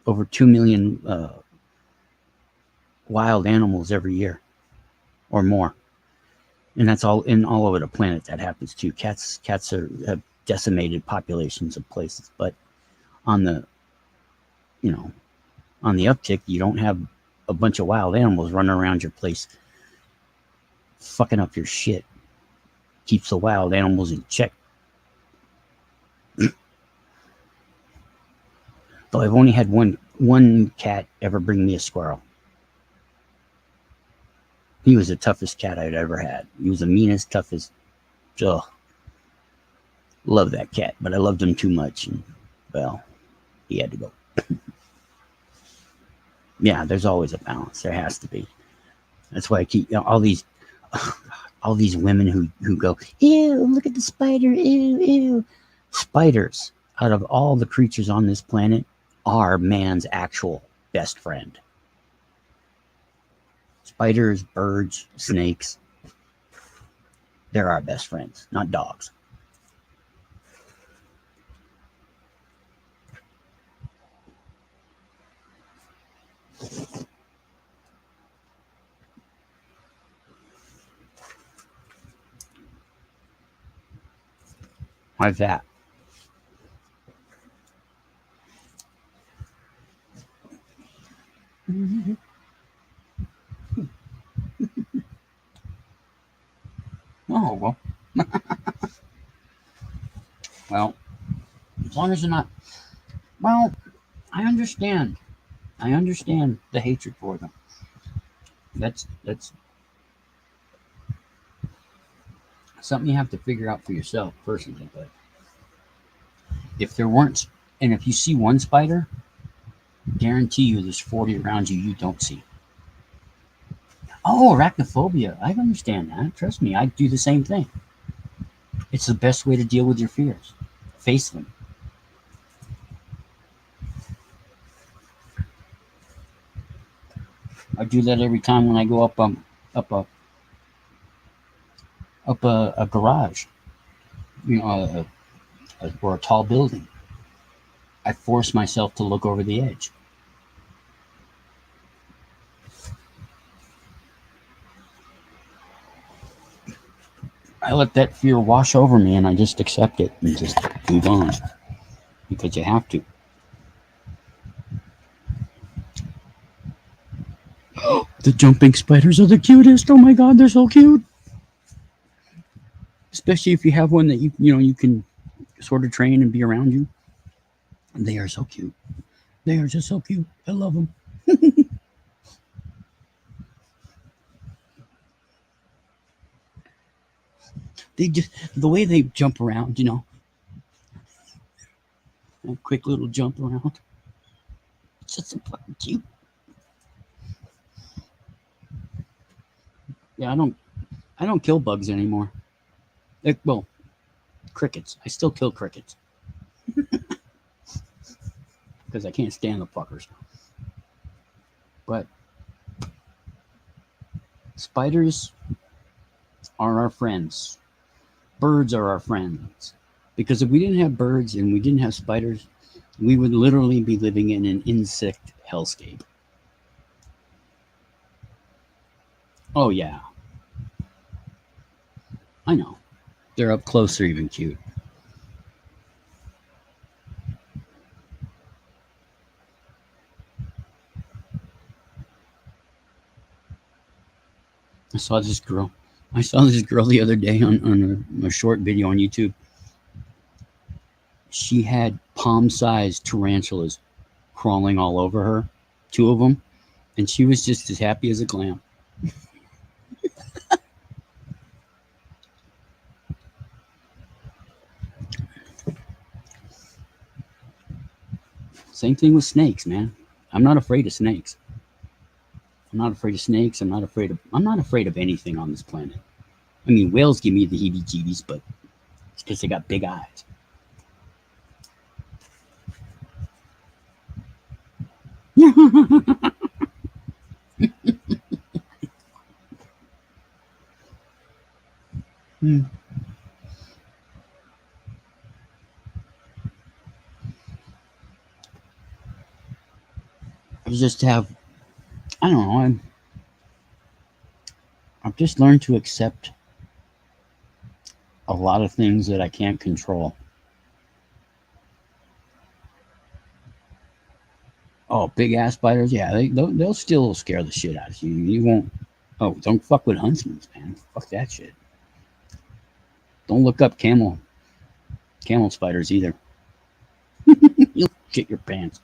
over 2 million wild animals every year or more. And that's all over the planet that happens too. Cats have decimated populations of places, but on the you know on the uptick, you don't have a bunch of wild animals running around your place fucking up your shit. Keeps the wild animals in check. Though I've only had one cat ever bring me a squirrel. He was the toughest cat I'd ever had. He was the meanest, toughest. Ugh. Love that cat, but I loved him too much, and well, he had to go. Yeah, there's always a balance. There has to be. That's why I keep all these women who go, ew, look at the spider, ew, ew. Spiders, out of all the creatures on this planet, are man's actual best friend. Spiders, birds, snakes, they're our best friends, not dogs. Like that. Oh, well, as long as you're not, well, I understand. I understand the hatred for them. That's something you have to figure out for yourself personally. But if there weren't, and if you see one spider, guarantee you there's 40 around you don't see. Oh, arachnophobia. I understand that. Trust me, I do the same thing. It's the best way to deal with your fears. Face them. I do that every time when I go up a garage, or a tall building. I force myself to look over the edge. I let that fear wash over me, and I just accept it and just move on, because you have to. The jumping spiders are the cutest. Oh my god, they're so cute. Especially if you have one that you can sort of train and be around you. They are so cute. They are just so cute. I love them. They just, the way they jump around, a quick little jump around. It's just so fucking cute. Yeah, I don't kill bugs anymore. Well, crickets. I still kill crickets because I can't stand the fuckers. But spiders are our friends. Birds are our friends. Because if we didn't have birds and we didn't have spiders, we would literally be living in an insect hellscape. Oh, yeah. I know. They're up close, they're even cute. I saw this girl the other day on a short video on YouTube. She had palm-sized tarantulas crawling all over her, 2 of them, and she was just as happy as a clam. Same thing with snakes, man. I'm not afraid of snakes. I'm not afraid of snakes. I'm not afraid of anything on this planet. I mean, whales give me the heebie-jeebies, but it's because they got big eyes. Hmm. I just have, I don't know. I've just learned to accept a lot of things that I can't control. Oh, big ass spiders, yeah, they'll still scare the shit out of you. You won't. Oh, don't fuck with huntsmen, man. Fuck that shit. Don't look up camel spiders either. You'll shit your pants.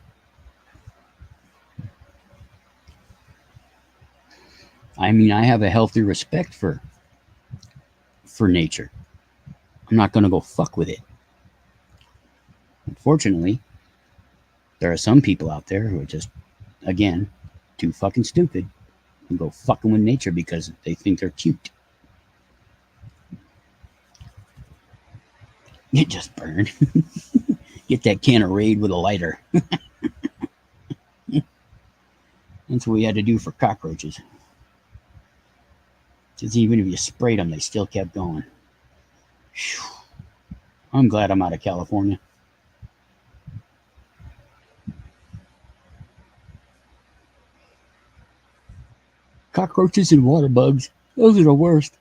I mean, I have a healthy respect for nature. I'm not gonna go fuck with it. Unfortunately, there are some people out there who are just, again, too fucking stupid and go fucking with nature because they think they're cute. It just burned. Get that can of Raid with a lighter. That's what we had to do for cockroaches. Because even if you sprayed them, they still kept going. Whew. I'm glad I'm out of California. Cockroaches and water bugs, those are the worst.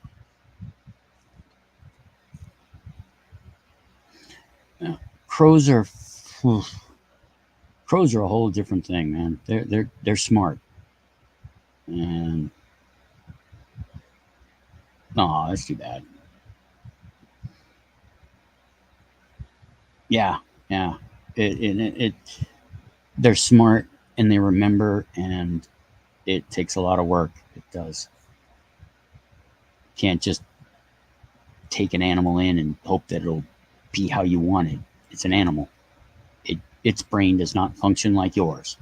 Crows are crows are a whole different thing, man. They're smart. And no, that's too bad. Yeah, yeah. It they're smart and they remember, and it takes a lot of work. It does. Can't just take an animal in and hope that it'll be how you want it. It's an animal. Its brain does not function like yours.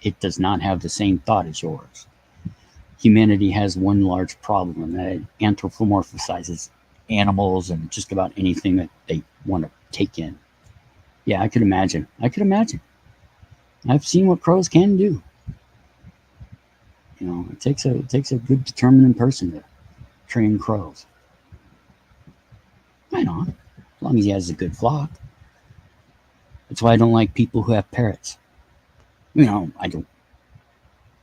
It does not have the same thought as yours. Humanity has one large problem, and that it anthropomorphizes animals and just about anything that they want to take in. Yeah, I could imagine. I've seen what crows can do. You know, it takes a good determined person to train crows. Right on. As long as he has a good flock. That's why I don't like people who have parrots. You know, I don't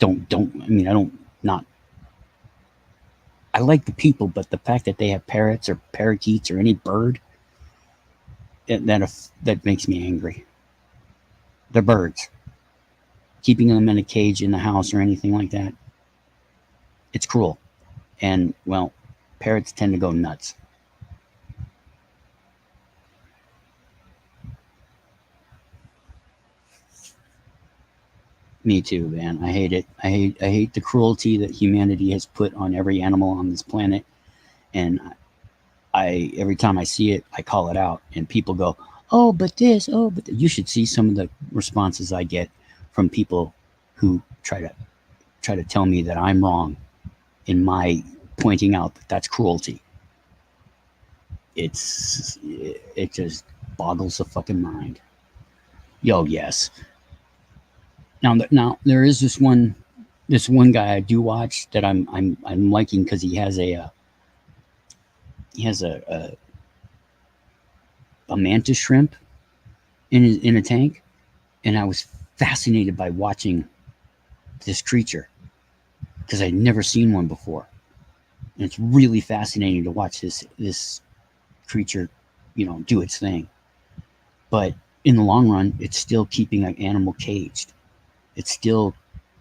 I mean, I don't not I like the people, but the fact that they have parrots or parakeets or any bird, that makes me angry. They're birds. Keeping them in a cage in the house or anything like that, it's cruel. And, well, parrots tend to go nuts. Me too, man. I hate it. I hate the cruelty that humanity has put on every animal on this planet. And I every time I see it, I call it out. And people go, "Oh, but this, oh, but you should see some of the responses I get from people who try to tell me that I'm wrong in my pointing out that that's cruelty." It just boggles the fucking mind. Yo, yes. Now there is this one guy I do watch that I'm liking because he has a mantis shrimp in a tank, and I was fascinated by watching this creature because I'd never seen one before, and it's really fascinating to watch this creature, you know, do its thing. But in the long run, it's still keeping an animal caged. It's still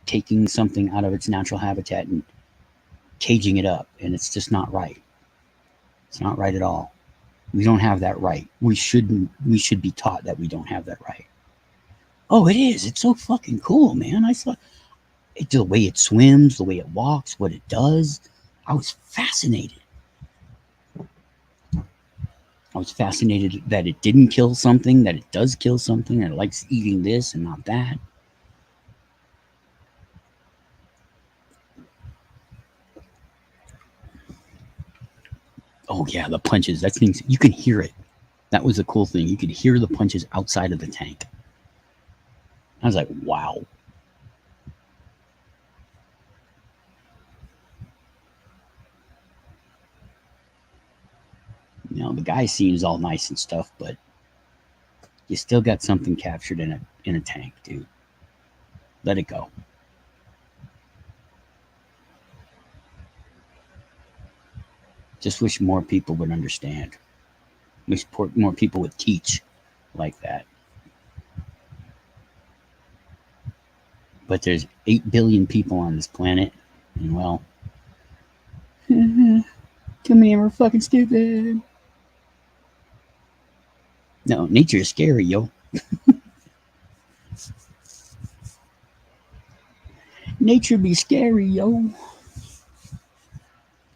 taking something out of its natural habitat and caging it up, and it's just not right. It's not right at all. We don't have that right. We should be taught that we don't have that right. Oh, it is. It's so fucking cool, man. I saw the way it swims, the way it walks, what it does. I was fascinated. I was fascinated that it didn't kill something, that it does kill something, and it likes eating this and not that. Oh yeah, the punches. That thing, you can hear it. That was the cool thing. You could hear the punches outside of the tank. I was like, wow. You know, the guy seems all nice and stuff, but you still got something captured in a tank, dude. Let it go. Just wish more people would understand. Wish more people would teach like that. But there's 8 billion people on this planet, and well, too many of them are fucking stupid. No, nature is scary, yo. Nature be scary, yo.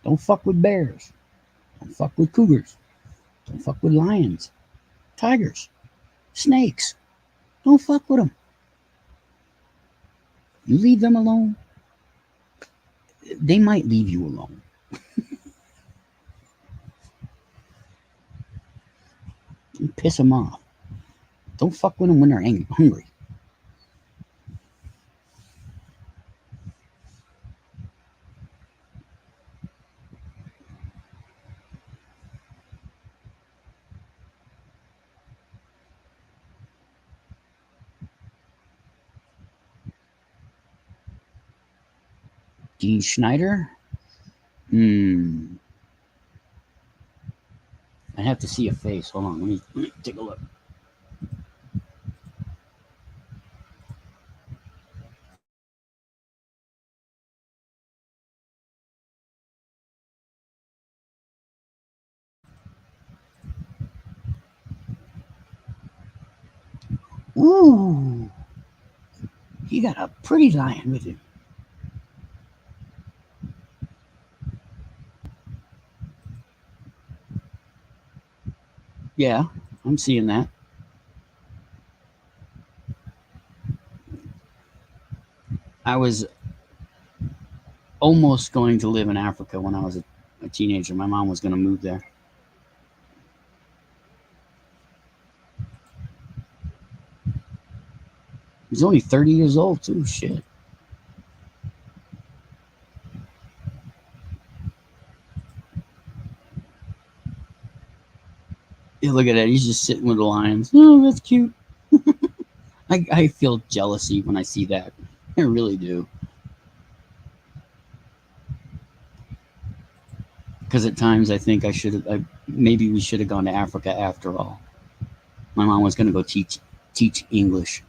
Don't fuck with bears. Don't fuck with cougars. Don't fuck with lions, tigers, snakes. Don't fuck with them. You leave them alone, they might leave you alone. You piss them off. Don't fuck with them when they're hungry. Dean Schneider? I have to see a face. Hold on, let me take a look. Ooh, he got a pretty lion with him. Yeah, I'm seeing that. I was almost going to live in Africa when I was a teenager. My mom was going to move there. He's only 30 years old, too. Shit. Yeah, look at that. He's just sitting with the lions. Oh, that's cute. I feel jealousy when I see that. I really do. Because at times I think I should have, maybe we should have gone to Africa after all. My mom was going to go teach English.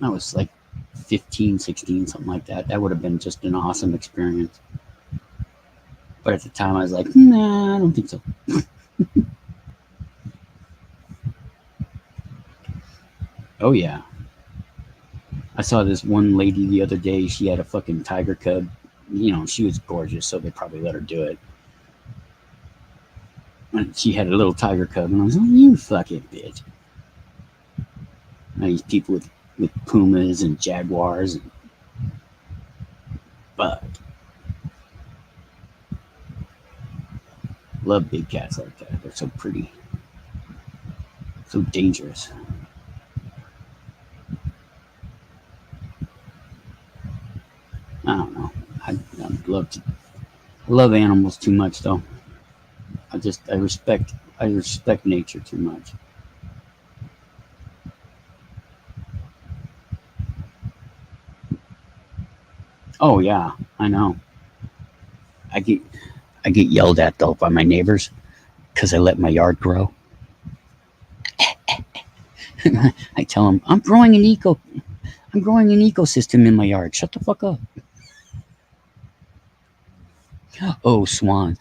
I was like 15, 16, something like that. That would have been just an awesome experience. But at the time I was like, nah, I don't think so. Oh, yeah. I saw this one lady the other day. She had a fucking tiger cub. You know, she was gorgeous, so they probably let her do it. And she had a little tiger cub, and I was like, you fucking bitch. Now these people with pumas and jaguars and fuck. Love big cats like that. They're so pretty. So dangerous. I don't know. I love animals too much though. I respect nature too much. Oh yeah, I know. I get yelled at though by my neighbors because I let my yard grow. I tell them I'm growing an ecosystem in my yard. Shut the fuck up. Oh, swans.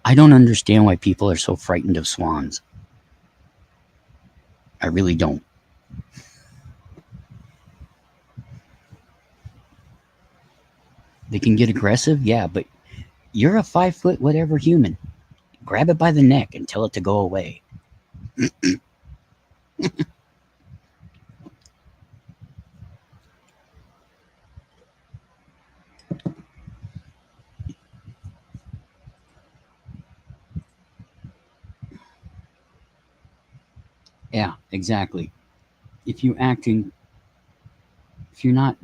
I don't understand why people are so frightened of swans. I really don't. They can get aggressive, yeah, but you're a 5 foot whatever human. Grab it by the neck and tell it to go away. Yeah, exactly. If you're not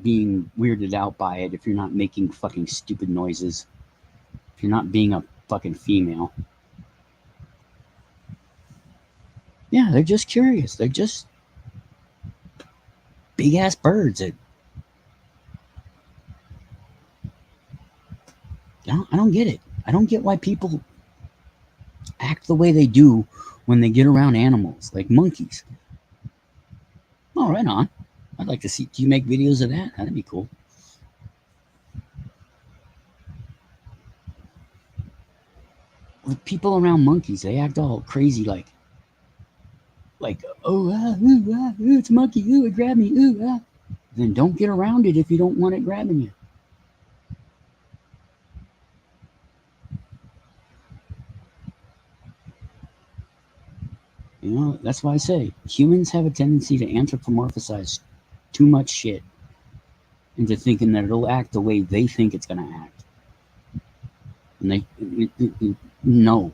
being weirded out by it, if you're not making fucking stupid noises, if you're not being a fucking female, yeah, they're just curious. They're just big ass birds. don't get it. I don't get why people act the way they do when they get around animals, like monkeys. Oh, right on. I'd like to see. Do you make videos of that? That'd be cool. With people around monkeys, they act all crazy, like it's a monkey, ooh, it grabbed me, ooh, ah. Then don't get around it if you don't want it grabbing you. You know, that's why I say humans have a tendency to anthropomorphize too much shit into thinking that it'll act the way they think it's gonna act. And no.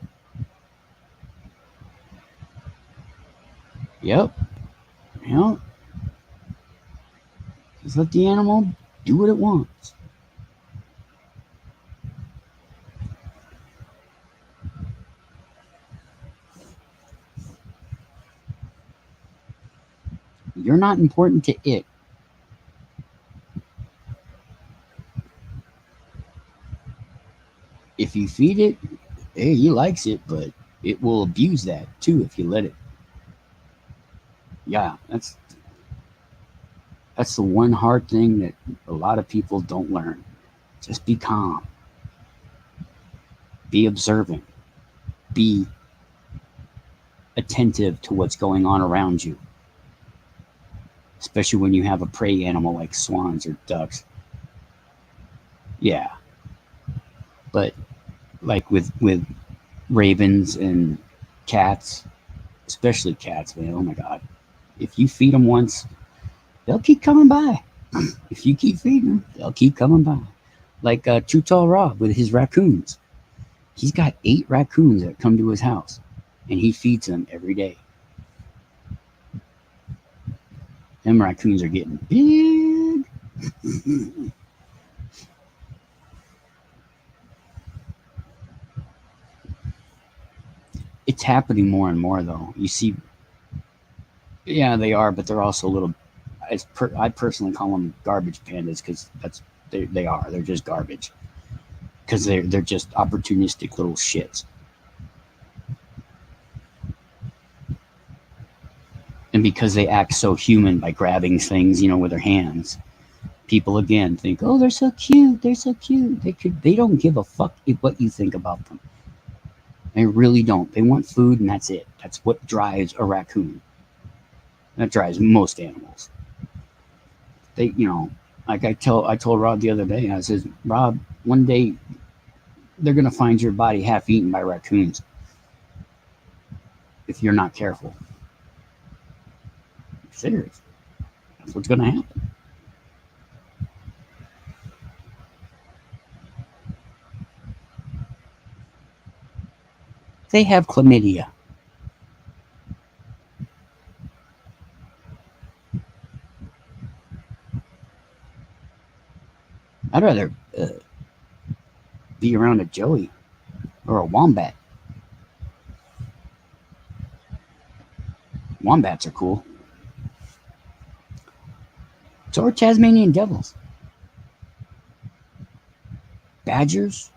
Yep. Yep. Just let the animal do what it wants. You're not important to it. If you feed it, hey, he likes it, but it will abuse that too if you let it. Yeah, that's the one hard thing that a lot of people don't learn. Just be calm. Be observant. Be attentive to what's going on around you. Especially when you have a prey animal like swans or ducks. Yeah. But like with ravens and cats, especially cats, man, oh my God. If you feed them once, they'll keep coming by. If you keep feeding them, they'll keep coming by. Like True Tall Rob with his raccoons. He's got 8 raccoons that come to his house, and he feeds them every day. Them raccoons are getting big. It's happening more and more, though. You see, yeah, they are, but they're also a little. I personally call them garbage pandas because they are. They're just garbage because they're just opportunistic little shits. And because they act so human by grabbing things, with their hands, people again think, "Oh, they're so cute. They're so cute." They don't give a fuck what you think about them. They really don't. They want food, and that's it. That's what drives a raccoon. That drives most animals. They, like I told Rob the other day. I says, Rob, one day they're gonna find your body half eaten by raccoons if you're not careful. I'm serious. That's what's gonna happen. They have chlamydia. I'd rather be around a joey or a wombat. Wombats are cool. So are Tasmanian devils. Badgers?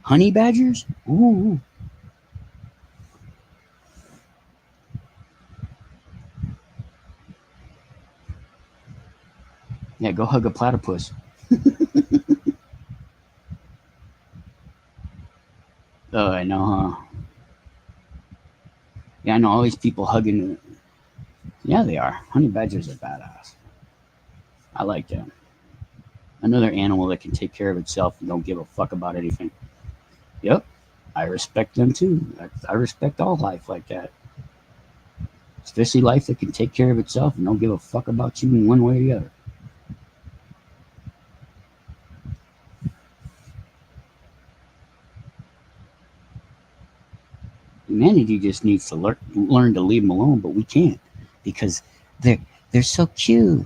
Honey badgers? Ooh. Yeah, go hug a platypus. Oh, I know, huh? Yeah, I know all these people hugging. Yeah, they are. Honey badgers are badass. I like them. Another animal that can take care of itself and don't give a fuck about anything. Yep, I respect them too. I respect all life like that. Especially life that can take care of itself and don't give a fuck about you in one way or the other. Humanity just needs to learn to leave them alone, but we can't because they're so cute,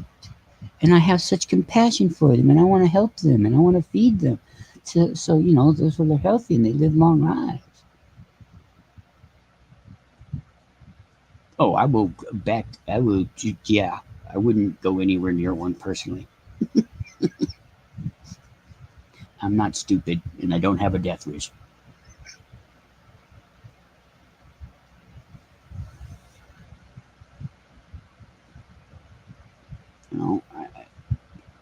and I have such compassion for them, and I want to help them, and I want to feed them, so so they're healthy and they live long lives. Oh, I will back. I will. Yeah, I wouldn't go anywhere near one personally. I'm not stupid, and I don't have a death wish. You know,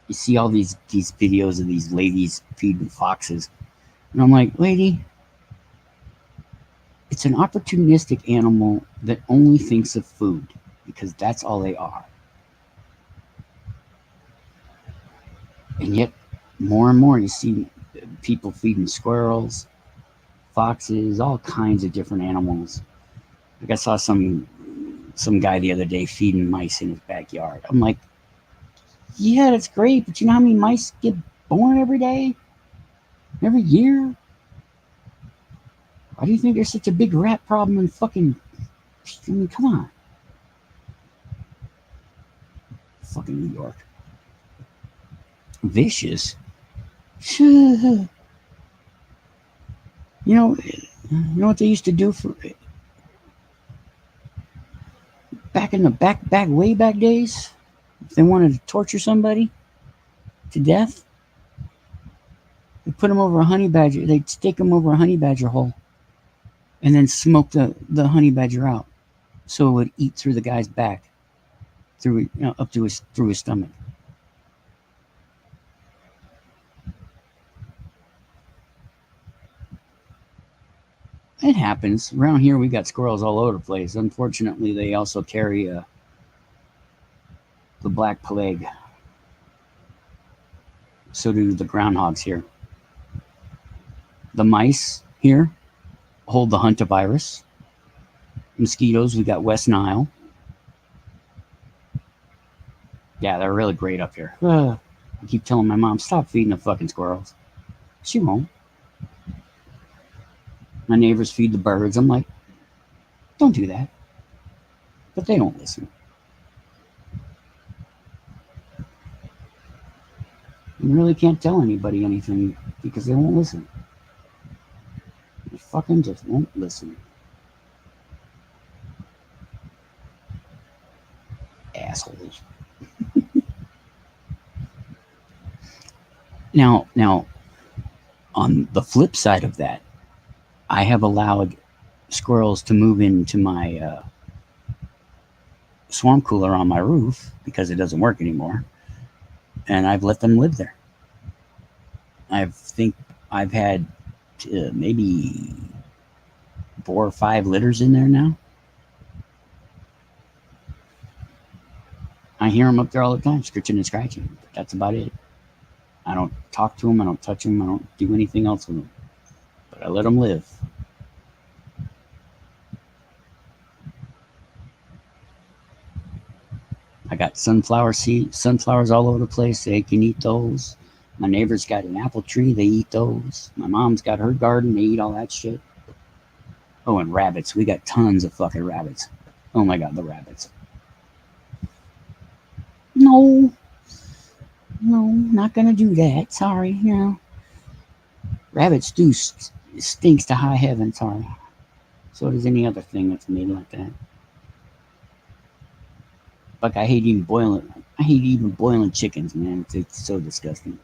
you see all these videos of these ladies feeding foxes, and I'm like, lady, it's an opportunistic animal that only thinks of food because that's all they are. And yet, more and more, you see people feeding squirrels, foxes, all kinds of different animals. Like I saw some guy the other day feeding mice in his backyard. I'm like, yeah, that's great, but you know how many mice get born every day, every year? Why do you think there's such a big rat problem in fucking? I mean, come on, fucking New York, vicious. You know what they used to do for back in the back way back days? If they wanted to torture somebody to death, they put them over a honey badger. They'd stake them over a honey badger hole, and then smoke the honey badger out, so it would eat through the guy's back, up to his through his stomach. It happens around here. We got squirrels all over the place. Unfortunately, they also carry the black plague. So do the groundhogs here. The mice here hold the hantavirus. Mosquitoes, we got West Nile. Yeah, they're really great up here. I keep telling my mom, stop feeding the fucking squirrels. She won't. My neighbors feed the birds. I'm like, don't do that. But they don't listen. You really can't tell anybody anything because they won't listen. They fucking just won't listen. Assholes. Now, on the flip side of that, I have allowed squirrels to move into my swamp cooler on my roof because it doesn't work anymore, and I've let them live there. I think I've had maybe 4 or 5 litters in there now. I hear them up there all the time, scratching and scratching. But that's about it. I don't talk to them. I don't touch them. I don't do anything else with them. But I let them live. I got sunflowers all over the place. They can eat those. My neighbor's got an apple tree. They eat those. My mom's got her garden. They eat all that shit. Oh, and rabbits. We got tons of fucking rabbits. Oh my God, the rabbits. No, not gonna do that. Sorry, Rabbit stew stinks to high heaven. Sorry. So does any other thing that's made like that. Like I hate even boiling chickens, man. It's so disgusting.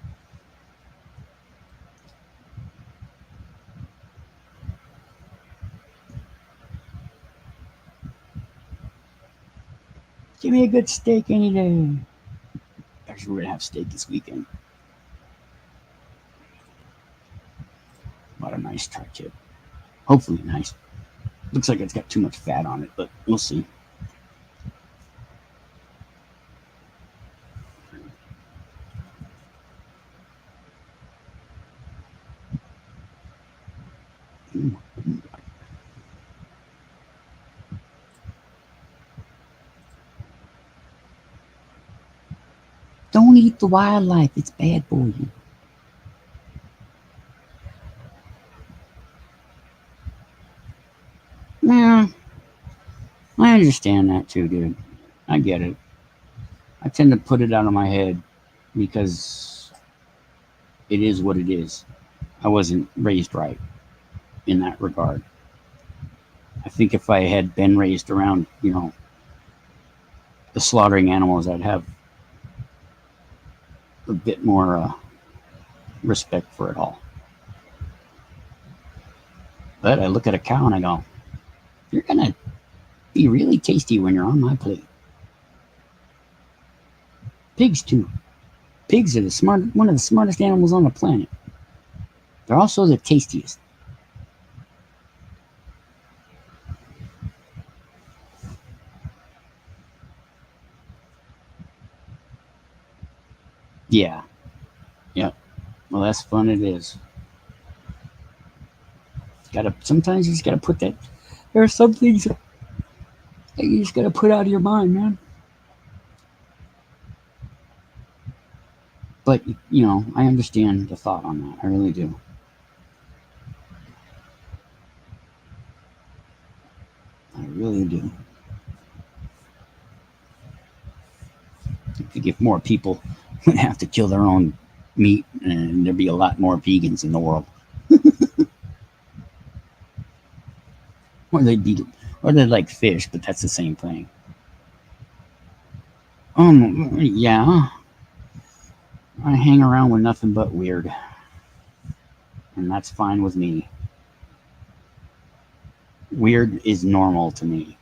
Give me a good steak any day. Actually, we're gonna have steak this weekend. What a nice tri-tip. Hopefully nice. Looks like it's got too much fat on it, but we'll see. Don't eat the wildlife. It's bad for you. Yeah, I understand that too, dude. I get it. I tend to put it out of my head because it is what it is. I wasn't raised right in that regard. I think if I had been raised around, the slaughtering animals, I'd have a bit more respect for it all. But I look at a cow and I go, you're going to be really tasty when you're on my plate. Pigs, too. Pigs are one of the smartest animals on the planet. They're also the tastiest. Yeah. Yep. Well, that's fun it is. Sometimes you just gotta put that. There are some things that you just gotta put out of your mind, man. But I understand the thought on that. I really do. I really do. I think if more people would have to kill their own meat, and there'd be a lot more vegans in the world. Or they'd like fish, but that's the same thing. Yeah. I hang around with nothing but weird. And that's fine with me. Weird is normal to me.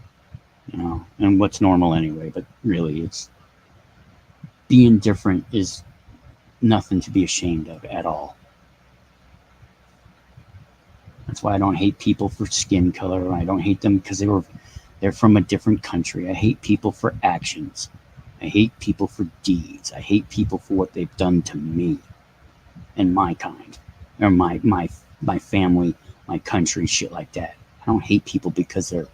And what's normal anyway, but really it's being different is nothing to be ashamed of at all. That's why I don't hate people for skin color. I don't hate them because they're from a different country. I hate people for actions. I hate people for deeds. I hate people for what they've done to me and my kind, or my family, my country, shit like that. I don't hate people because they're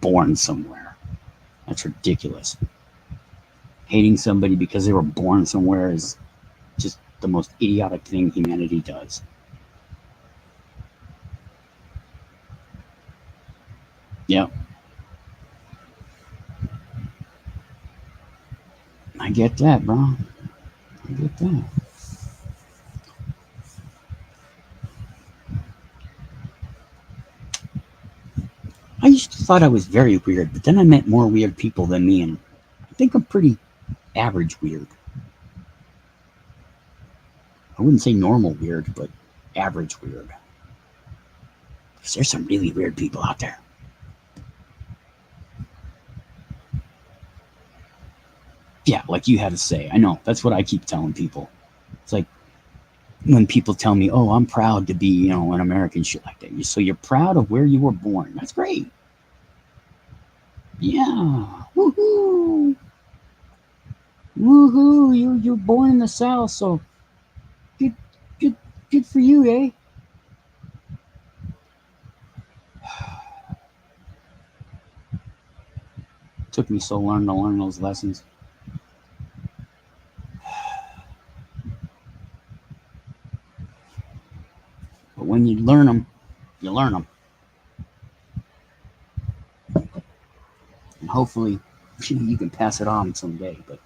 born somewhere. That's ridiculous. Hating somebody because they were born somewhere is just the most idiotic thing humanity does. Yep. I get that, bro. I get that. I used to thought I was very weird, but then I met more weird people than me, and I think I'm pretty average weird. I wouldn't say normal weird, but average weird. Because there's some really weird people out there. Yeah, like you had to say. I know. That's what I keep telling people. It's like when people tell me, oh, I'm proud to be, an American, shit like that. So you're proud of where you were born. That's great. Yeah. Woohoo. Woohoo. You're born in the South, so good for you, eh? Took me so long to learn those lessons. But when you learn them, you learn them. And hopefully you can pass it on someday. But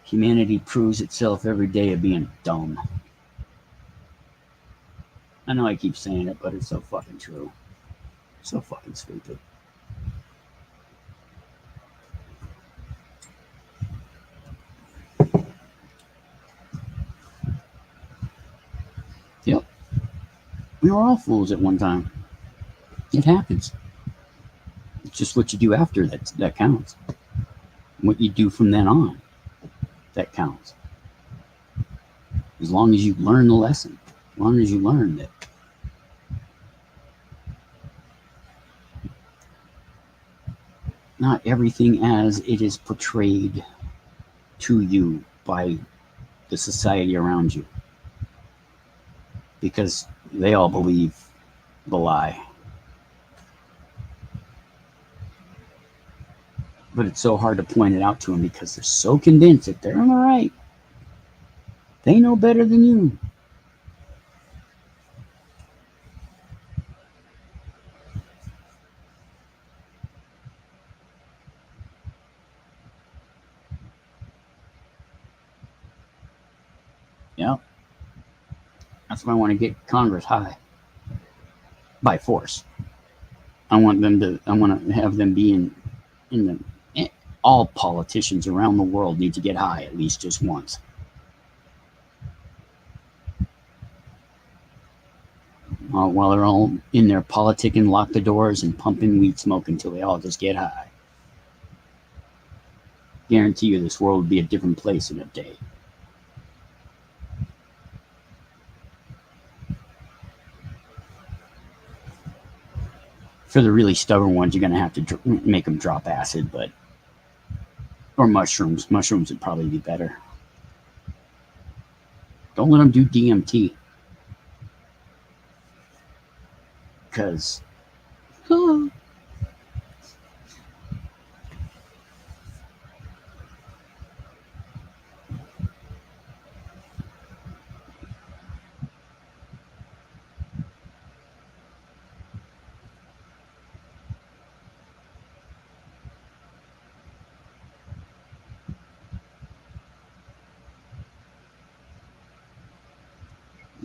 humanity proves itself every day of being dumb. I know I keep saying it, but it's so fucking true. So fucking stupid. Yep. We were all fools at one time. It happens. It's just what you do after that counts. What you do from then on, that counts. As long as you learn the lesson. As long as you learn that not everything as it is portrayed to you by the society around you. Because they all believe the lie. But it's so hard to point it out to them because they're so convinced that they're in the right. They know better than you. Yeah. That's why I want to get Congress high. By force. I want to have them be in the all politicians around the world need to get high at least just once. While they're all in there politicking, lock the doors and pumping weed smoke until they all just get high. Guarantee you this world would be a different place in a day. For the really stubborn ones, you're going to have to make them drop acid, or mushrooms. Mushrooms would probably be better. Don't let them do DMT. Because you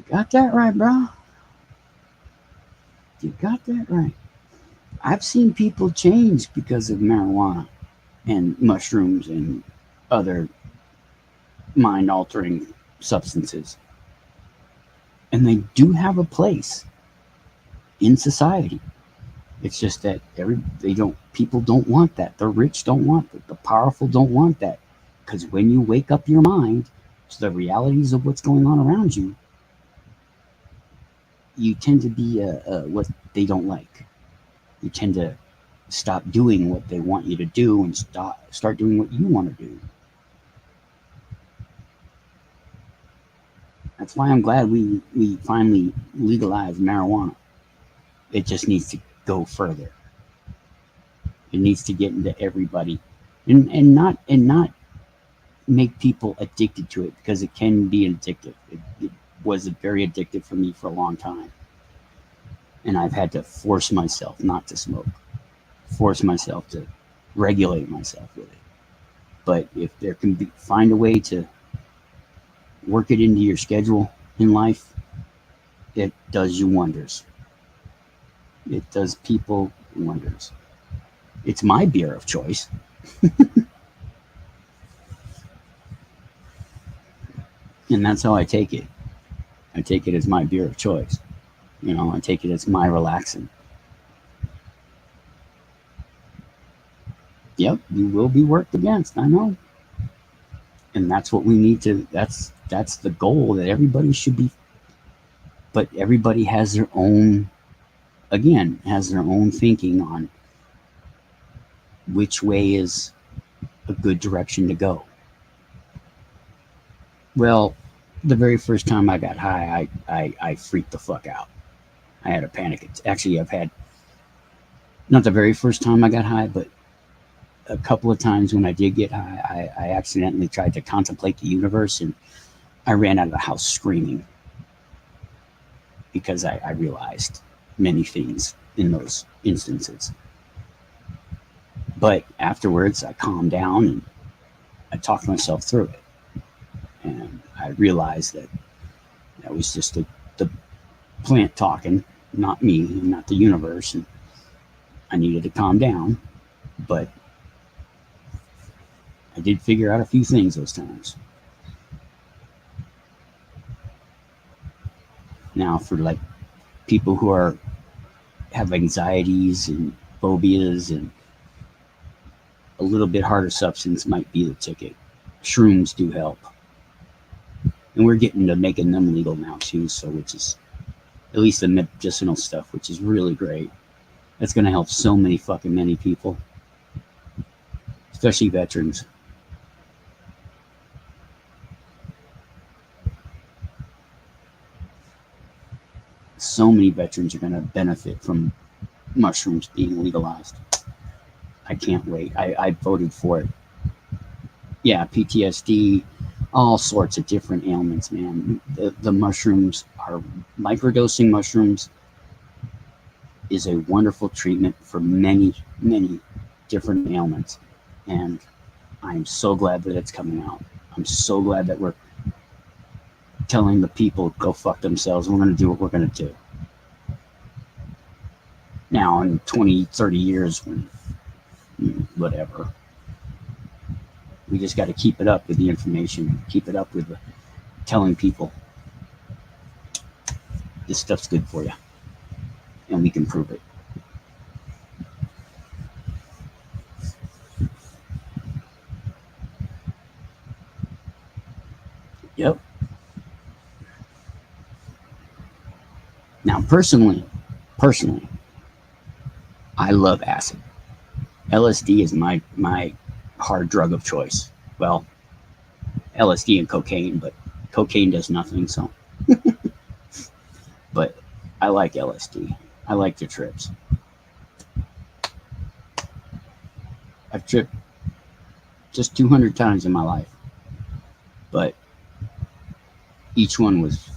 got that right, bro. You got that right. I've seen people change because of marijuana and mushrooms and other mind-altering substances. And they do have a place in society. It's just that people don't want that. The rich don't want that. The powerful don't want that. Because when you wake up your mind to the realities of what's going on around you, you tend to be what they don't like. You tend to stop doing what they want you to do and start doing what you want to do. That's why I'm glad we finally legalized marijuana. It just needs to go further. It needs to get into everybody, and not make people addicted to it, because it can be addictive. It was very addictive for me for a long time, and I've had to force myself not to smoke, force myself to regulate myself with it. But if there can find a way to work it into your schedule in life, it does you wonders. It does people wonders. It's my beer of choice. And that's how I take it. I take it as my beer of choice. I take it as my relaxing. Yep, you will be worked against, I know. And that's what we need to, that's the goal that everybody should be. But everybody has their own, again, has their own thinking on which way is a good direction to go. Well, the very first time I got high, I freaked the fuck out. I had a panic attack. Actually, I've had, not the very first time I got high, but a couple of times when I did get high, I accidentally tried to contemplate the universe, and I ran out of the house screaming because I realized many things in those instances. But afterwards, I calmed down and I talked myself through it. And I realized that was just the plant talking, not me, not the universe. And I needed to calm down. But I did figure out a few things those times. Now, for like people who have anxieties and phobias, and a little bit harder substance might be the ticket. Shrooms do help. And we're getting to making them legal now too, so which is at least the medicinal stuff, which is really great. That's going to help so many people, especially veterans. So many veterans are going to benefit from mushrooms being legalized. I can't wait. I voted for it. Yeah, PTSD, all sorts of different ailments, man. The mushrooms are, microdosing mushrooms is a wonderful treatment for many different ailments. And I'm so glad that it's coming out. I'm so glad that we're telling the people go fuck themselves. We're going to do what we're going to do. Now, in 20, 30 years, when whatever, We just got to keep it up with the information, keep it up with telling people this stuff's good for you, and we can prove it. Yep. Now, personally, I love acid. LSD is my hard drug of choice. Well, LSD and cocaine, but cocaine does nothing. So, but I like LSD. I like the trips. I've tripped just 200 times in my life, but each one was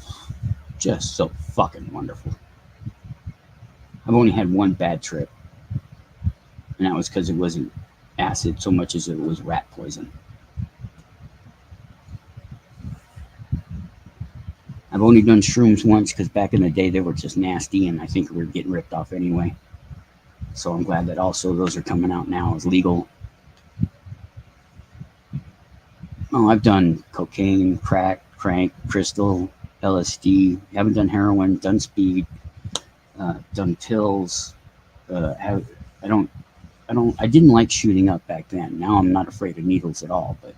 just so fucking wonderful. I've only had one bad trip, and that was because it wasn't acid so much as it was rat poison. I've only done shrooms once because back in the day they were just nasty, and I think we were getting ripped off anyway. So I'm glad that also those are coming out now as legal. Oh, I've done cocaine, crack, crystal, LSD. Haven't done heroin, done speed, done pills. I didn't like shooting up back then. Now I'm not afraid of needles at all, but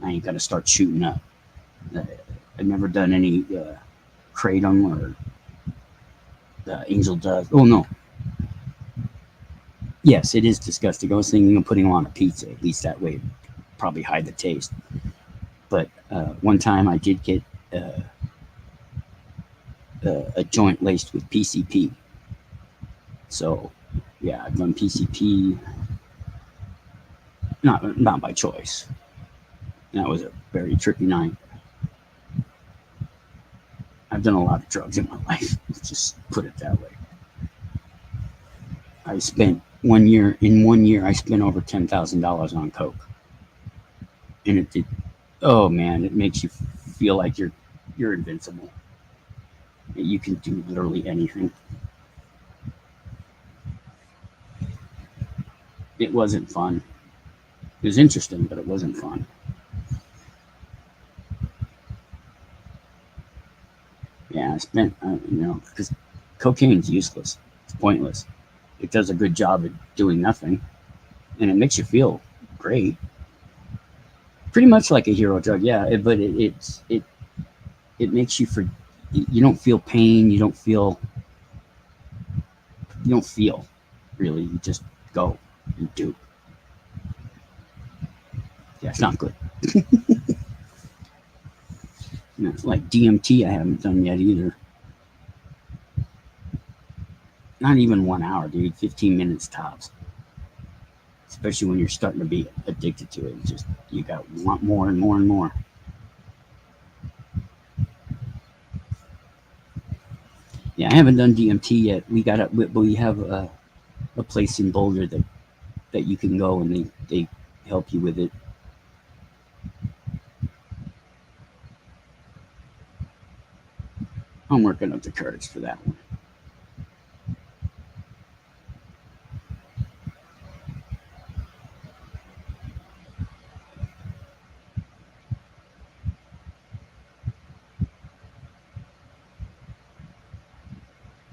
I ain't gonna start shooting up. I've never done any kratom or angel dust. Oh no. Yes, it is disgusting. I was thinking of putting them on a pizza. At least that way, it'd probably hide the taste. But one time I did get a joint laced with PCP. So yeah, I've done PCP. Not by choice. That was a very trippy night. I've done a lot of drugs in my life. Just put it that way. I spent 1 year. In 1 year, I spent over $10,000 on coke, and it did. Oh man, it makes you feel like you're invincible. You can do literally anything. It wasn't fun. It was interesting, but it wasn't fun. Yeah, I spent, because cocaine's useless. It's pointless. It does a good job at doing nothing, and it makes you feel great. Pretty much like a hero drug, yeah. But it makes you for. You don't feel pain. You don't feel really. You just go and do. Yeah, it's not good. Like DMT, I haven't done yet either. Not even 1 hour, dude. 15 minutes tops. Especially when you're starting to be addicted to it. Just you want more and more and more. Yeah, I haven't done DMT yet. We have a place in Boulder that you can go and they help you with it. I'm working up the courage for that one.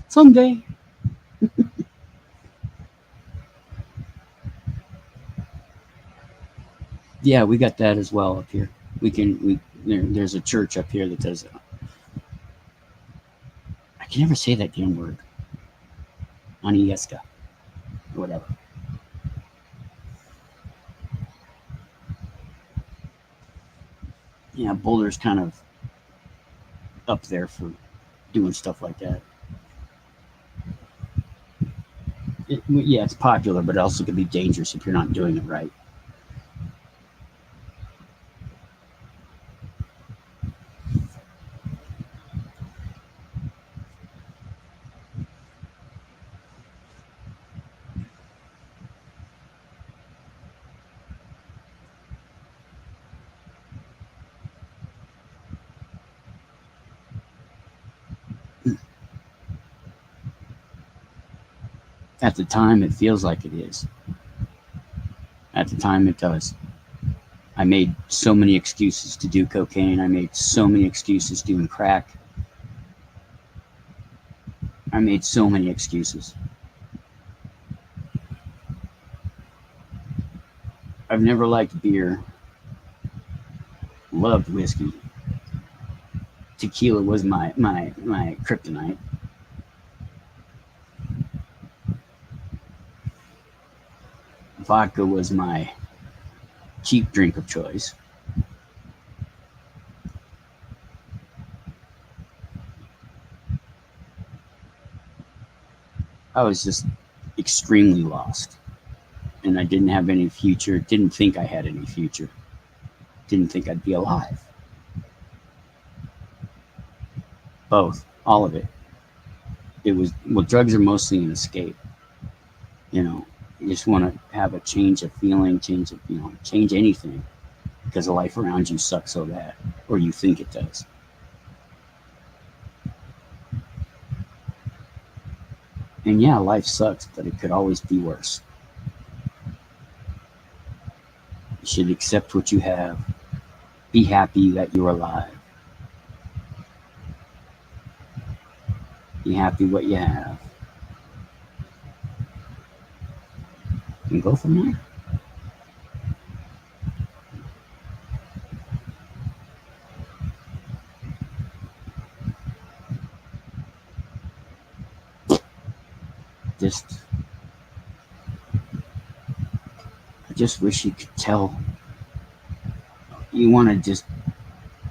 Someday. Yeah, we got that as well up here. There's a church up here that does it. I can never say that damn word. Anieska. Or whatever. Yeah, Boulder's kind of up there for doing stuff like that. Yeah, it's popular, but it also can be dangerous if you're not doing it right. At the time, it feels like it is. At the time, it does. I made so many excuses to do cocaine. I made so many excuses doing crack. I made so many excuses. I've never liked beer. Loved whiskey. Tequila was my kryptonite. Vodka was my cheap drink of choice. I was just extremely lost. And I didn't have any future. Didn't think I had any future. Didn't think I'd be alive. Both. All of it. It was, well, drugs are mostly an escape. You know, you just want to have a change of feeling, change of, change anything because the life around you sucks so bad, or you think it does. And yeah, life sucks, but it could always be worse. You should accept what you have. Be happy that you're alive. Be happy what you have. And go from there. Just, I just wish you could tell. You want to just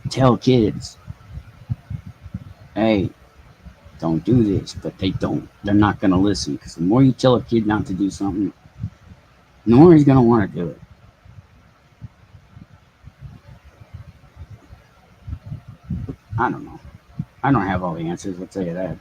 tell kids, hey, don't do this, but they don't. They're not going to listen because the more you tell a kid not to do something, the more he's going to want to do it. I don't know. I don't have all the answers, I'll tell you that.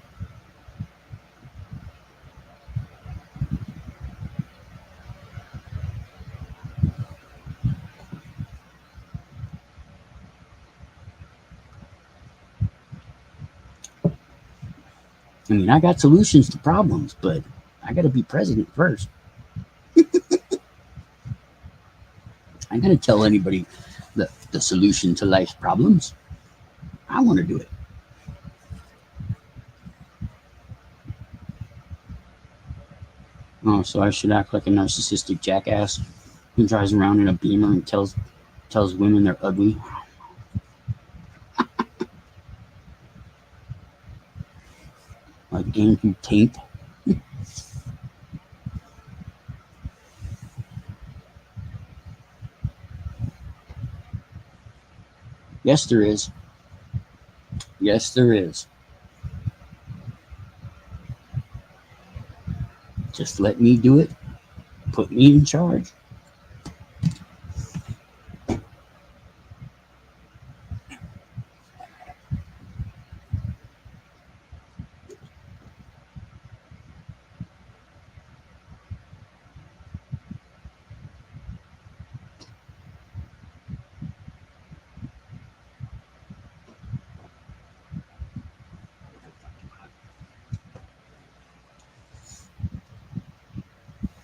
I mean, I got solutions to problems, but I got to be president first. I got to tell anybody the solution to life's problems. I want to do it. Oh, so I should act like a narcissistic jackass who drives around in a Beamer and tells women they're ugly. Like Andrew Tate. Yes, there is. Yes, there is. Just let me do it. Put me in charge.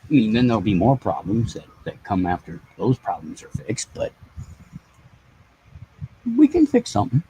I mean, then there'll be more problems that come after those problems are fixed, but we can fix something.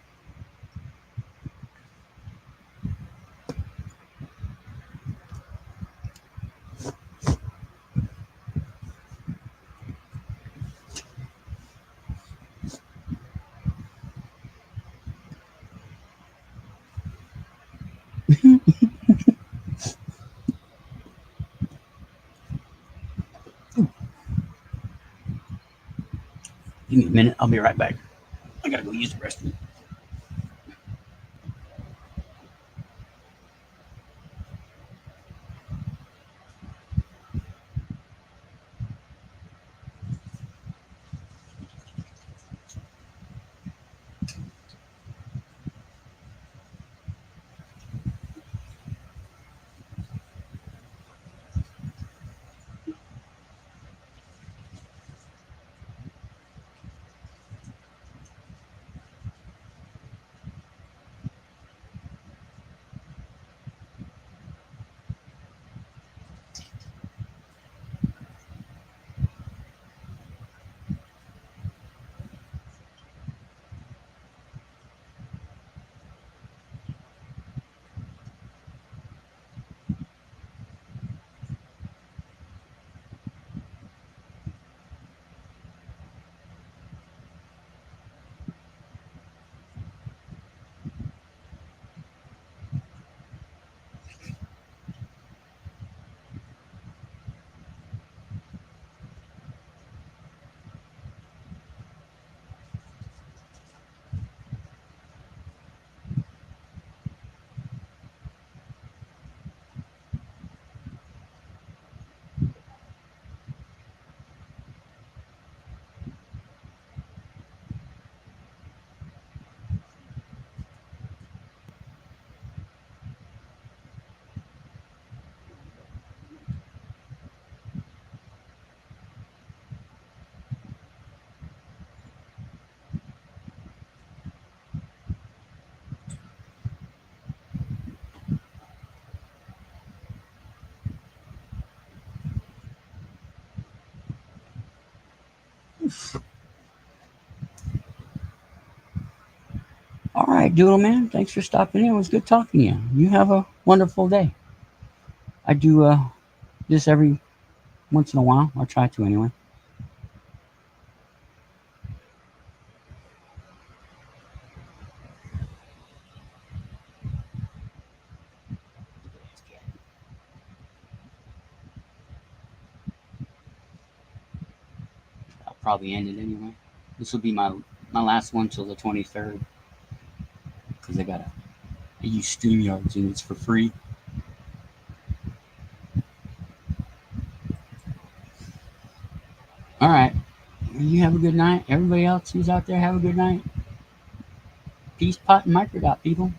Give me a minute. I'll be right back. I gotta go use the restroom. All right, Doodle Man. Thanks for stopping in. It was good talking to you. You have a wonderful day. I do this every once in a while. I try to anyway. I'll probably end it anyway. This will be my last one till the 23rd because I use StreamYards and it's for free. All right. You have a good night. Everybody else who's out there, have a good night. Peace, pot, and microdot, people.